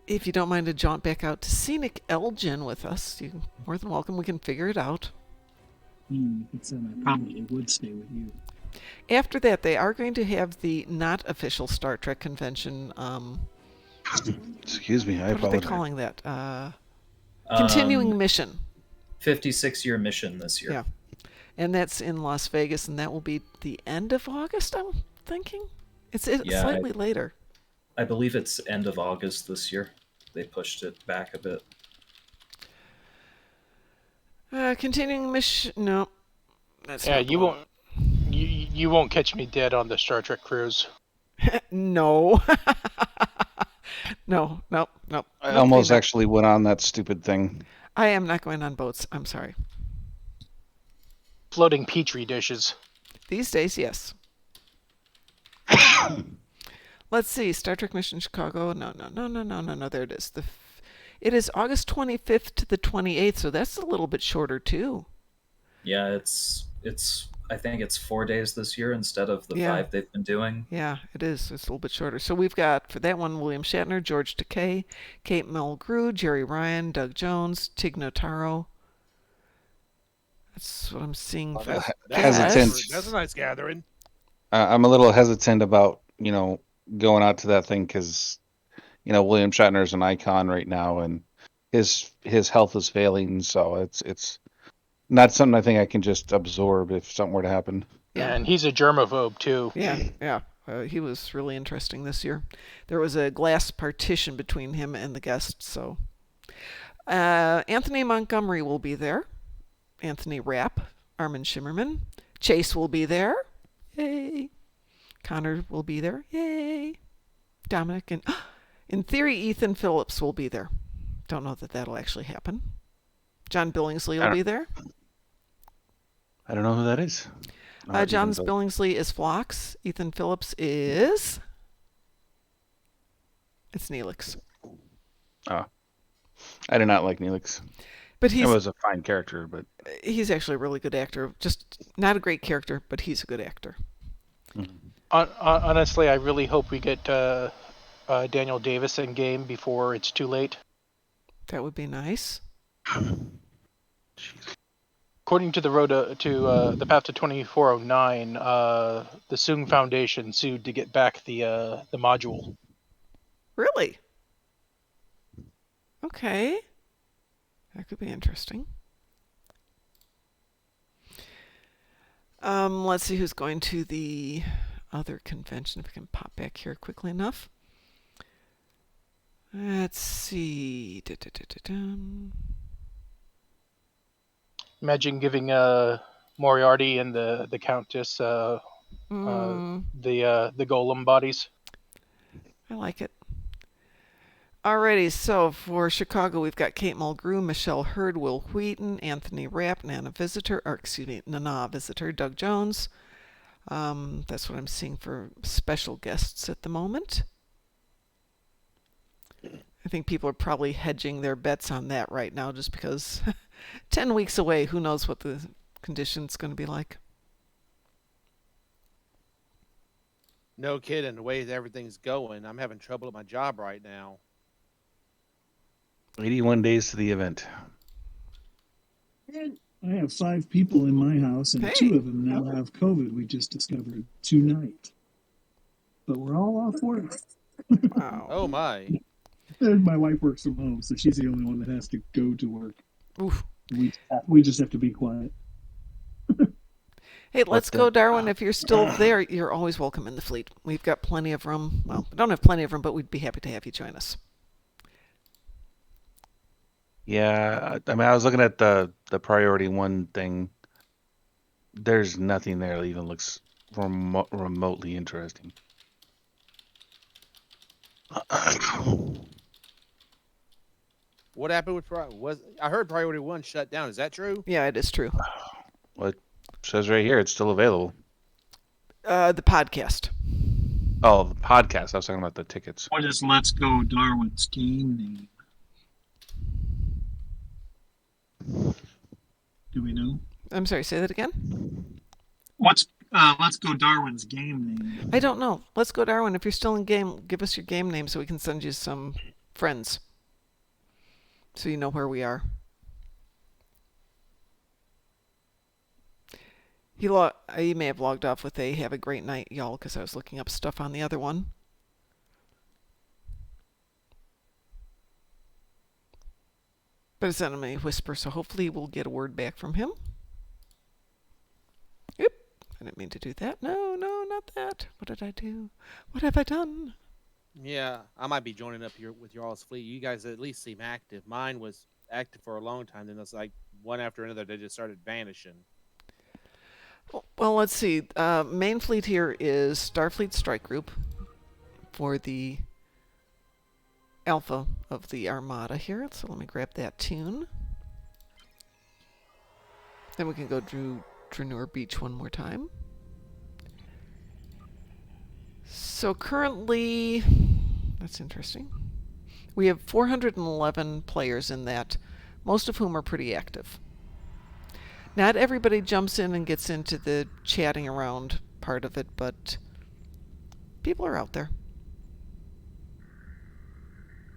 if you don't mind to jaunt back out to scenic Elgin with us, you're more than welcome. We can figure it out. I probably would stay with you. After that, they are going to have the not official Star Trek convention. Excuse me, I apologize. What are they calling that? Continuing mission. 56-year mission this year. Yeah. And that's in Las Vegas, and that will be the end of August, I'm thinking. It's slightly later. I believe it's end of August this year. They pushed it back a bit. Continuing mission. No, that's not you won't. You won't catch me dead on the Star Trek cruise. No. No. I almost actually went on that stupid thing. I am not going on boats. I'm sorry. Floating petri dishes. These days, yes. Let's see. Star Trek Mission Chicago. No. There it is. It is August 25th to the 28th, so that's a little bit shorter too. Yeah, it's. I think it's 4 days this year instead of the 5 they've been doing. Yeah, it is. It's a little bit shorter. So we've got, for that one, William Shatner, George Takei, Kate Mulgrew, Jerry Ryan, Doug Jones, Tig Notaro. That's what I'm seeing. Hesitant. That's a nice gathering. I'm a little hesitant about, going out to that thing because, William Shatner is an icon right now and his health is failing. So it's not something I think I can just absorb if something were to happen. Yeah, and he's a germaphobe too. Yeah. He was really interesting this year. There was a glass partition between him and the guests, so. Anthony Montgomery will be there. Anthony Rapp, Armin Shimmerman. Chase will be there. Yay. Connor will be there. Yay. Dominic and in theory, Ethan Phillips will be there. Don't know that that'll actually happen. John Billingsley will be there. I don't know who that is. John Billingsley is Phlox. Ethan Phillips is... It's Neelix. Oh. I did not like Neelix. But he was a fine character, but... He's actually a really good actor. Just not a great character, but he's a good actor. Mm-hmm. Honestly, I really hope we get Daniel Davis in game before it's too late. That would be nice. According to the road to the path to 2409, the Soong Foundation sued to get back the module. Really? Okay. That could be interesting. Let's see who's going to the other convention. If we can pop back here quickly enough. Let's see. Imagine giving Moriarty and the Countess the golem bodies. I like it. Alrighty, so for Chicago, we've got Kate Mulgrew, Michelle Hurd, Will Wheaton, Anthony Rapp, Nana Visitor, Doug Jones. That's what I'm seeing for special guests at the moment. I think people are probably hedging their bets on that right now just because 10 weeks away, who knows what the condition's going to be like. No kidding, the way that everything's going, I'm having trouble at my job right now. 81 days to the event. I have 5 people in my house, and 2 of them now have COVID. We just discovered tonight, but we're all off work. Wow. Oh my! And my wife works from home, so she's the only one that has to go to work. Oof. We just have to be quiet. Hey, let's go, Darwin. If you're still there, you're always welcome in the fleet. We've got plenty of room. Well, we don't have plenty of room, but we'd be happy to have you join us. Yeah, I mean, I was looking at the priority 1 thing. There's nothing there that even looks remotely interesting. What happened with I heard priority 1 shut down. Is that true? Yeah, it is true. Well, it says right here it's still available. The podcast. Oh, the podcast. I was talking about the tickets. What is Let's Go Darwin's game name? Do we know? I'm sorry, say that again? What's Let's Go Darwin's game name? I don't know. Let's go, Darwin. If you're still in game, give us your game name so we can send you some friends. So you know where we are. He may have logged off with a have a great night, y'all, because I was looking up stuff on the other one. But it's on a whisper, so hopefully we'll get a word back from him. Yep. I didn't mean to do that. No, not that. What did I do? What have I done? Yeah, I might be joining up here with y'all's fleet. You guys at least seem active. Mine was active for a long time, then it's like one after another they just started vanishing. Well, let's see. Main fleet here is Starfleet Strike Group for the Alpha of the Armada here. So let me grab that tune. Then we can go through Dranuur Beach one more time. So currently, that's interesting. We have 411 players in that, most of whom are pretty active. Not everybody jumps in and gets into the chatting around part of it, but people are out there.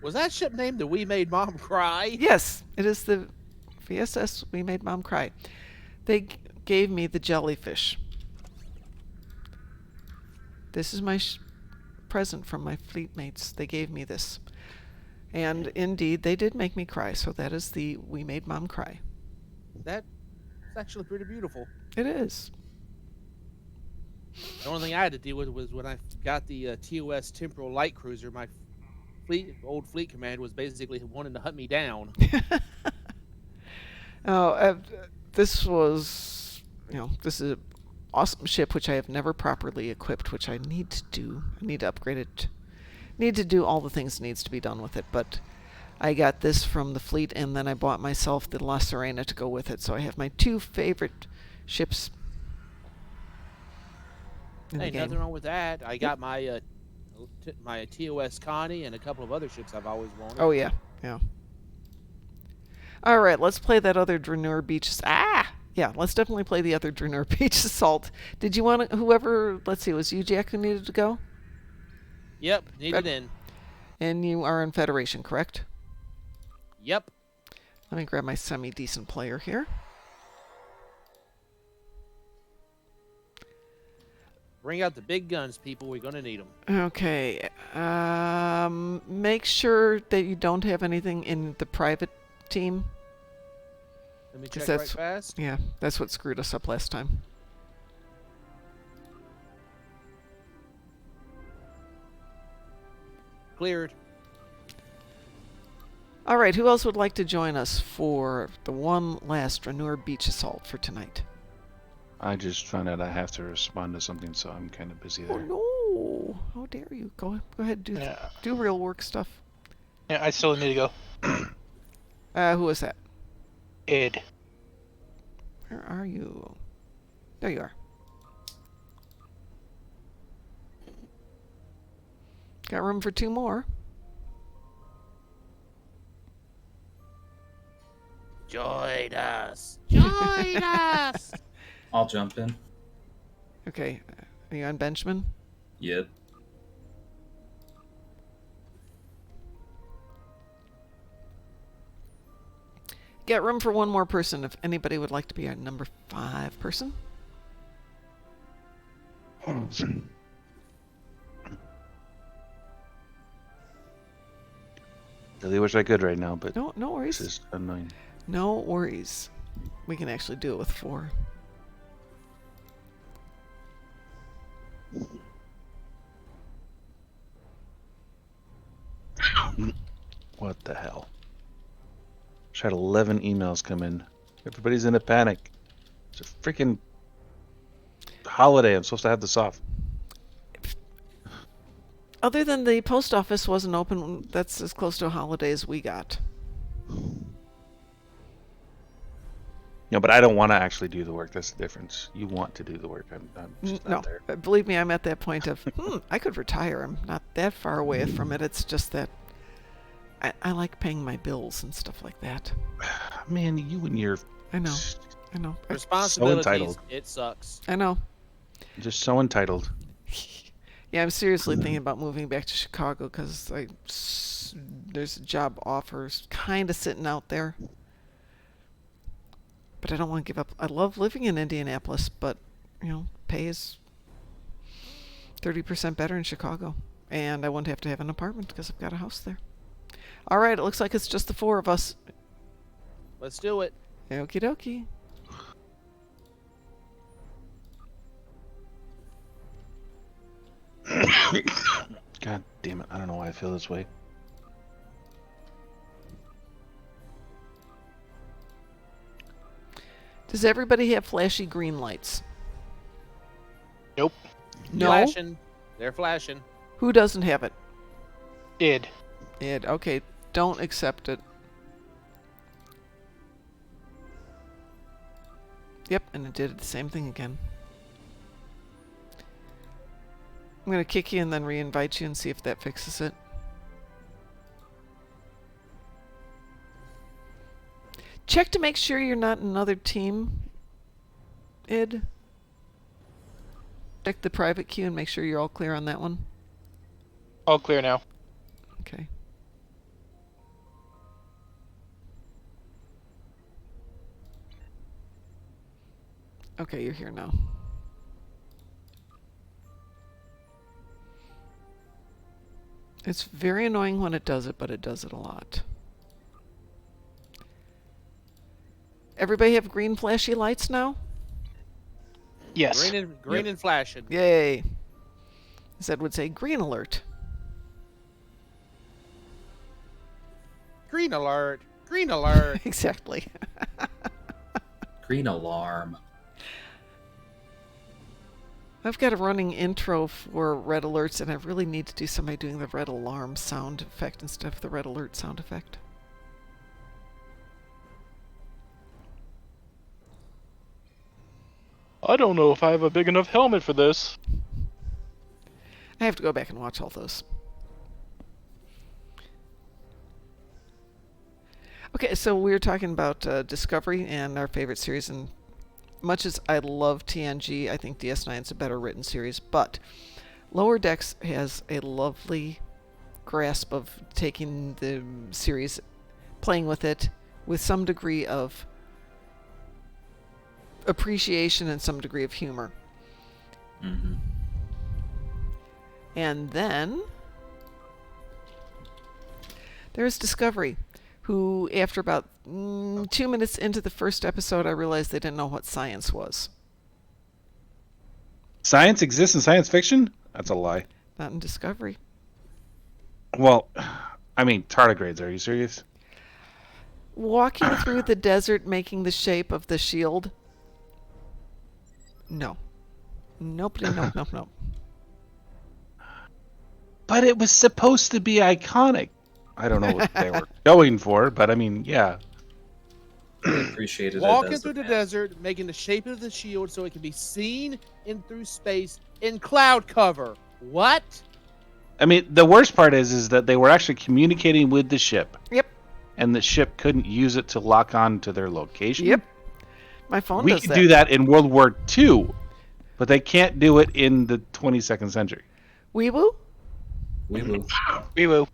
Was that ship named the We Made Mom Cry? Yes, it is the VSS We Made Mom Cry. They gave me the jellyfish. This is my present from my fleet mates. They gave me this. And indeed, they did make me cry, so that is the We Made Mom Cry. That's actually pretty beautiful. It is. The only thing I had to deal with was when I got the TOS Temporal Light Cruiser. My old fleet command was basically wanting to hunt me down. Oh, this was, this is an awesome ship which I have never properly equipped, which I need to do. I need to upgrade it. Need to do all the things that needs to be done with it, but I got this from the fleet, and then I bought myself the La Serena to go with it. So I have my 2 favorite ships. Hey, nothing wrong with that. I got my my TOS Connie and a couple of other ships I've always wanted. Oh yeah, yeah. All right, let's play that other Dranuur Beach. Yeah, let's definitely play the other Dranuur Beach Assault. Did you want to, whoever? Let's see, was you Jack who needed to go? Yep, needed in. And you are in Federation, correct? Yep. Let me grab my semi-decent player here. Bring out the big guns, people. We're going to need them. Okay. Make sure that you don't have anything in the private team. Let me check right fast. Yeah, that's what screwed us up last time. Cleared. All right, who else would like to join us for the one last Dranuur Beach Assault for tonight? I just found out I have to respond to something, so I'm kind of busy there. Oh no! How dare you? Go ahead, do real work stuff. Yeah, I still need to go. Who is that? Ed. Where are you? There you are. Got room for 2 more. Join us. Join us. I'll jump in. Okay. Are you on Benjamin? Yep. Get room for 1 more person if anybody would like to be our number 5 person. Really wish I could right now, but no worries. This is annoying. No worries. We can actually do it with 4. What the hell? Just had 11 emails come in. Everybody's in a panic. It's a freaking holiday. I'm supposed to have this off. Other than the post office wasn't open, that's as close to a holiday as we got. No, but I don't want to actually do the work. That's the difference. You want to do the work. I'm just not there. Believe me, I'm at that point of, I could retire. I'm not that far away from it. It's just that I like paying my bills and stuff like that. Man, you and your... I know. Responsibilities, so entitled. It sucks. I know. Just so entitled. Yeah, I'm seriously thinking about moving back to Chicago because there's job offers kind of sitting out there. But I don't want to give up. I love living in Indianapolis, but, pay is 30% better in Chicago. And I won't have to have an apartment because I've got a house there. All right, it looks like it's just the 4 of us. Let's do it. Okie dokie. God damn it. I don't know why I feel this way. Does everybody have flashy green lights? Nope. No? Flashing. They're flashing. Who doesn't have it? Id. Okay, don't accept it. Yep, and it did the same thing again. I'm going to kick you and then re-invite you and see if that fixes it. Check to make sure you're not in another team, Id. Check the private queue and make sure you're all clear on that one. All clear now. Okay. Okay, you're here now. It's very annoying when it does it, but it does it a lot. Everybody have green flashy lights now? Yes. Green and flashing. Yay. As Ed would say, green alert. Green alert. Green alert. Exactly. Green alarm. I've got a running intro for red alerts, and I really need to do somebody doing the red alarm sound effect instead of the red alert sound effect. I don't know if I have a big enough helmet for this. I have to go back and watch all those. Okay, so we were talking about Discovery and our favorite series, and much as I love TNG, I think DS9 is a better written series, but Lower Decks has a lovely grasp of taking the series, playing with it with some degree of appreciation and some degree of humor. Mm-hmm. And then there's Discovery, who, after about 2 minutes into the first episode, I realized they didn't know what science was. Science exists in science fiction? That's a lie. Not in Discovery. Well, I mean, tardigrades, are you serious? Walking through the desert making the shape of the shield? No. Nope. But it was supposed to be iconic. I don't know what they were going for, but I mean, yeah. I appreciated Walking it through the desert, making the shape of the shield so it can be seen in through space in cloud cover. What? I mean, the worst part is that they were actually communicating with the ship. Yep. And the ship couldn't use it to lock on to their location. Yep. My phone We does could that. do that in World War II, but they can't do it in the 22nd century. Wee-woo? Wee-woo. Wee-woo.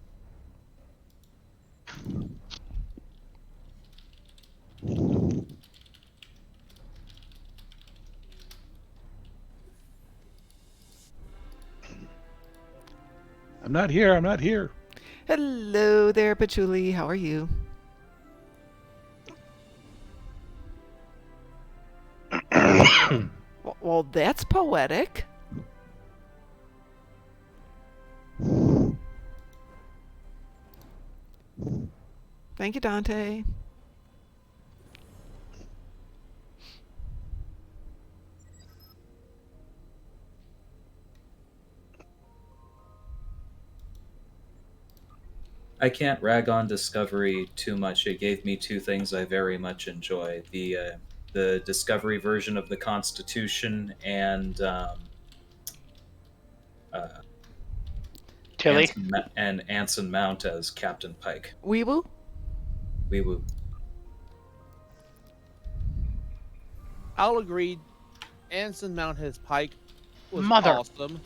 I'm not here. Hello there, Patchouli. How are you? Well, that's poetic. Thank you, Dante. I can't rag on Discovery too much. It gave me two things I very much enjoy: the Discovery version of the Constitution and Tilly Anson Mount as Captain Pike. Wee-woo? Wee-woo. I'll agree. Anson Mount as Pike was Mother. awesome.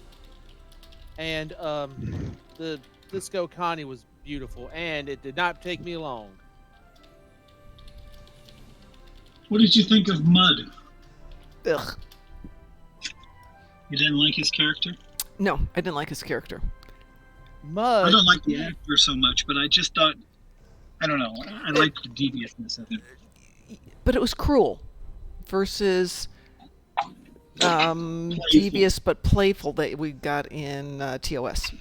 And the Disco Connie was beautiful, and it did not take me long. What did you think of Mud? Ugh. You didn't like his character? No, I didn't like his character. Mud. I don't like the actor so much, but I just thought, I don't know, I liked the deviousness of him. But it was cruel versus devious but playful that we got in TOS.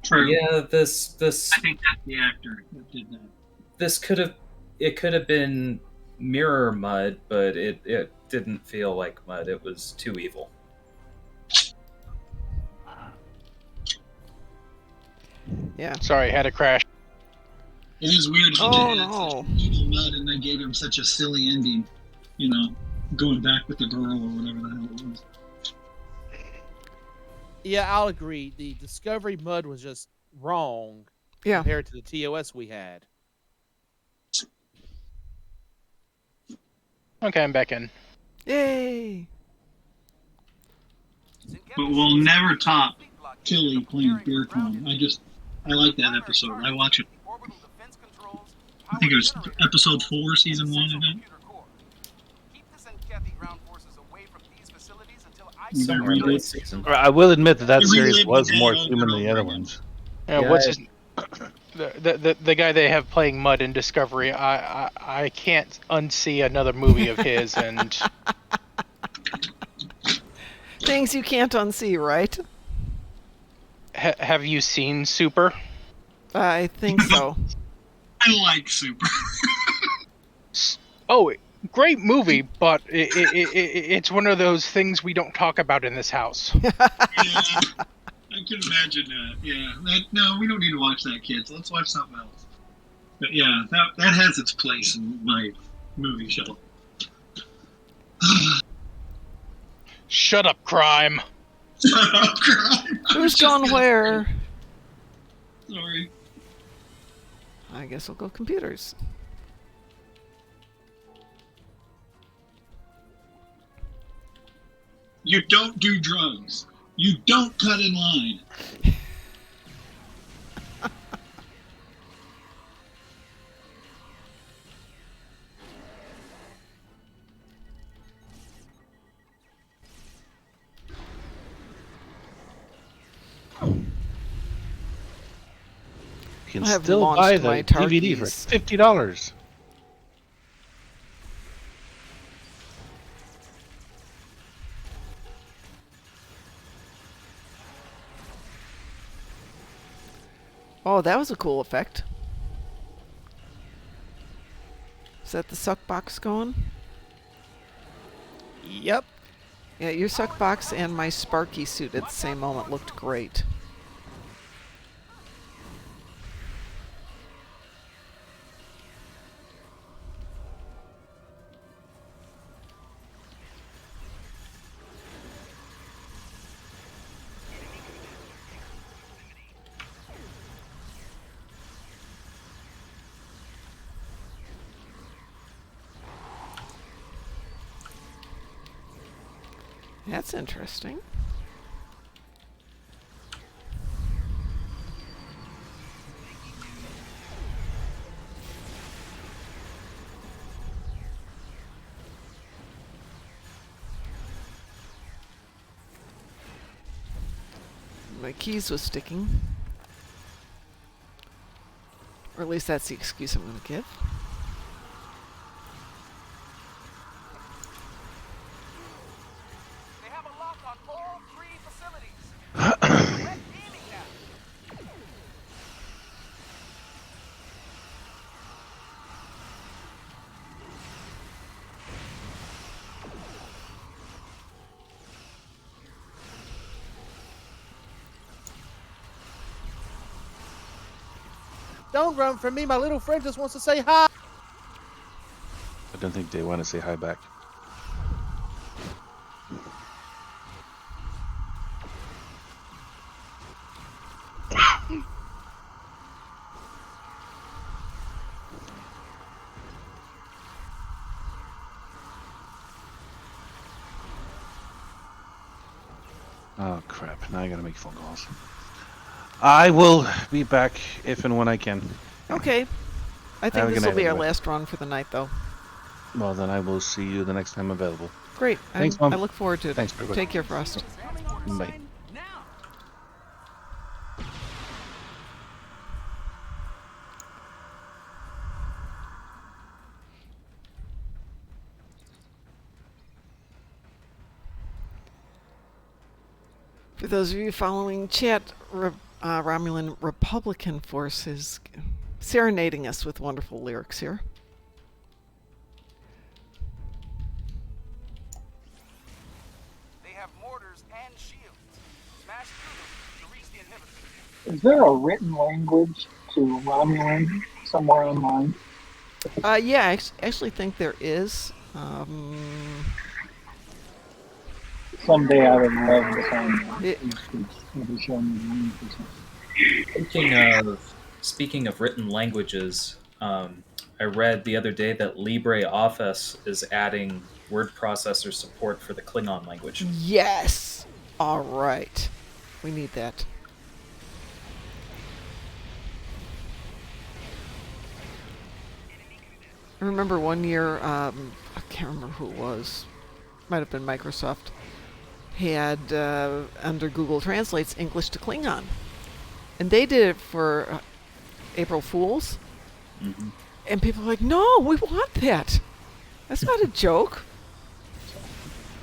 True. Yeah, this I think that's the actor that did that. this could have been mirror Mud, but it didn't feel like Mud. It was too evil. Yeah. Sorry, had a crash. It is weird how Oh, they had no. such evil Mud and they gave him such a silly ending, you know, going back with the girl or whatever the hell it was. Yeah, I'll agree. The Discovery Mud was just wrong compared to the TOS we had. Okay, I'm back in. Yay! But we'll never top Tilly playing Beer Pong. I like that episode. I watch it. I think it was episode 4, season 1 of it. Somewhere in that season. I will admit that It series relived was the more day human over than the other again. ones. Yeah, what's his the guy they have playing Mud in Discovery? I can't unsee another movie of his, and Things you can't unsee, right? Have you seen Super? I think so. I like Super. Oh, great movie, but it's one of those things we don't talk about in this house. Yeah, I can imagine that. Yeah, no, we don't need to watch that, kids. Let's watch something else. But yeah, that has its place in my movie shelf. Shut up, crime. Shut up, crime. Who's gone where? Sorry. I guess I'll go computers. You don't do drugs. You don't cut in line. You can I have still launched buy my the DVD for Tarkies. $50. Oh, that was a cool effect. Is that the suck box going? Yep. Yeah, your suck box and my Sparky suit at the same moment looked great. That's interesting. My keys was sticking. Or at least that's the excuse I'm going to give. They have a lock on all 3 facilities. Red teaming now. Don't run from me. My little friend just wants to say hi. I don't think they want to say hi back. Oh crap, now I gotta make phone calls. I will be back if and when I can. Okay. I Have think a good this will night, be our everybody. last run for the night, though. Well, then I will see you the next time available. Great. Thanks, Mom. I look forward to it. Thanks, everybody. Take care, Frost. Bye. For those of you following chat, Romulan Republican forces serenading us with wonderful lyrics here. They have mortars and shields. Smash through them to reach the inhibitor. Is there a written language to Romulan somewhere online? Yeah, I actually think there is. Someday I would love to find that. It- Maybe show me the link or something. Speaking of written languages, I read the other day that Libreoffice is adding word processor support for the Klingon language. Yes! All right. We need that. I remember one year, I can't remember who it was, might have been Microsoft, had under Google Translates English to Klingon. And they did it for April Fools. Mm-hmm. And people were like, no, we want that. That's not a joke.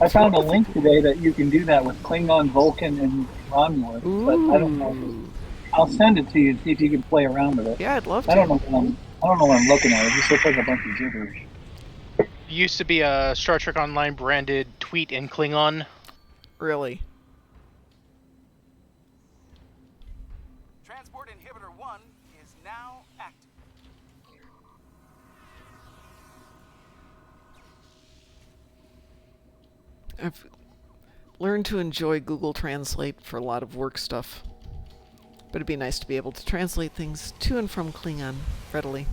I found a link today that you can do that with Klingon, Vulcan, and Dranuur, but I don't know. I'll send it to you and see if you can play around with it. Yeah, I'd love to. I don't know what I'm looking at. It just looks like a bunch of gibberish. There used to be a Star Trek Online branded tweet in Klingon. Really? Transport inhibitor 1 is now active. I've learned to enjoy Google Translate for a lot of work stuff. But it'd be nice to be able to translate things to and from Klingon readily.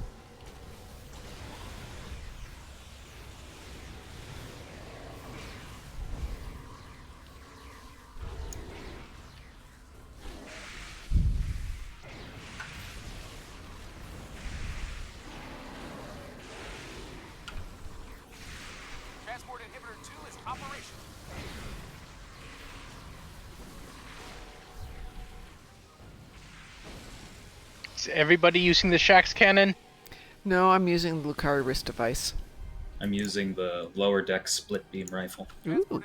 Transport inhibitor 2 is operational. Is everybody using the Shax cannon? No, I'm using the Lucari wrist device. I'm using the lower deck split beam rifle. Ooh.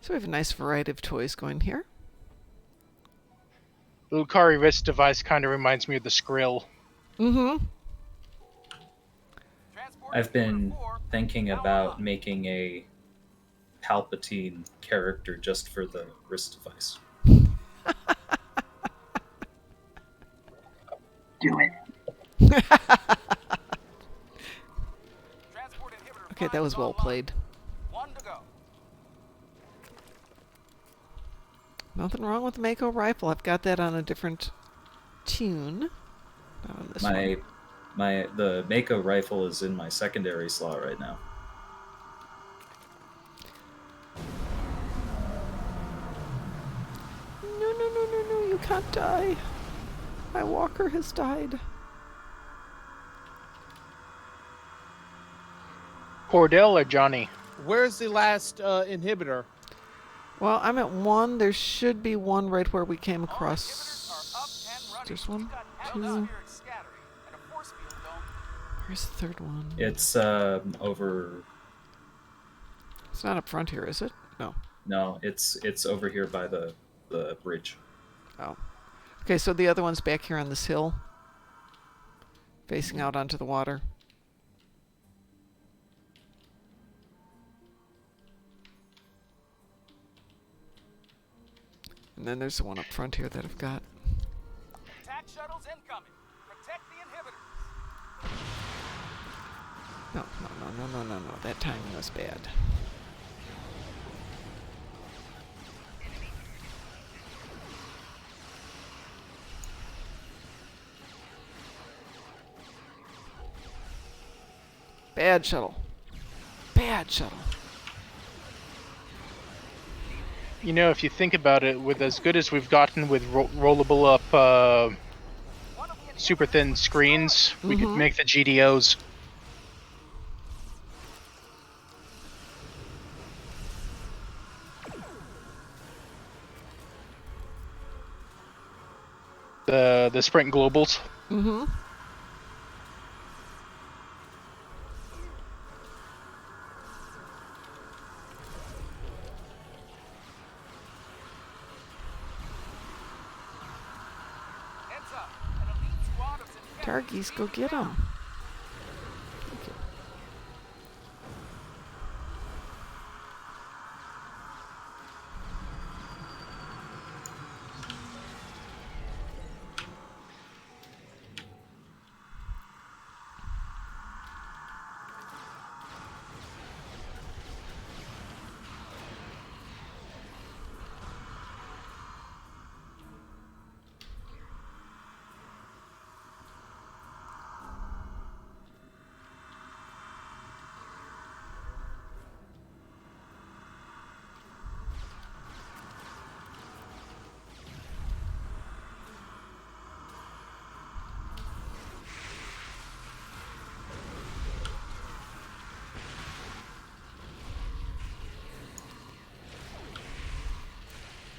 So we have a nice variety of toys going here. The Lucari wrist device kind of reminds me of the Skrill. Mm-hmm. I've been thinking about making a Palpatine character just for the wrist device. Do it. Okay, that was well played. Nothing wrong with the Mako rifle. I've got that on a different tune. Not on this one. The Mako rifle is in my secondary slot right now. No, you can't die. My walker has died. Cordell or Johnny? Where's the last inhibitor? Well, I'm at 1. There should be one right where we came across. There's 1, 2. Where's the third one? It's over. It's not up front here, is it? No. No, it's over here by the bridge. Oh. Okay, so the other one's back here on this hill, facing out onto the water. And then there's the one up front here that I've got. Attack shuttles incoming. Protect the inhibitors. No. That timing was bad. Bad shuttle. Bad shuttle. You know, if you think about it, with as good as we've gotten with rollable up super thin screens, we could make the GDOs. The Sprint Globals. Mm-hmm. Targies, go get him. Okay.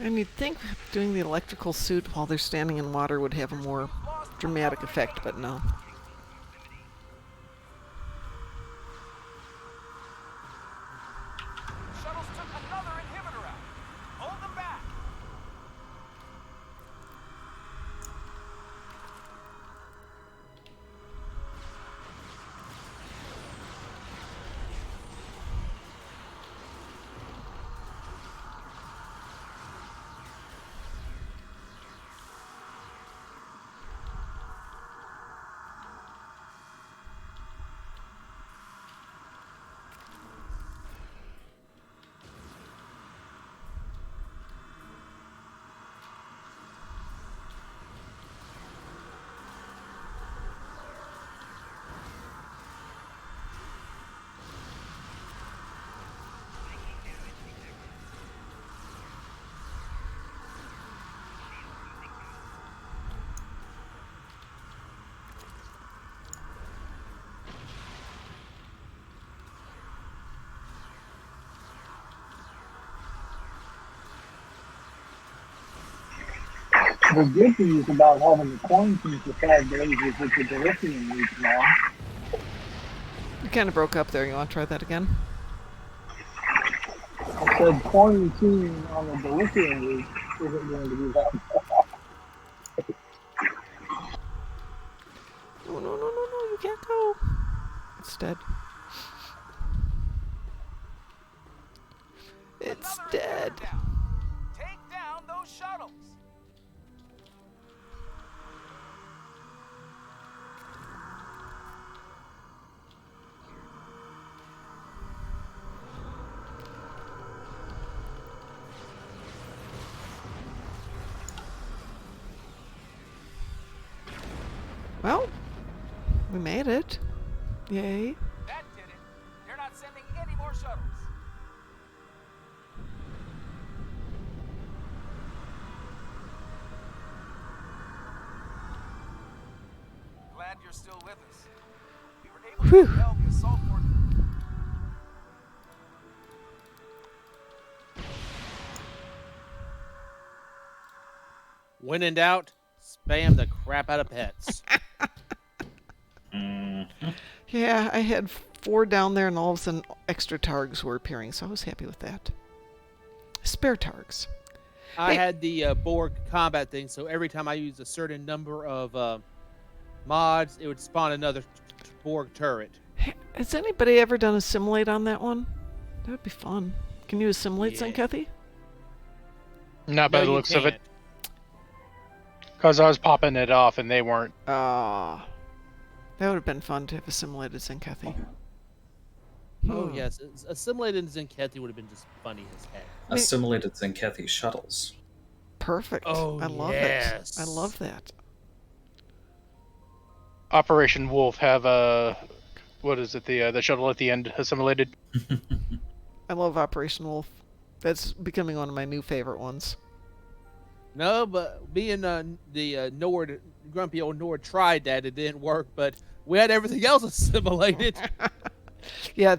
And you'd think doing the electrical suit while they're standing in water would have a more dramatic effect, but no. the good news about having the quarantine for 5 days is that the Delirium week now. You kind of broke up there. You want to try that again? I said quarantine on the Delirium week isn't going to be that bad. Oh, no, you can't go. It's dead. It's dead. Take down those shuttles. Well, we made it. Yay. That did it. They're not sending any more shuttles. Glad you're still with us. We were able to repel the assault force. When in doubt, spam the crap out of pets. Yeah, I had 4 down there, and all of a sudden extra targs were appearing, so I was happy with that. Spare targs. I had the Borg combat thing, so every time I used a certain number of mods, it would spawn another Borg turret. Has anybody ever done a simulate on that one? That would be fun. Can you assimilate, Zenkethy? Not by the looks of it. Because I was popping it off and they weren't. Ah. That would have been fun to have assimilated Zenkethy. Oh, yes. Assimilated Zenkethy would have been just funny as heck. Assimilated Zenkethy shuttles. Perfect. Oh, I love yes. it. I love that. Operation Wolf have what is it, the shuttle at the end assimilated? I love Operation Wolf. That's becoming one of my new favorite ones. No, but being the Nord, grumpy old Nord tried that. It didn't work, but we had everything else assimilated. Yeah,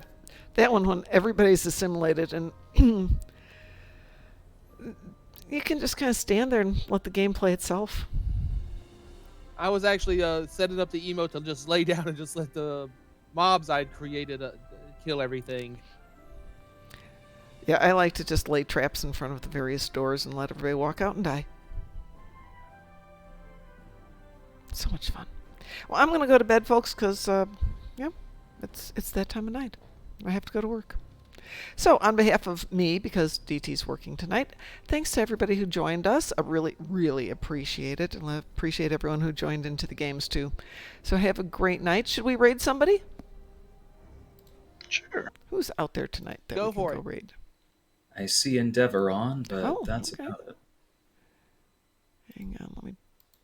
that one when everybody's assimilated and you can just kind of stand there and let the game play itself. I was actually setting up the emote to just lay down and just let the mobs I'd created kill everything. Yeah, I like to just lay traps in front of the various doors and let everybody walk out and die. So much fun. Well, I'm going to go to bed, folks, because, yeah, it's that time of night. I have to go to work. So, on behalf of me, because DT's working tonight, thanks to everybody who joined us. I really, really appreciate it. And I appreciate everyone who joined into the games, too. So, have a great night. Should we raid somebody? Sure. Who's out there tonight that we can go raid? I see Endeavor on, but that's okay. about it. Hang on, let me...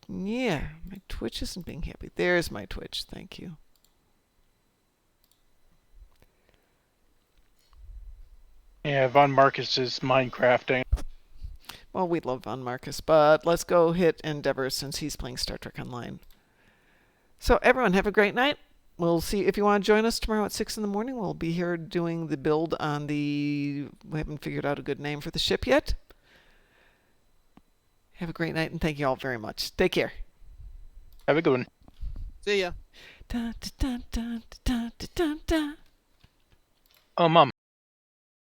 Yeah, my Twitch isn't being happy. There's my Twitch. Thank you. Yeah, Von Marcus is Minecrafting. Well, we love Von Marcus, but let's go hit Endeavor since he's playing Star Trek Online. So, everyone, have a great night. We'll see if you want to join us tomorrow at 6 in the morning. We'll be here doing the build on the... We haven't figured out a good name for the ship yet. Have a great night, and thank you all very much. Take care. Have a good one. See ya. Da, da, da, da, da, da, da, da. Oh, Mom.